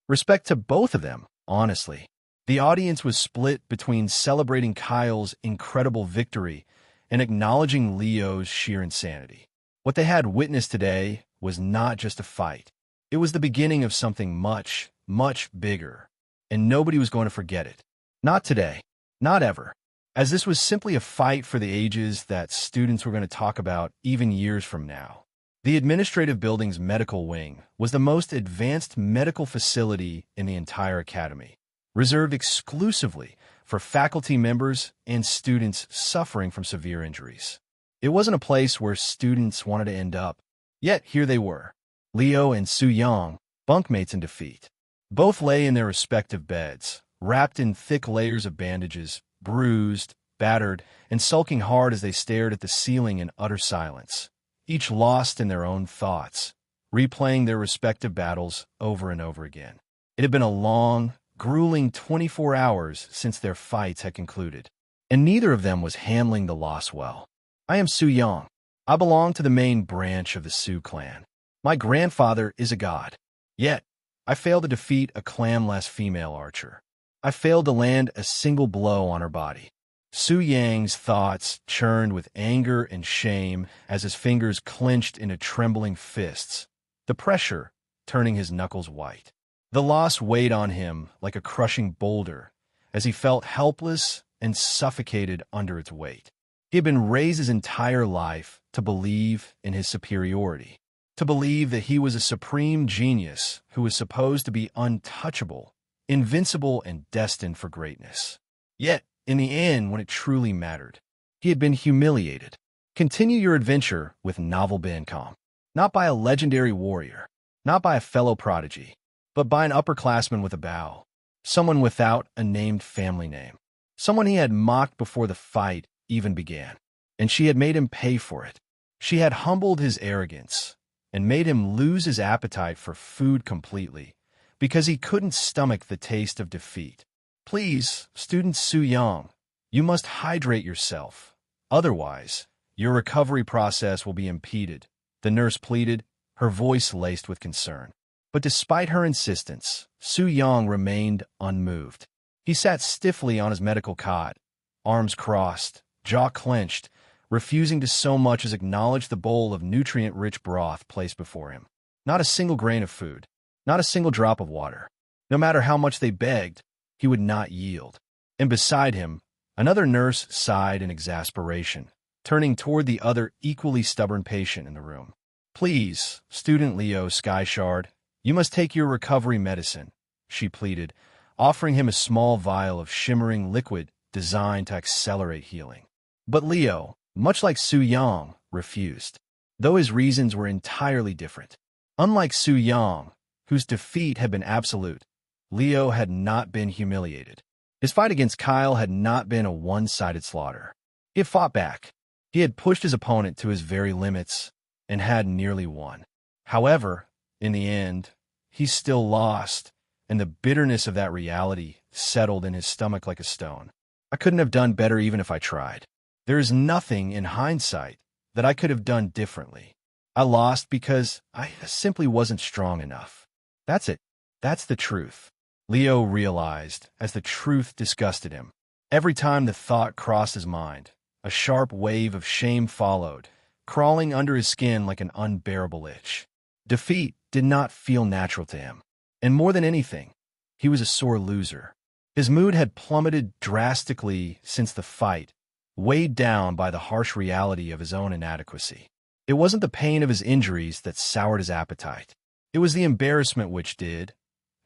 Respect to both of them, honestly. The audience was split between celebrating Kyle's incredible victory and acknowledging Leo's sheer insanity. What they had witnessed today was not just a fight. It was the beginning of something much, much bigger, and nobody was going to forget it. Not today. Not ever. As this was simply a fight for the ages that students were going to talk about even years from now. The administrative building's medical wing was the most advanced medical facility in the entire academy, reserved exclusively for faculty members and students suffering from severe injuries. It wasn't a place where students wanted to end up, yet here they were, Leo and Su Yang, bunkmates in defeat. Both lay in their respective beds, wrapped in thick layers of bandages, bruised, battered, and sulking hard as they stared at the ceiling in utter silence, each lost in their own thoughts, replaying their respective battles over and over again. It had been a long, grueling 24 hours since their fights had concluded, and neither of them was handling the loss well. I am Su Yang. I belong to the main branch of the Su clan. My grandfather is a god. Yet, I failed to defeat a clanless female archer. I failed to land a single blow on her body. Su Yang's thoughts churned with anger and shame as his fingers clenched into trembling fists, the pressure turning his knuckles white. The loss weighed on him like a crushing boulder as he felt helpless and suffocated under its weight. He had been raised his entire life to believe in his superiority, to believe that he was a supreme genius who was supposed to be untouchable, invincible, and destined for greatness. Yet, in the end, when it truly mattered, he had been humiliated. Continue your adventure with Novel Bancom, not by a legendary warrior, not by a fellow prodigy, but by an upperclassman with a bow, someone without a named family name, someone he had mocked before the fight even began, and she had made him pay for it. She had humbled his arrogance and made him lose his appetite for food completely because he couldn't stomach the taste of defeat. Please, student Su Yang, you must hydrate yourself. Otherwise, your recovery process will be impeded, the nurse pleaded, her voice laced with concern. But despite her insistence, Su Yang remained unmoved. He sat stiffly on his medical cot, arms crossed, jaw clenched, refusing to so much as acknowledge the bowl of nutrient-rich broth placed before him. Not a single grain of food, not a single drop of water. No matter how much they begged, he would not yield. And beside him, another nurse sighed in exasperation, turning toward the other equally stubborn patient in the room. Please, student Leo Skyshard, you must take your recovery medicine, she pleaded, offering him a small vial of shimmering liquid designed to accelerate healing. But Leo, much like Su Yang, refused, though his reasons were entirely different. Unlike Su Yang, whose defeat had been absolute, Leo had not been humiliated. His fight against Kyle had not been a one-sided slaughter. He had fought back. He had pushed his opponent to his very limits and had nearly won. However, in the end, he still lost, and the bitterness of that reality settled in his stomach like a stone. I couldn't have done better even if I tried. There is nothing in hindsight that I could have done differently. I lost because I simply wasn't strong enough. That's it. That's the truth. Leo realized as the truth disgusted him. Every time the thought crossed his mind, A sharp wave of shame followed, crawling under his skin like an unbearable itch. Defeat did not feel natural to him. And more than anything, he was a sore loser. His mood had plummeted drastically since the fight, weighed down by the harsh reality of his own inadequacy. It wasn't the pain of his injuries that soured his appetite. It was the embarrassment which did,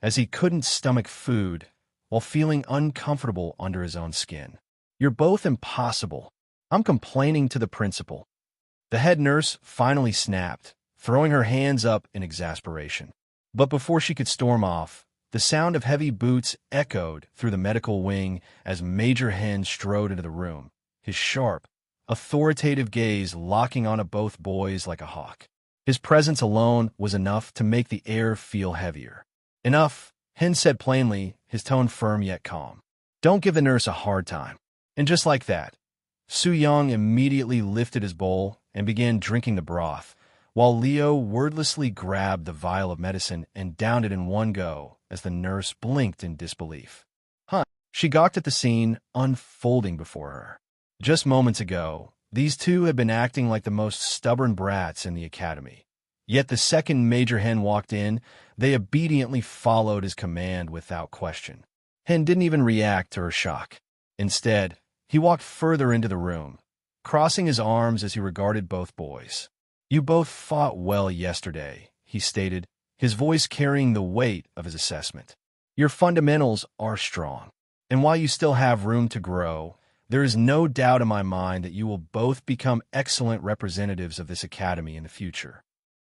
as he couldn't stomach food while feeling uncomfortable under his own skin. "You're both impossible. I'm complaining to the principal." The head nurse finally snapped, throwing her hands up in exasperation. But before she could storm off, the sound of heavy boots echoed through the medical wing as Major Hen strode into the room, his sharp, authoritative gaze locking onto both boys like a hawk. His presence alone was enough to make the air feel heavier. "Enough," Hen said plainly, his tone firm yet calm. "Don't give the nurse a hard time." And just like that, Su-young immediately lifted his bowl and began drinking the broth, while Leo wordlessly grabbed the vial of medicine and downed it in one go as the nurse blinked in disbelief. She gawked at the scene unfolding before her. Just moments ago, these two had been acting like the most stubborn brats in the academy. Yet the second Major Hen walked in, they obediently followed his command without question. Hen didn't even react to her shock. Instead, he walked further into the room, crossing his arms as he regarded both boys. "You both fought well yesterday," he stated, his voice carrying the weight of his assessment. "Your fundamentals are strong, and while you still have room to grow, there is no doubt in my mind that you will both become excellent representatives of this academy in the future."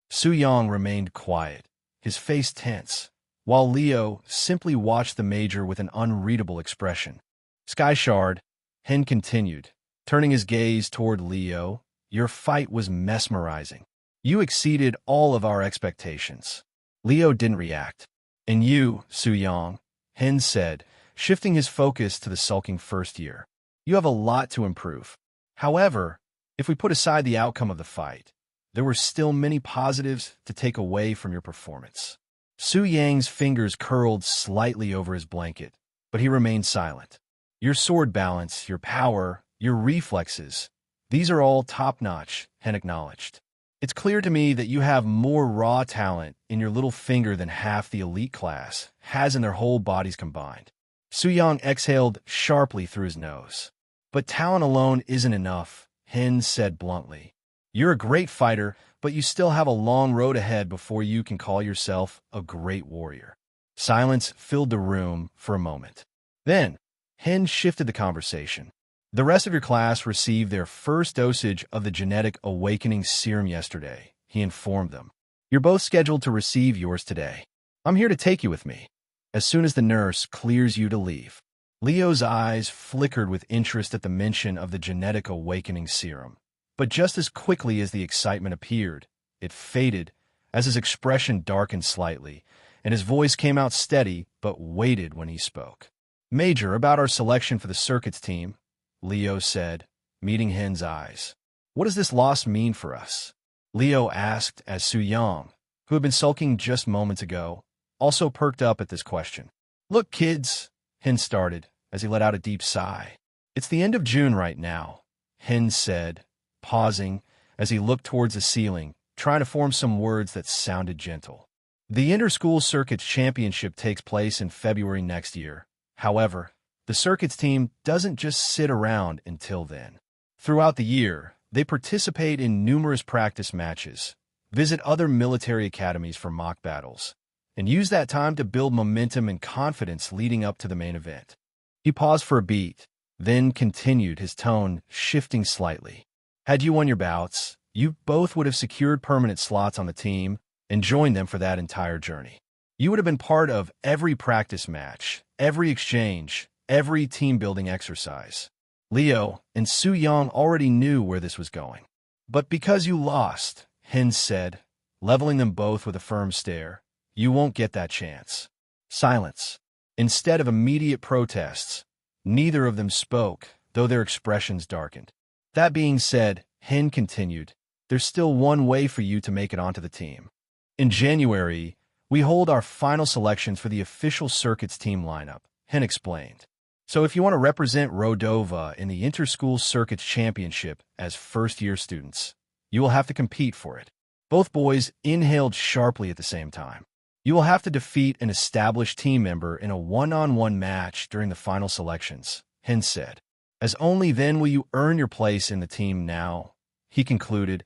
Su-young remained quiet, his face tense, while Leo simply watched the major with an unreadable expression. "Sky Shard," Hen continued, turning his gaze toward Leo, "your fight was mesmerizing. You exceeded all of our expectations." Leo didn't react. "And you, Su-young," Hen said, shifting his focus to the sulking first year. "You have a lot to improve. However, if we put aside the outcome of the fight, there were still many positives to take away from your performance." Su-yang's fingers curled slightly over his blanket, but he remained silent. "Your sword balance, your power, your reflexes, these are all top-notch," Hen acknowledged. "It's clear to me that you have more raw talent in your little finger than half the elite class has in their whole bodies combined." Su-young exhaled sharply through his nose. "But talent alone isn't enough," Hen said bluntly. "You're a great fighter, but you still have a long road ahead before you can call yourself a great warrior." Silence filled the room for a moment. Then, Hen shifted the conversation. "The rest of your class received their first dosage of the genetic awakening serum yesterday," he informed them. "You're both scheduled to receive yours today. I'm here to take you with me, as soon as the nurse clears you to leave." Leo's eyes flickered with interest at the mention of the genetic awakening serum. But just as quickly as the excitement appeared, it faded as his expression darkened slightly, and his voice came out steady but weighted when he spoke. "Major, about our selection for the circuits team," Leo said, meeting Hen's eyes. "What does this loss mean for us?" Leo asked as Su-young, who had been sulking just moments ago, also perked up at this question. "Look, kids," Hen started as he let out a deep sigh. "It's the end of June right now," Hen said, pausing as he looked towards the ceiling, trying to form some words that sounded gentle. "The Inter-School Circuits Championship takes place in February next year. However, the circuits team doesn't just sit around until then. Throughout the year, they participate in numerous practice matches, visit other military academies for mock battles, and use that time to build momentum and confidence leading up to the main event." He paused for a beat, then continued, his tone shifting slightly. "Had you won your bouts, you both would have secured permanent slots on the team and joined them for that entire journey. You would have been part of every practice match, every exchange, every team-building exercise." Leo and Su-young already knew where this was going. "But because you lost," Hen said, leveling them both with a firm stare, "you won't get that chance." Silence. Instead of immediate protests, neither of them spoke, though their expressions darkened. "That being said," Hen continued, "there's still one way for you to make it onto the team. In January, we hold our final selections for the official circuits team lineup," Hen explained. So if you want to represent Rodova in the Inter-School Circuits Championship as first-year students, you will have to compete for it. Both boys inhaled sharply at the same time. You will have to defeat an established team member in a one-on-one match during the final selections, Hen said. As only then will you earn your place in the team now, he concluded,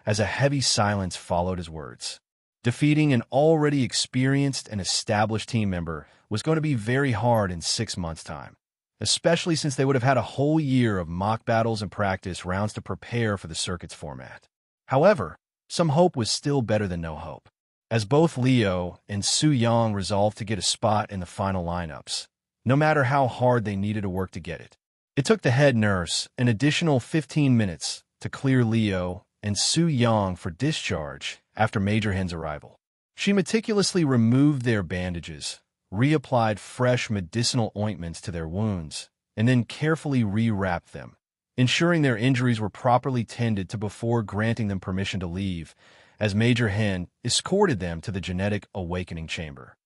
as a heavy silence followed his words. Defeating an already experienced and established team member was going to be very hard in 6 months' time, especially since they would have had a whole year of mock battles and practice rounds to prepare for the circuit's format. However, some hope was still better than no hope, as both Leo and Su Yang resolved to get a spot in the final lineups, no matter how hard they needed to work to get it. It took the head nurse an additional 15 minutes to clear Leo and Su Yang for discharge after Major Hen's arrival. She meticulously removed their bandages, reapplied fresh medicinal ointments to their wounds, and then carefully rewrapped them, ensuring their injuries were properly tended to before granting them permission to leave, as Major Hen escorted them to the Genetic Awakening Chamber.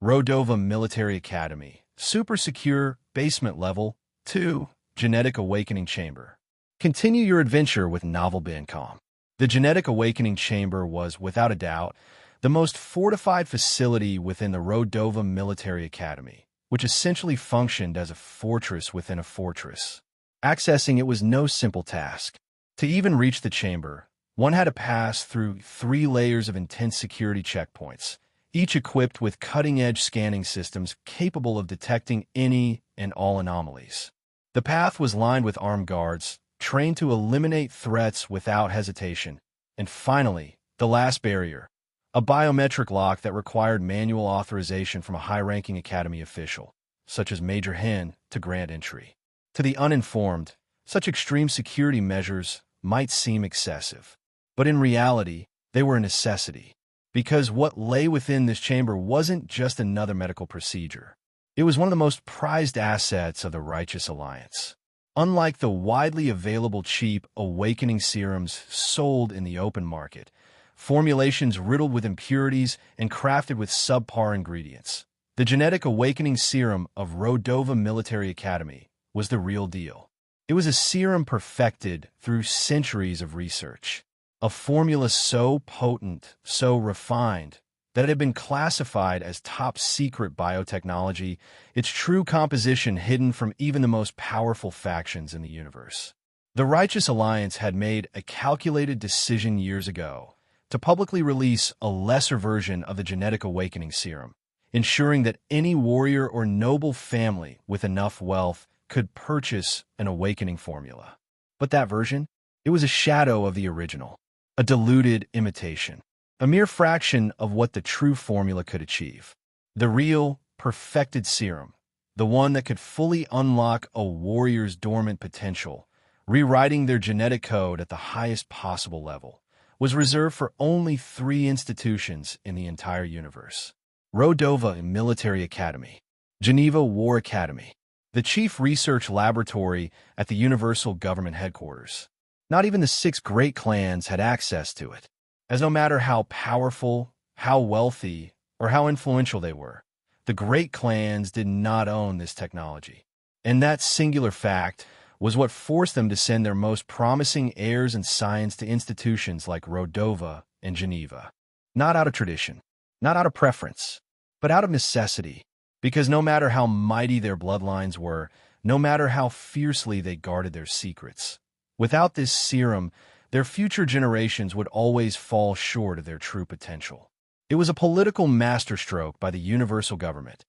Rodova Military Academy, Super Secure Basement Level 2, Genetic Awakening Chamber. Continue your adventure with novel Bencom. The Genetic Awakening Chamber was, without a doubt, the most fortified facility within the Rodova Military Academy, which essentially functioned as a fortress within a fortress. Accessing it was no simple task. To even reach the chamber, one had to pass through 3 layers of intense security checkpoints, each equipped with cutting-edge scanning systems capable of detecting any and all anomalies. The path was lined with armed guards, trained to eliminate threats without hesitation. And finally, the last barrier, a biometric lock that required manual authorization from a high-ranking academy official, such as Major Hen, to grant entry. To the uninformed, such extreme security measures might seem excessive, but in reality, they were a necessity, because what lay within this chamber wasn't just another medical procedure. It was one of the most prized assets of the Righteous Alliance. Unlike the widely available cheap awakening serums sold in the open market, formulations riddled with impurities and crafted with subpar ingredients, the Genetic Awakening Serum of Rodova Military Academy was the real deal. It was a serum perfected through centuries of research, a formula so potent, so refined, that it had been classified as top-secret biotechnology, its true composition hidden from even the most powerful factions in the universe. The Righteous Alliance had made a calculated decision years ago to publicly release a lesser version of the Genetic Awakening Serum, ensuring that any warrior or noble family with enough wealth could purchase an awakening formula. But that version? It was a shadow of the original, a diluted imitation, a mere fraction of what the true formula could achieve. The real, perfected serum, the one that could fully unlock a warrior's dormant potential, rewriting their genetic code at the highest possible level, was reserved for only 3 institutions in the entire universe: Rodova Military Academy, Geneva War Academy, the chief research laboratory at the Universal Government Headquarters. Not even the 6 great clans had access to it, as no matter how powerful, how wealthy, or how influential they were, the great clans did not own this technology. And that singular fact was what forced them to send their most promising heirs in science to institutions like Rodova and Geneva. Not out of tradition, not out of preference, but out of necessity, because no matter how mighty their bloodlines were, no matter how fiercely they guarded their secrets, without this serum, their future generations would always fall short of their true potential. It was a political masterstroke by the universal government,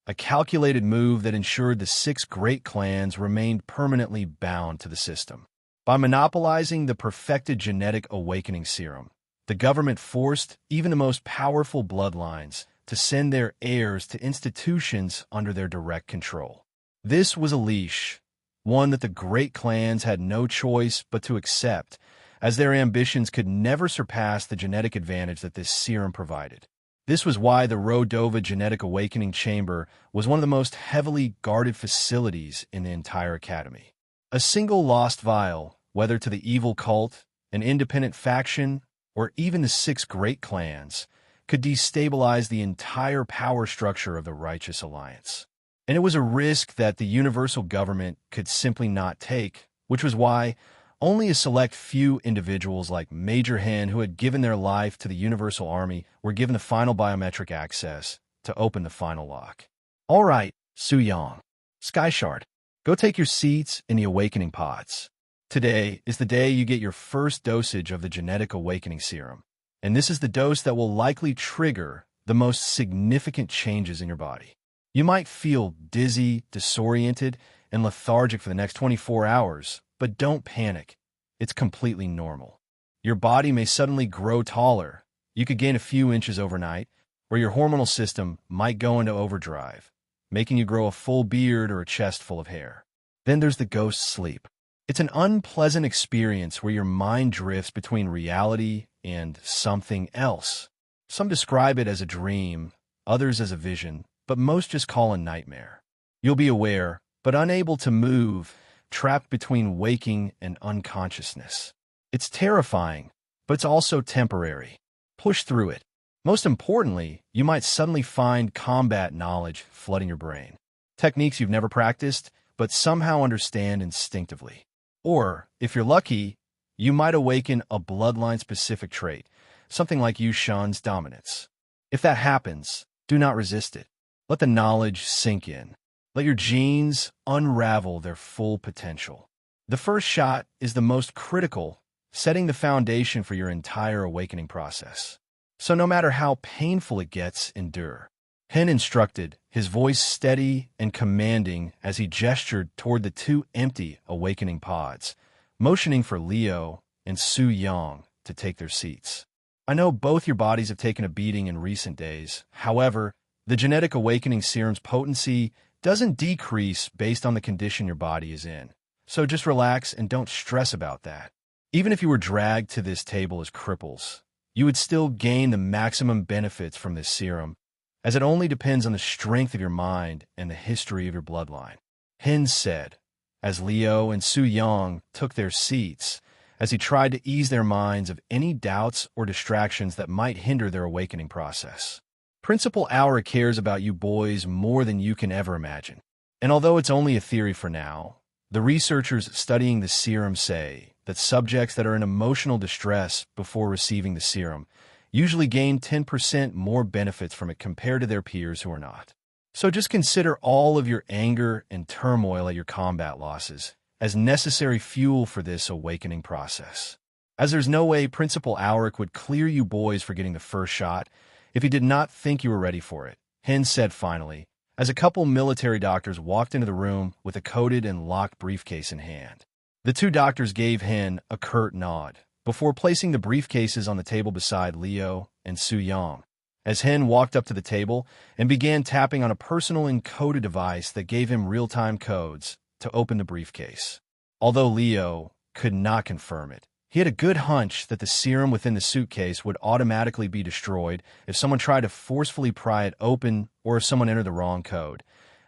a calculated move that ensured the 6 great clans remained permanently bound to the system. By monopolizing the perfected genetic awakening serum, the government forced even the most powerful bloodlines to send their heirs to institutions under their direct control. This was a leash, one that the great clans had no choice but to accept, as their ambitions could never surpass the genetic advantage that this serum provided. This was why the Rodova Genetic Awakening Chamber was one of the most heavily guarded facilities in the entire academy. A single lost vial, whether to the evil cult, an independent faction, or even the 6 great clans, could destabilize the entire power structure of the Righteous Alliance. And it was a risk that the universal government could simply not take, which was why only a select few individuals like Major Hen, who had given their life to the Universal Army, were given the final biometric access to open the final lock. All right, Su Yang, Skyshard, go take your seats in the awakening pods. Today is the day you get your first dosage of the genetic awakening serum, and this is the dose that will likely trigger the most significant changes in your body. You might feel dizzy, disoriented, and lethargic for the next 24 hours, but don't panic. It's completely normal. Your body may suddenly grow taller. You could gain a few inches overnight, or your hormonal system might go into overdrive, making you grow a full beard or a chest full of hair. Then there's the ghost sleep. It's an unpleasant experience where your mind drifts between reality and something else. Some describe it as a dream, others as a vision, but most just call a nightmare. You'll be aware, but unable to move, trapped between waking and unconsciousness. It's terrifying, but it's also temporary. Push through it. Most importantly, you might suddenly find combat knowledge flooding your brain. Techniques you've never practiced, but somehow understand instinctively. Or, if you're lucky, you might awaken a bloodline-specific trait, something like Yushan's dominance. If that happens, do not resist it. Let the knowledge sink in. Let your genes unravel their full potential. The first shot is the most critical, setting the foundation for your entire awakening process. So no matter how painful it gets, endure. Hen instructed, his voice steady and commanding as he gestured toward the two empty awakening pods, motioning for Leo and Su Yang to take their seats. I know both your bodies have taken a beating in recent days. However, the genetic awakening serum's potency doesn't decrease based on the condition your body is in. So just relax and don't stress about that. Even if you were dragged to this table as cripples, you would still gain the maximum benefits from this serum, as it only depends on the strength of your mind and the history of your bloodline. Hen said, as Leo and Su Yang took their seats, as he tried to ease their minds of any doubts or distractions that might hinder their awakening process. Principal Aura cares about you boys more than you can ever imagine. And although it's only a theory for now, the researchers studying the serum say that subjects that are in emotional distress before receiving the serum usually gain 10% more benefits from it compared to their peers who are not. So just consider all of your anger and turmoil at your combat losses as necessary fuel for this awakening process. As there's no way Principal Auric would clear you boys for getting the first shot if he did not think you were ready for it, Hen said finally, as a couple military doctors walked into the room with a coated and locked briefcase in hand. The two doctors gave Hen a curt nod before placing the briefcases on the table beside Leo and Su Yang, as Hen walked up to the table and began tapping on a personal encoded device that gave him real-time codes to open the briefcase. Although Leo could not confirm it, he had a good hunch that the serum within the suitcase would automatically be destroyed if someone tried to forcefully pry it open or if someone entered the wrong code,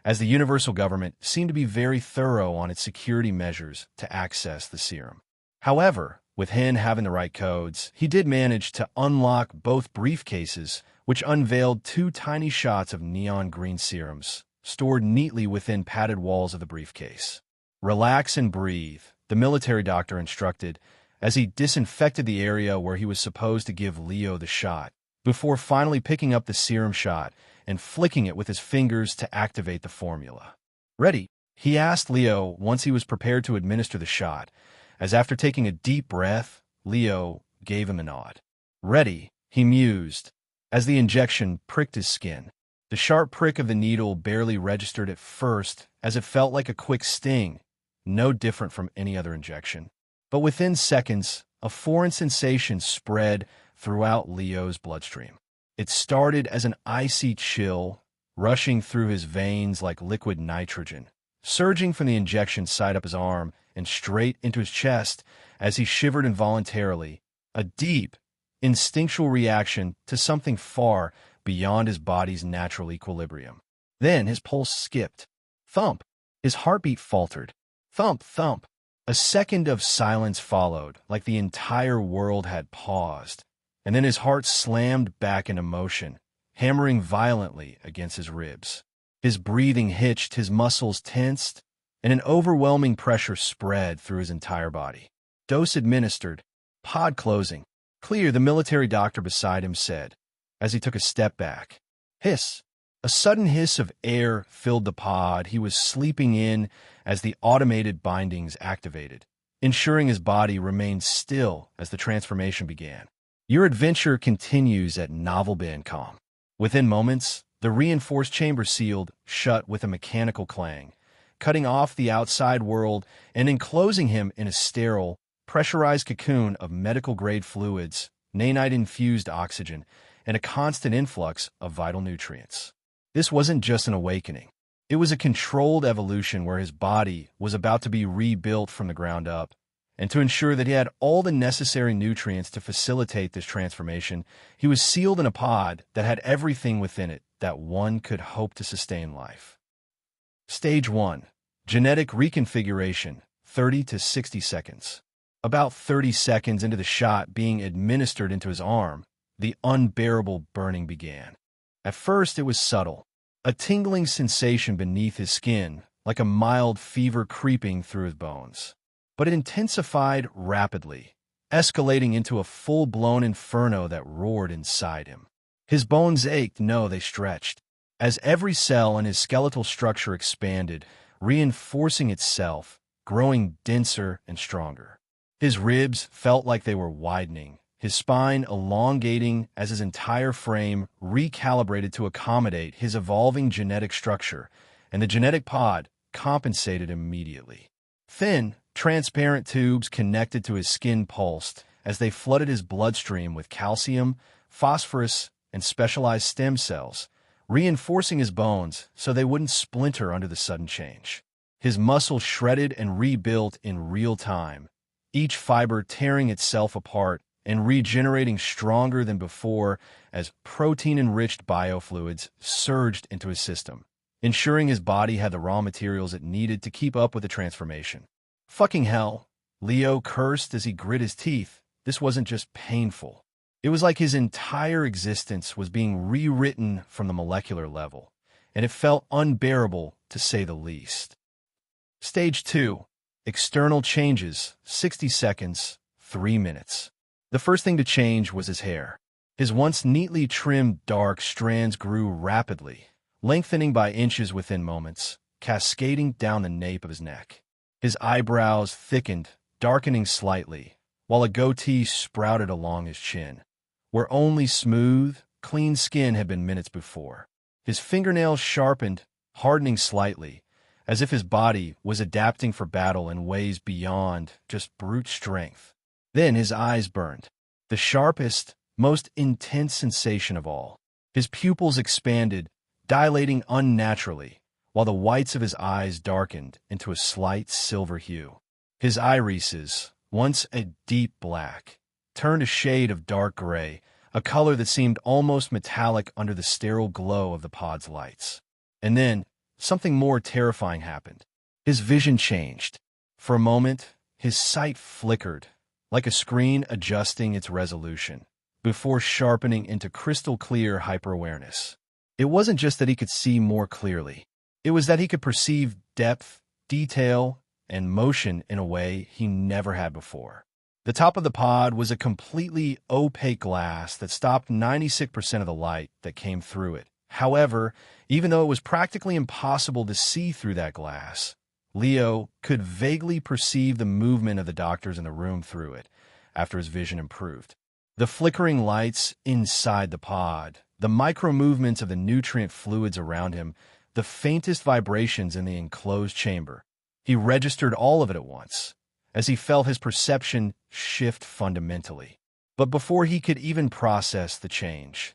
as the universal government seemed to be very thorough on its security measures to access the serum. However, with Hen having the right codes, he did manage to unlock both briefcases, which unveiled two tiny shots of neon green serums, stored neatly within padded walls of the briefcase. Relax and breathe, the military doctor instructed, as he disinfected the area where he was supposed to give Leo the shot, before finally picking up the serum shot and flicking it with his fingers to activate the formula. Ready? He asked Leo once he was prepared to administer the shot, as after taking a deep breath, Leo gave him a nod. Ready, he mused, as the injection pricked his skin. The sharp prick of the needle barely registered at first, as it felt like a quick sting, no different from any other injection. But within seconds, a foreign sensation spread throughout Leo's bloodstream. It started as an icy chill, rushing through his veins like liquid nitrogen, surging from the injection site up his arm and straight into his chest as he shivered involuntarily, a deep, instinctual reaction to something far beyond his body's natural equilibrium. Then his pulse skipped. Thump! His heartbeat faltered. Thump, thump! A second of silence followed, like the entire world had paused, and then his heart slammed back into motion, hammering violently against his ribs. His breathing hitched, his muscles tensed, and an overwhelming pressure spread through his entire body. Dose administered. Pod closing. Clear, the military doctor beside him said, as he took a step back. Hiss. A sudden hiss of air filled the pod he was sleeping in as the automated bindings activated, ensuring his body remained still as the transformation began. Your adventure continues at Novel Bandcom. Within moments, the reinforced chamber sealed shut with a mechanical clang, cutting off the outside world and enclosing him in a sterile, pressurized cocoon of medical-grade fluids, nanite-infused oxygen, and a constant influx of vital nutrients. This wasn't just an awakening. It was a controlled evolution where his body was about to be rebuilt from the ground up, and to ensure that he had all the necessary nutrients to facilitate this transformation, he was sealed in a pod that had everything within it that one could hope to sustain life. Stage 1. Genetic reconfiguration, 30 to 60 seconds. About 30 seconds into the shot being administered into his arm, the unbearable burning began. At first, it was subtle, a tingling sensation beneath his skin, like a mild fever creeping through his bones. But it intensified rapidly, escalating into a full-blown inferno that roared inside him. His bones ached, no, they stretched, as every cell in his skeletal structure expanded, reinforcing itself, growing denser and stronger. His ribs felt like they were widening, his spine elongating as his entire frame recalibrated to accommodate his evolving genetic structure, and the genetic pod compensated immediately. Thin, transparent tubes connected to his skin pulsed as they flooded his bloodstream with calcium, phosphorus, and specialized stem cells, reinforcing his bones so they wouldn't splinter under the sudden change. His muscles shredded and rebuilt in real time, each fiber tearing itself apart and regenerating stronger than before as protein-enriched biofluids surged into his system, ensuring his body had the raw materials it needed to keep up with the transformation. Fucking hell, Leo cursed as he grit his teeth. This wasn't just painful. It was like his entire existence was being rewritten from the molecular level, and it felt unbearable to say the least. Stage 2. External changes, 60 seconds, 3 minutes. The first thing to change was his hair. His once neatly trimmed dark strands grew rapidly, lengthening by inches within moments, cascading down the nape of his neck. His eyebrows thickened, darkening slightly, while a goatee sprouted along his chin, where only smooth, clean skin had been minutes before. His fingernails sharpened, hardening slightly, as if his body was adapting for battle in ways beyond just brute strength. Then his eyes burned, the sharpest, most intense sensation of all. His pupils expanded, dilating unnaturally, while the whites of his eyes darkened into a slight silver hue. His irises, once a deep black, turned a shade of dark gray, a color that seemed almost metallic under the sterile glow of the pod's lights. And then, something more terrifying happened. His vision changed. For a moment, his sight flickered, like a screen adjusting its resolution, before sharpening into crystal-clear hyper-awareness. It wasn't just that he could see more clearly. It was that he could perceive depth, detail, and motion in a way he never had before. The top of the pod was a completely opaque glass that stopped 96% of the light that came through it. However, even though it was practically impossible to see through that glass, Leo could vaguely perceive the movement of the doctors in the room through it after his vision improved. The flickering lights inside the pod, the micro-movements of the nutrient fluids around him, the faintest vibrations in the enclosed chamber. He registered all of it at once, as he felt his perception shift fundamentally. But before he could even process the change.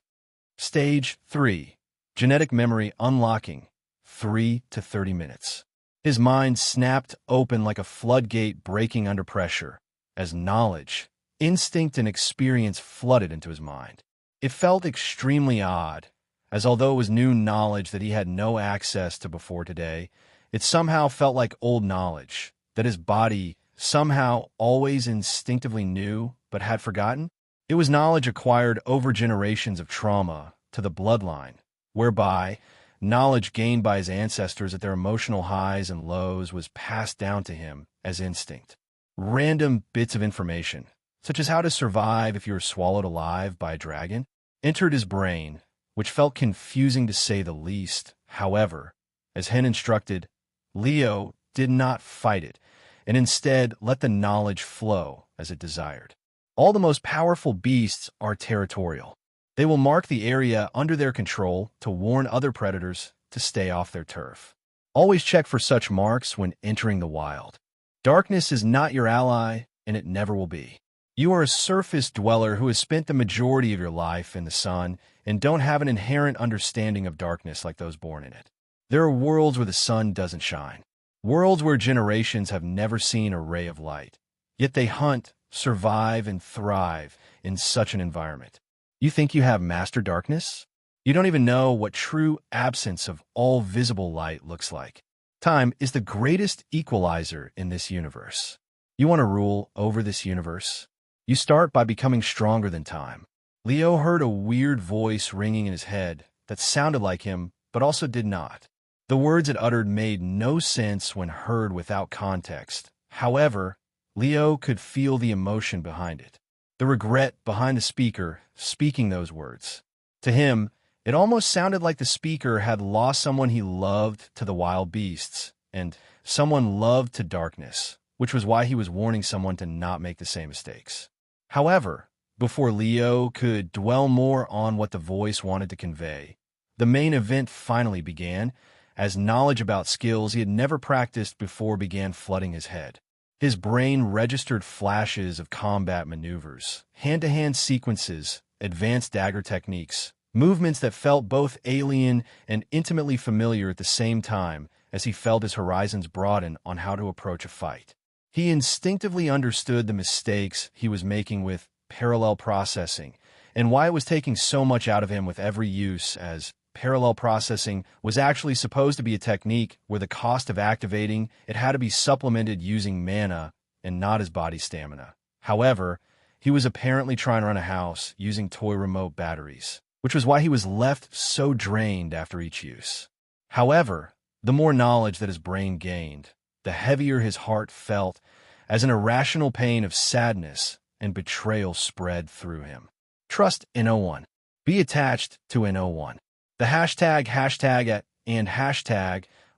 Stage 3. Genetic memory unlocking, 3 to 30 minutes. His mind snapped open like a floodgate breaking under pressure, as knowledge, instinct, and experience flooded into his mind. It felt extremely odd, as although it was new knowledge that he had no access to before today, it somehow felt like old knowledge, that his body somehow always instinctively knew but had forgotten. It was knowledge acquired over generations of trauma to the bloodline, whereby Knowledge gained by his ancestors at their emotional highs and lows was passed down to him as instinct. Random bits of information, such as how to survive if you were swallowed alive by a dragon, entered his brain, which felt confusing to say the least. However, as Hen instructed, Leo did not fight it, and instead let the knowledge flow as it desired. All the most powerful beasts are territorial. They will mark the area under their control to warn other predators to stay off their turf. Always check for such marks when entering the wild. Darkness is not your ally, and it never will be. You are a surface dweller who has spent the majority of your life in the sun and don't have an inherent understanding of darkness like those born in it. There are worlds where the sun doesn't shine, worlds where generations have never seen a ray of light. Yet they hunt, survive, and thrive in such an environment. You think you have mastered darkness? You don't even know what true absence of all visible light looks like. Time is the greatest equalizer in this universe. You want to rule over this universe? You start by becoming stronger than time. Leo heard a weird voice ringing in his head that sounded like him, but also did not. The words it uttered made no sense when heard without context. However, Leo could feel the emotion behind it, the regret behind the speaker speaking those words. To him, it almost sounded like the speaker had lost someone he loved to the wild beasts, and someone loved to darkness, which was why he was warning someone to not make the same mistakes. However, before Leo could dwell more on what the voice wanted to convey, the main event finally began, as knowledge about skills he had never practiced before began flooding his head. His brain registered flashes of combat maneuvers, hand-to-hand sequences, advanced dagger techniques, movements that felt both alien and intimately familiar at the same time as he felt his horizons broaden on how to approach a fight. He instinctively understood the mistakes he was making with parallel processing and why it was taking so much out of him with every use, as parallel processing was actually supposed to be a technique where the cost of activating it had to be supplemented using mana and not his body stamina. However, he was apparently trying to run a house using toy remote batteries, which was why he was left so drained after each use. However, the more knowledge that his brain gained, the heavier his heart felt as an irrational pain of sadness and betrayal spread through him. Trust no1. Be attached to no1. The hashtag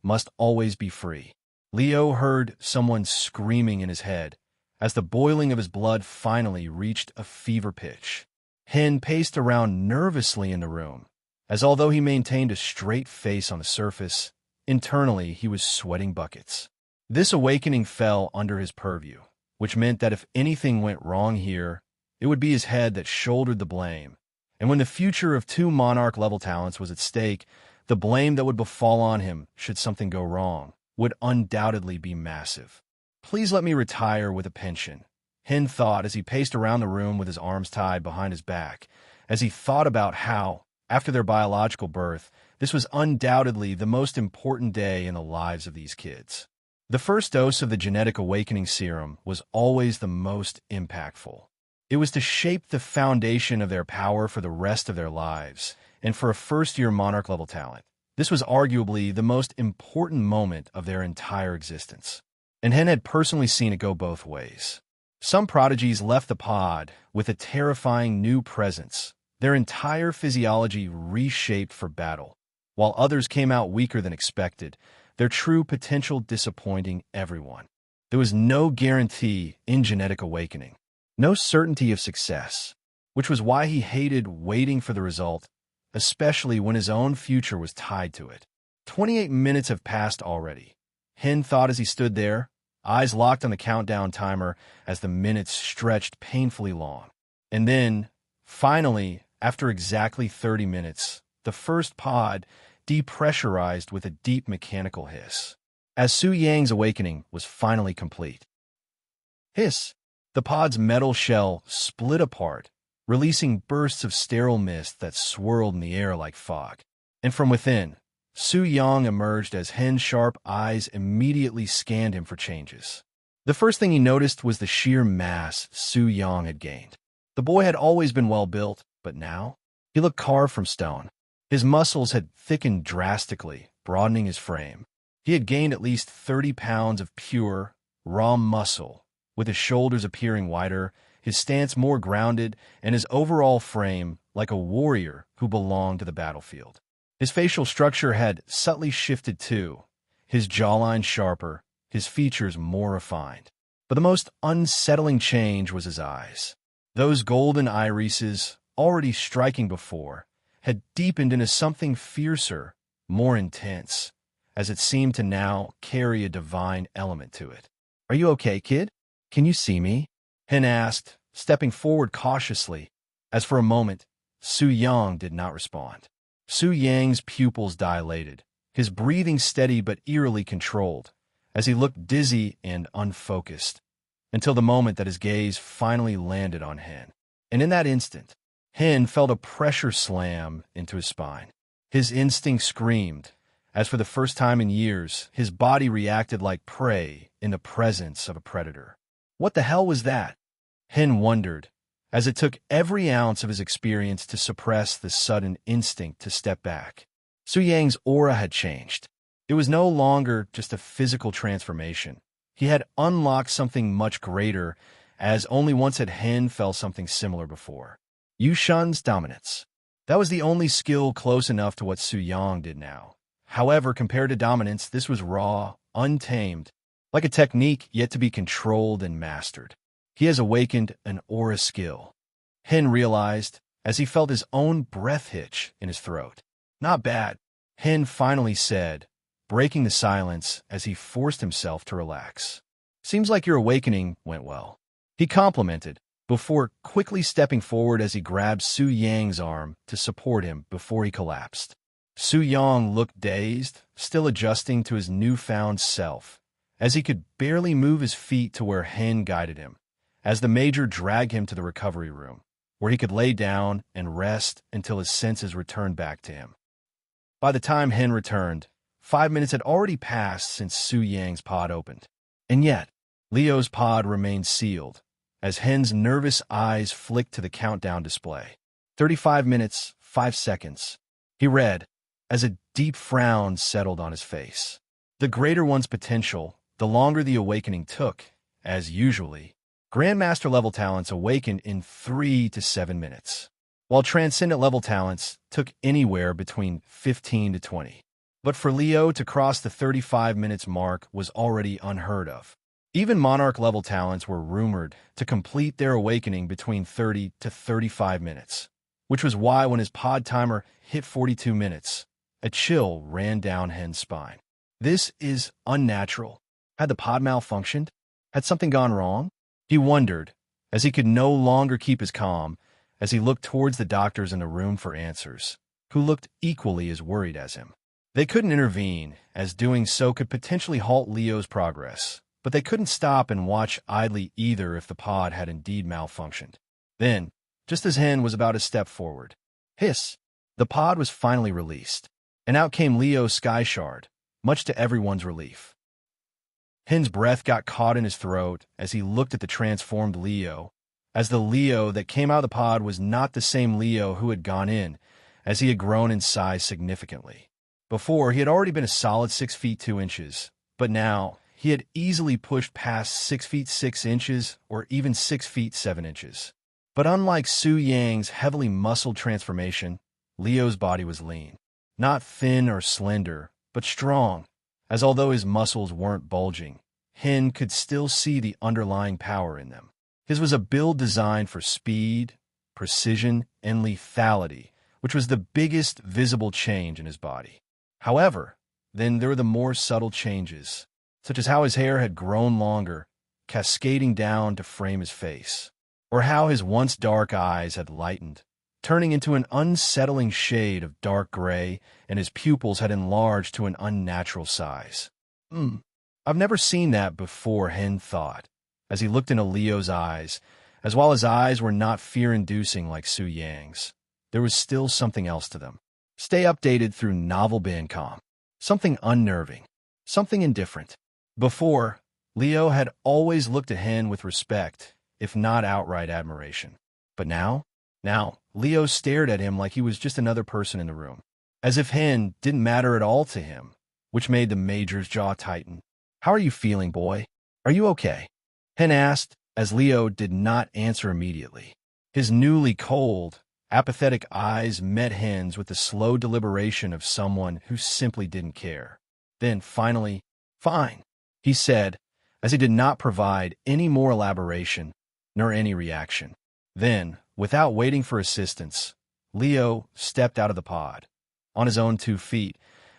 must always be free. Leo heard someone screaming in his head as the boiling of his blood finally reached a fever pitch. Hen paced around nervously in the room, as although he maintained a straight face on the surface, internally he was sweating buckets. This awakening fell under his purview, which meant that if anything went wrong here, it would be his head that shouldered the blame. And when the future of 2 Monarch-level talents was at stake, the blame that would befall on him should something go wrong would undoubtedly be massive. Please let me retire with a pension, Hen thought as he paced around the room with his arms tied behind his back, as he thought about how, after their biological birth, this was undoubtedly the most important day in the lives of these kids. The first dose of the genetic awakening serum was always the most impactful. It was to shape the foundation of their power for the rest of their lives, and for a first-year Monarch-level talent, this was arguably the most important moment of their entire existence. And Hen had personally seen it go both ways. Some prodigies left the pod with a terrifying new presence, their entire physiology reshaped for battle, while others came out weaker than expected, their true potential disappointing everyone. There was no guarantee in genetic awakening. No certainty of success, which was why he hated waiting for the result, especially when his own future was tied to it. 28 minutes have passed already, Hen thought as he stood there, eyes locked on the countdown timer as the minutes stretched painfully long. And then, finally, after exactly 30 minutes, the first pod depressurized with a deep mechanical hiss, as Su Yang's awakening was finally complete. Hiss! The pod's metal shell split apart, releasing bursts of sterile mist that swirled in the air like fog. And from within, Su Yang emerged as Hen's sharp eyes immediately scanned him for changes. The first thing he noticed was the sheer mass Su Yang had gained. The boy had always been well built, but now he looked carved from stone. His muscles had thickened drastically, broadening his frame. He had gained at least 30 pounds of pure, raw muscle, with his shoulders appearing wider, his stance more grounded, and his overall frame like a warrior who belonged to the battlefield. His facial structure had subtly shifted too, his jawline sharper, his features more refined. But the most unsettling change was his eyes. Those golden irises, already striking before, had deepened into something fiercer, more intense, as it seemed to now carry a divine element to it. "Are you okay, kid? Can you see me?" Hen asked, stepping forward cautiously, as for a moment, Su Yang did not respond. Su Yang's pupils dilated, his breathing steady but eerily controlled, as he looked dizzy and unfocused, until the moment that his gaze finally landed on Hen. And in that instant, Hen felt a pressure slam into his spine. His instinct screamed, as for the first time in years, his body reacted like prey in the presence of a predator. What the hell was that? Hen wondered, as it took every ounce of his experience to suppress the sudden instinct to step back. Su Yang's aura had changed. It was no longer just a physical transformation. He had unlocked something much greater, as only once had Hen felt something similar before. Yushun's dominance. That was the only skill close enough to what Su Yang did now. However, compared to dominance, this was raw, untamed, like a technique yet to be controlled and mastered. He has awakened an aura skill, Hen realized, as he felt his own breath hitch in his throat. "Not bad," Hen finally said, breaking the silence as he forced himself to relax. "Seems like your awakening went well," he complimented, before quickly stepping forward as he grabbed Su Yang's arm to support him before he collapsed. Su Yang looked dazed, still adjusting to his newfound self, as he could barely move his feet to where Hen guided him, as the major dragged him to the recovery room, where he could lay down and rest until his senses returned back to him. By the time Hen returned, 5 minutes had already passed since Su Yang's pod opened. And yet, Leo's pod remained sealed, as Hen's nervous eyes flicked to the countdown display. 35 minutes, 5 seconds. He read, as a deep frown settled on his face. The greater one's potential, the longer the awakening took, as usually. Grandmaster level talents awakened in 3 to 7 minutes, while Transcendent level talents took anywhere between 15 to 20. But for Leo to cross the 35 minutes mark was already unheard of. Even Monarch level talents were rumored to complete their awakening between 30 to 35 minutes, which was why when his pod timer hit 42 minutes, a chill ran down Hen's spine. This is unnatural. Had the pod malfunctioned? Had something gone wrong? He wondered, as he could no longer keep his calm, as he looked towards the doctors in the room for answers, who looked equally as worried as him. They couldn't intervene, as doing so could potentially halt Leo's progress, but they couldn't stop and watch idly either if the pod had indeed malfunctioned. Then, just as Hen was about to step forward, hiss, the pod was finally released, and out came Leo's sky shard, much to everyone's relief. Hen's breath got caught in his throat as he looked at the transformed Leo, as the Leo that came out of the pod was not the same Leo who had gone in, as he had grown in size significantly. Before, he had already been a solid 6 feet 2 inches, but now he had easily pushed past 6 feet 6 inches or even 6 feet 7 inches. But unlike Su Yang's heavily muscled transformation, Leo's body was lean. Not thin or slender, but strong, as although his muscles weren't bulging, Hen could still see the underlying power in them. His was a build designed for speed, precision, and lethality, which was the biggest visible change in his body. However, then there were the more subtle changes, such as how his hair had grown longer, cascading down to frame his face, or how his once dark eyes had lightened, turning into an unsettling shade of dark gray, and his pupils had enlarged to an unnatural size. I've never seen that before, Hen thought, as he looked into Leo's eyes, as while his eyes were not fear-inducing like Su Yang's, there was still something else to them. Stay updated through Novel Bandcom. Something unnerving, something indifferent. Before, Leo had always looked at Hen with respect, if not outright admiration. But now, Leo stared at him like he was just another person in the room. as if Hen didn't matter at all to him, which made the Major's jaw tighten. "How are you feeling, boy? Are you okay?" Hen asked, as Leo did not answer immediately. His newly cold, apathetic eyes met Hen's with the slow deliberation of someone who simply didn't care. Then, finally, "Fine," he said, as he did not provide any more elaboration nor any reaction. Then, without waiting for assistance, Leo stepped out of the pod, on his own 2 feet.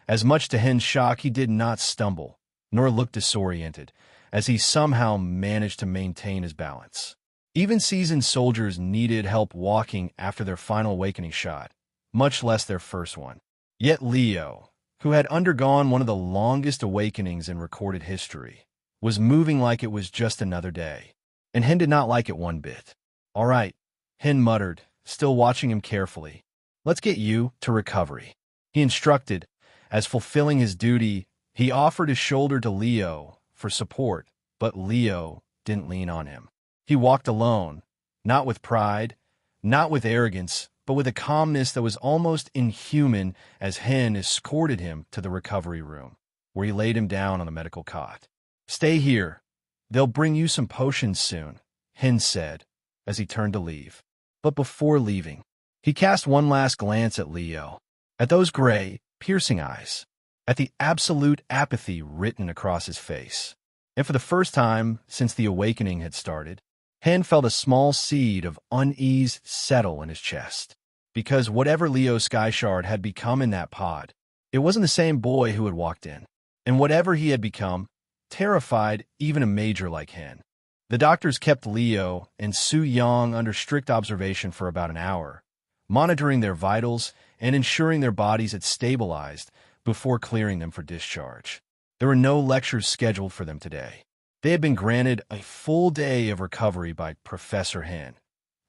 As much to Hen's shock, he did not stumble, nor look disoriented, as he somehow managed to maintain his balance. Even seasoned soldiers needed help walking after their final awakening shot, much less their first one. Yet Leo, who had undergone one of the longest awakenings in recorded history, was moving like it was just another day. And Hen did not like it one bit. "All right," Hen muttered, still watching him carefully. "Let's get you to recovery," he instructed. As fulfilling his duty, he offered his shoulder to Leo for support, but Leo didn't lean on him. He walked alone, not with pride, not with arrogance, but with a calmness that was almost inhuman as Hen escorted him to the recovery room, where he laid him down on the medical cot. "Stay here. They'll bring you some potions soon," Hen said, as he turned to leave. But before leaving, he cast one last glance at Leo, at those gray, piercing eyes, at the absolute apathy written across his face. And for the first time since the awakening had started, Hen felt a small seed of unease settle in his chest. Because whatever Leo Skyshard had become in that pod, it wasn't the same boy who had walked in. And whatever he had become, terrified even a major like Hen. The doctors kept Leo and Su Yang under strict observation for about an hour, monitoring their vitals and ensuring their bodies had stabilized before clearing them for discharge. There were no lectures scheduled for them today. They had been granted a full day of recovery by Professor Hen,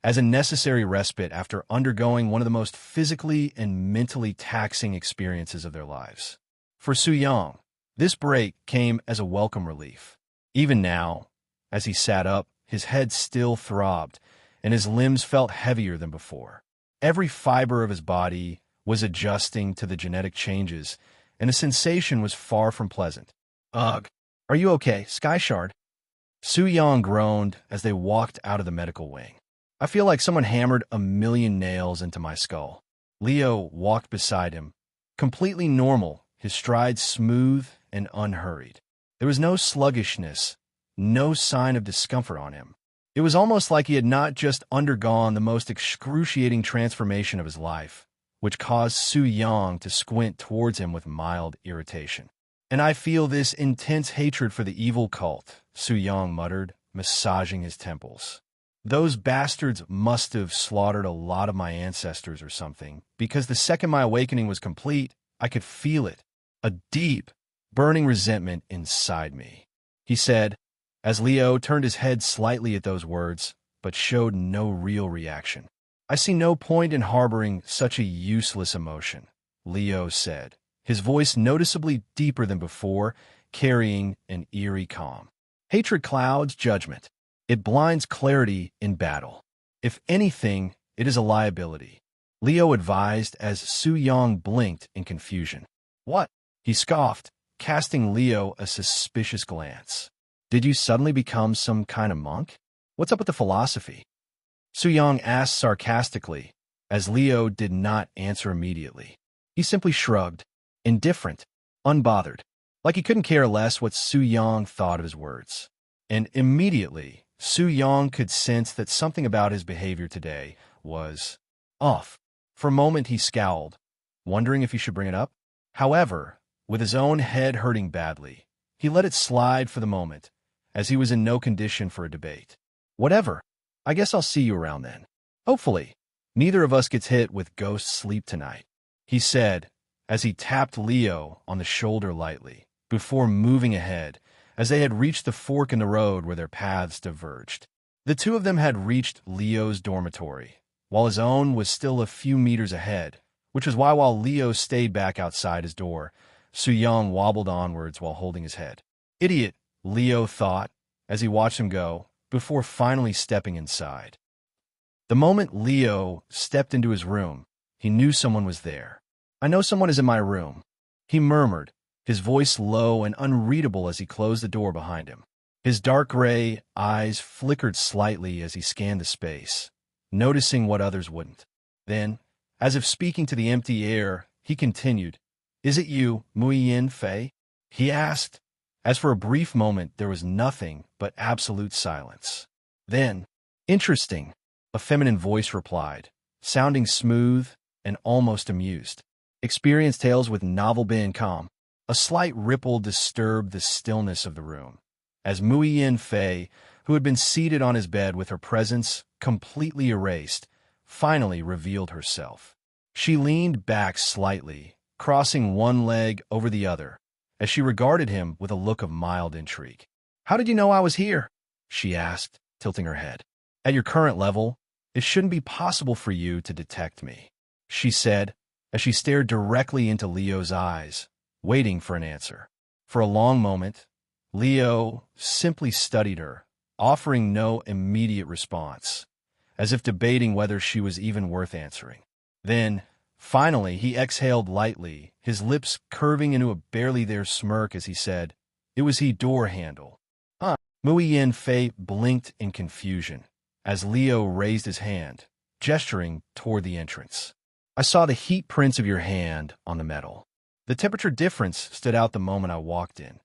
as a necessary respite after undergoing one of the most physically and mentally taxing experiences of their lives. For Su Yang, this break came as a welcome relief. Even now, as he sat up, his head still throbbed, and his limbs felt heavier than before. Every fiber of his body was adjusting to the genetic changes, and the sensation was far from pleasant. "Ugh, are you okay, Skyshard?" Su Yang groaned as they walked out of the medical wing. "I feel like someone hammered a million nails into my skull." Leo walked beside him, completely normal, his stride smooth and unhurried. There was no sluggishness, no sign of discomfort on him. It was almost like he had not just undergone the most excruciating transformation of his life, which caused Su Yang to squint towards him with mild irritation. "And I feel this intense hatred for the evil cult," Su Yang muttered, massaging his temples. "Those bastards must have slaughtered a lot of my ancestors or something, because the second my awakening was complete, I could feel it, a deep, burning resentment inside me," he said, as Leo turned his head slightly at those words, but showed no real reaction. "I see no point in harboring such a useless emotion," Leo said, his voice noticeably deeper than before, carrying an eerie calm. "Hatred clouds judgment. It blinds clarity in battle. If anything, it is a liability," Leo advised as Su Yang blinked in confusion. "What?" he scoffed, casting Leo a suspicious glance. "Did you suddenly become some kind of monk? What's up with the philosophy?" Su Yang asked sarcastically, as Leo did not answer immediately. He simply shrugged, indifferent, unbothered, like he couldn't care less what Su Yang thought of his words. And immediately, Su Yang could sense that something about his behavior today was off. For a moment he scowled, wondering if he should bring it up. However, with his own head hurting badly, he let it slide for the moment, as he was in no condition for a debate. "Whatever. I guess I'll see you around then. Hopefully, neither of us gets hit with ghost sleep tonight," he said, as he tapped Leo on the shoulder lightly, before moving ahead, as they had reached the fork in the road where their paths diverged. The two of them had reached Leo's dormitory, while his own was still a few meters ahead, which was why while Leo stayed back outside his door, Su Yang wobbled onwards while holding his head. "Idiot," Leo thought, as he watched him go, before finally stepping inside. The moment Leo stepped into his room, he knew someone was there. I know someone is in my room, he murmured, his voice low and unreadable as he closed the door behind him. His dark gray eyes flickered slightly as he scanned the space, noticing what others wouldn't. Then, as if speaking to the empty air, he continued, "Is it you, Muyin Fei?" he asked, as for a brief moment there was nothing but absolute silence. Then, "Interesting," a feminine voice replied, sounding smooth and almost amused. "Experience tales with novel being calm." A slight ripple disturbed the stillness of the room, as Muyin Fei, who had been seated on his bed with her presence completely erased, finally revealed herself. She leaned back slightly, crossing one leg over the other, as she regarded him with a look of mild intrigue. "How did you know I was here?" she asked, tilting her head. "At your current level, it shouldn't be possible for you to detect me," she said, as she stared directly into Leo's eyes, waiting for an answer. For a long moment, Leo simply studied her, offering no immediate response, as if debating whether she was even worth answering. Then, finally, he exhaled lightly, his lips curving into a barely there smirk as he said, "It was he door handle." "Huh." Muyin Fei blinked in confusion, as Leo raised his hand, gesturing toward the entrance. "I saw the heat prints of your hand on the metal. The temperature difference stood out the moment I walked in,"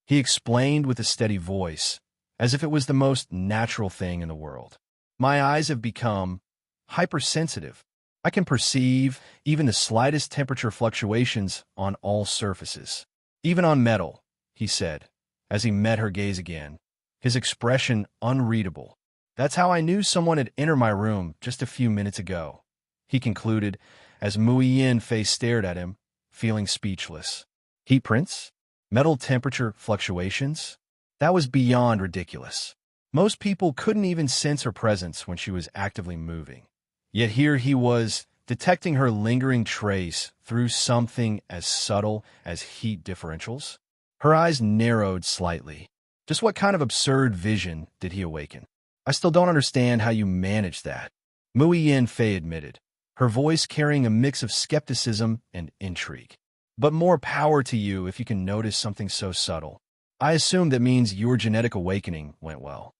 he explained with a steady voice, as if it was the most natural thing in the world. "My eyes have become hypersensitive. I can perceive even the slightest temperature fluctuations on all surfaces. Even on metal," he said, as he met her gaze again, his expression unreadable. "That's how I knew someone had entered my room just a few minutes ago," he concluded, as Muyin Fei stared at him, feeling speechless. Heat prints? Metal temperature fluctuations? That was beyond ridiculous. Most people couldn't even sense her presence when she was actively moving. Yet here he was, detecting her lingering trace through something as subtle as heat differentials. Her eyes narrowed slightly. Just what kind of absurd vision did he awaken? "I still don't understand how you managed that," Muyin Fei admitted, her voice carrying a mix of skepticism and intrigue. "But more power to you if you can notice something so subtle. I assume that means your genetic awakening went well,"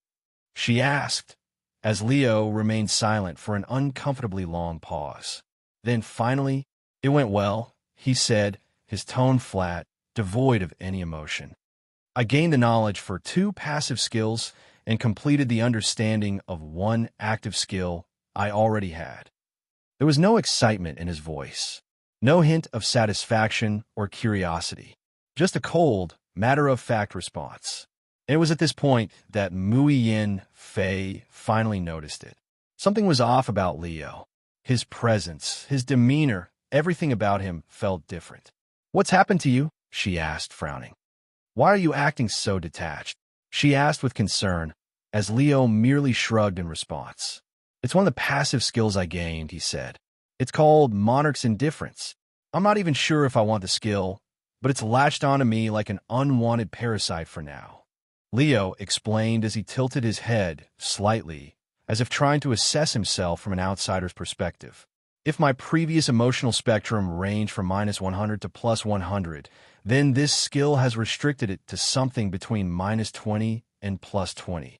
she asked, as Leo remained silent for an uncomfortably long pause. Then finally, "It went well," he said, his tone flat, devoid of any emotion. "I gained the knowledge for 2 passive skills and completed the understanding of 1 active skill I already had." There was no excitement in his voice, no hint of satisfaction or curiosity, just a cold, matter-of-fact response. It was at this point that Muyin Fei finally noticed it. Something was off about Leo. His presence, his demeanor, everything about him felt different. "What's happened to you?" she asked, frowning. "Why are you acting so detached?" she asked with concern, as Leo merely shrugged in response. "It's one of the passive skills I gained," he said. "It's called Monarch's Indifference. I'm not even sure if I want the skill, but it's latched onto me like an unwanted parasite for now," Leo explained as he tilted his head slightly, as if trying to assess himself from an outsider's perspective. "If my previous emotional spectrum ranged from -100 to +100, then this skill has restricted it to something between -20 and +20.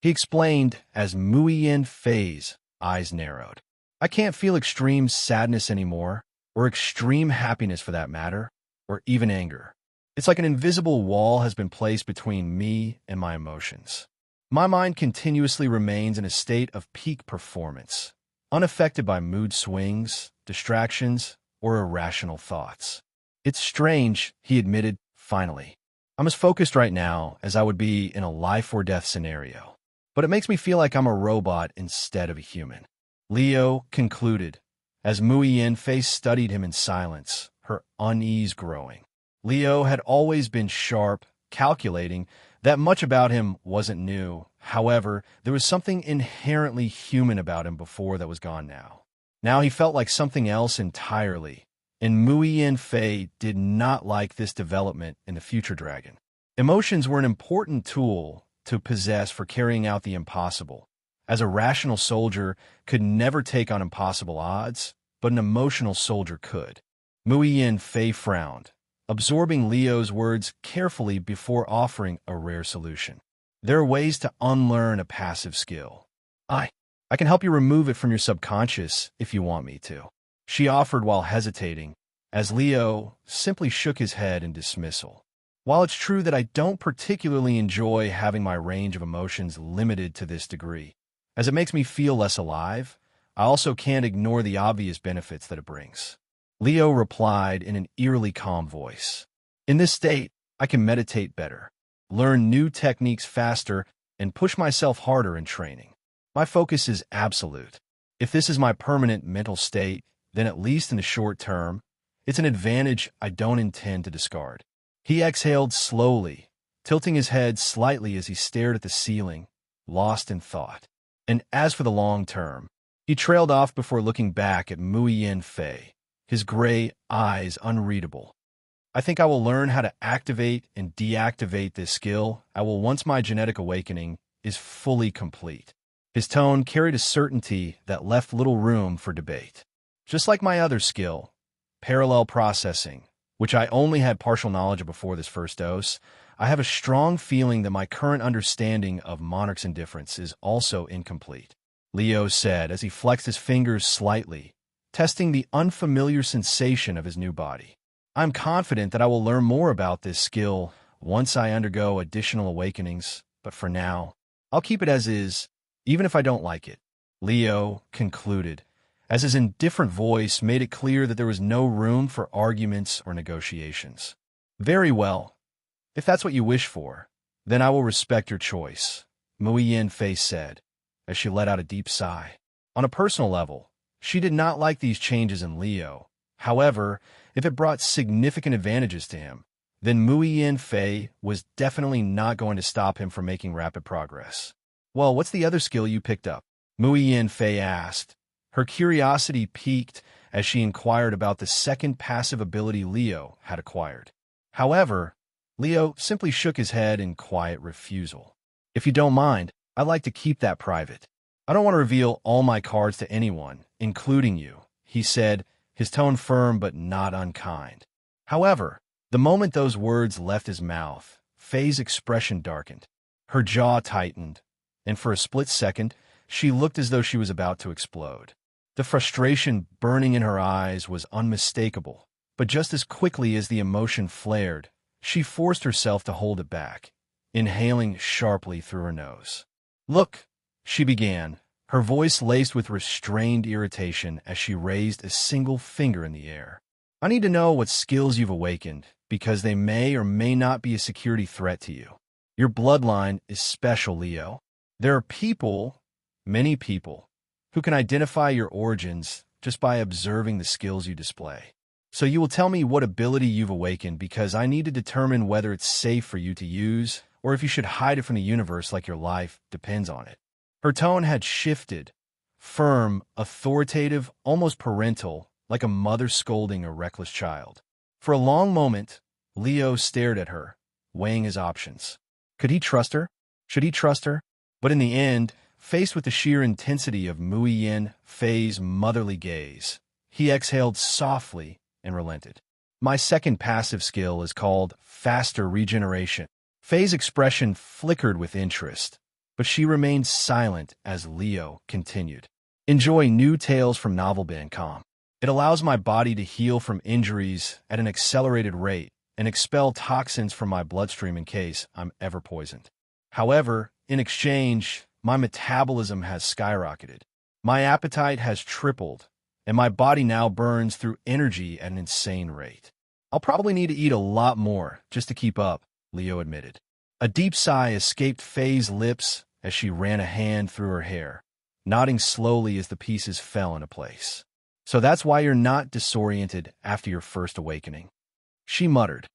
He explained as Muyin Fei's eyes narrowed. "I can't feel extreme sadness anymore, or extreme happiness for that matter, or even anger. It's like an invisible wall has been placed between me and my emotions. My mind continuously remains in a state of peak performance, unaffected by mood swings, distractions, or irrational thoughts. It's strange," he admitted, finally. "I'm as focused right now as I would be in a life-or-death scenario. But it makes me feel like I'm a robot instead of a human," Leo concluded, as Muyin Fei studied him in silence, her unease growing. Leo had always been sharp, calculating. That much about him wasn't new. However, there was something inherently human about him before that was gone now. Now he felt like something else entirely, and Muyin Fei did not like this development in the future dragon. Emotions were an important tool to possess for carrying out the impossible, as a rational soldier could never take on impossible odds, but an emotional soldier could. Muiyin Fei frowned, absorbing Leo's words carefully before offering a rare solution. There are ways to unlearn a passive skill. I, I can help you remove it from your subconscious if you want me to. She offered while hesitating, as Leo simply shook his head in dismissal. While it's true that I don't particularly enjoy having my range of emotions limited to this degree, as it makes me feel less alive, I also can't ignore the obvious benefits that it brings. Leo replied in an eerily calm voice. In this state, I can meditate better, learn new techniques faster, and push myself harder in training. My focus is absolute. If this is my permanent mental state, then at least in the short term, it's an advantage I don't intend to discard. He exhaled slowly, tilting his head slightly as he stared at the ceiling, lost in thought. And as for the long term, he trailed off before looking back at Muiyin Fei, his gray eyes unreadable. I think I will learn how to activate and deactivate this skill once my genetic awakening is fully complete. His tone carried a certainty that left little room for debate. Just like my other skill, parallel processing, which I only had partial knowledge of before this first dose, I have a strong feeling that my current understanding of Monarch's indifference is also incomplete, Leo said as he flexed his fingers slightly, testing the unfamiliar sensation of his new body. I'm confident that I will learn more about this skill once I undergo additional awakenings, but for now, I'll keep it as is, even if I don't like it, Leo concluded, as his indifferent voice made it clear that there was no room for arguments or negotiations. Very well. If that's what you wish for, then I will respect your choice, Muiyin Fei said, as she let out a deep sigh. On a personal level, she did not like these changes in Leo. However, if it brought significant advantages to him, then Muiyin Fei was definitely not going to stop him from making rapid progress. Well, what's the other skill you picked up? Muiyin Fei asked. Her curiosity piqued as she inquired about the second passive ability Leo had acquired. However, Leo simply shook his head in quiet refusal. If you don't mind, I'd like to keep that private. I don't want to reveal all my cards to anyone, including you, he said, his tone firm but not unkind. However, the moment those words left his mouth, Fei's expression darkened. Her jaw tightened, and for a split second, she looked as though she was about to explode. The frustration burning in her eyes was unmistakable, but just as quickly as the emotion flared, she forced herself to hold it back, inhaling sharply through her nose. Look, she began, her voice laced with restrained irritation as she raised a single finger in the air. I need to know what skills you've awakened, because they may or may not be a security threat to you. Your bloodline is special, Leo. There are people, many people, who can identify your origins just by observing the skills you display. So you will tell me what ability you've awakened because I need to determine whether it's safe for you to use or if you should hide it from the universe like your life depends on it. Her tone had shifted, firm, authoritative, almost parental, like a mother scolding a reckless child. For a long moment, Leo stared at her, weighing his options. Could he trust her? Should he trust her? But in the end, faced with the sheer intensity of Muiyin Fei's motherly gaze, he exhaled softly and relented. My second passive skill is called Faster Regeneration. Fei's expression flickered with interest, but she remained silent as Leo continued. Enjoy new tales from novel.com. It allows my body to heal from injuries at an accelerated rate and expel toxins from my bloodstream in case I'm ever poisoned. However, in exchange, my metabolism has skyrocketed. My appetite has tripled, and my body now burns through energy at an insane rate. I'll probably need to eat a lot more just to keep up, Leo admitted. A deep sigh escaped Fei's lips as she ran a hand through her hair, nodding slowly as the pieces fell into place. So that's why you're not disoriented after your first awakening. She muttered.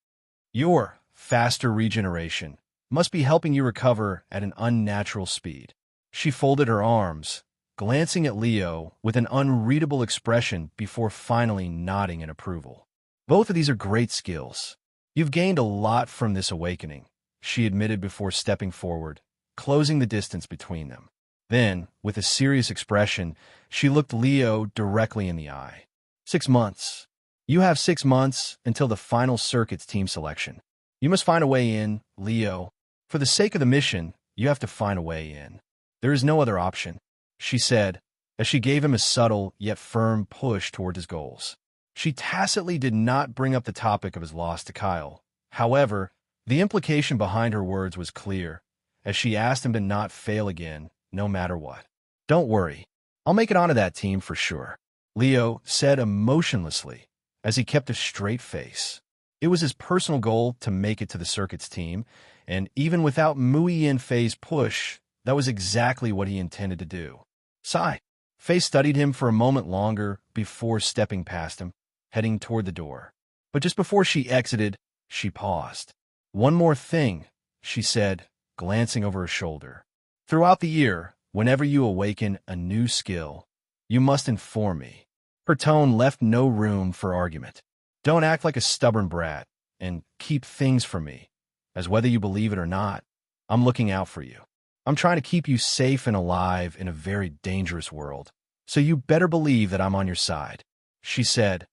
Your faster regeneration must be helping you recover at an unnatural speed. She folded her arms, glancing at Leo with an unreadable expression before finally nodding in approval. Both of these are great skills. You've gained a lot from this awakening, she admitted before stepping forward, closing the distance between them. Then, with a serious expression, she looked Leo directly in the eye. 6 months. You have 6 months until the final circuit's team selection. You must find a way in, Leo. For the sake of the mission, you have to find a way in. There is no other option, she said, as she gave him a subtle yet firm push toward his goals. She tacitly did not bring up the topic of his loss to Kyle. However, the implication behind her words was clear, as she asked him to not fail again, no matter what. Don't worry, I'll make it onto that team for sure, Leo said emotionlessly, as he kept a straight face. It was his personal goal to make it to the circuit's team, and even without Mui and Fei's push, that was exactly what he intended to do. Sigh. Fei studied him for a moment longer before stepping past him, heading toward the door. But just before she exited, she paused. One more thing, she said, glancing over her shoulder. Throughout the year, whenever you awaken a new skill, you must inform me. Her tone left no room for argument. Don't act like a stubborn brat, and keep things from me, as whether you believe it or not, I'm looking out for you. I'm trying to keep you safe and alive in a very dangerous world, so you better believe that I'm on your side, she said.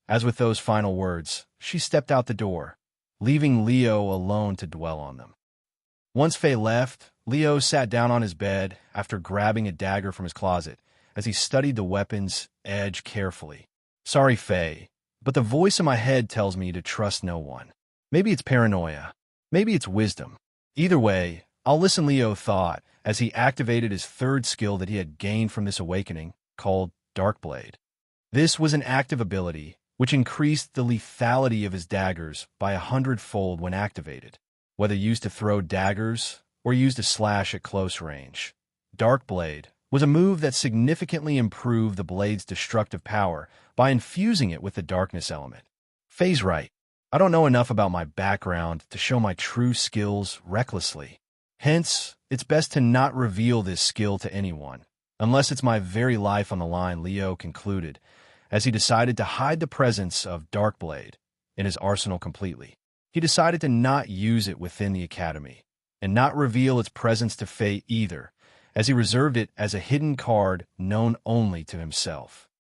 As with those final words, she stepped out the door, leaving Leo alone to dwell on them. Once Fei left, Leo sat down on his bed after grabbing a dagger from his closet as he studied the weapon's edge carefully. Sorry, Fei, but the voice in my head tells me to trust no one. Maybe it's paranoia. Maybe it's wisdom. Either way, I'll listen, Leo thought, as he activated his third skill that he had gained from this awakening, called Darkblade. This was an active ability, which increased the lethality of his daggers by 100-fold when activated, whether used to throw daggers or used to slash at close range. Darkblade was a move that significantly improved the blade's destructive power by infusing it with the darkness element. Fei's right. I don't know enough about my background to show my true skills recklessly. Hence, it's best to not reveal this skill to anyone, unless it's my very life on the line, Leo concluded, as he decided to hide the presence of Darkblade in his arsenal completely. He decided to not use it within the academy, and not reveal its presence to Fei either, as he reserved it as a hidden card known only to himself.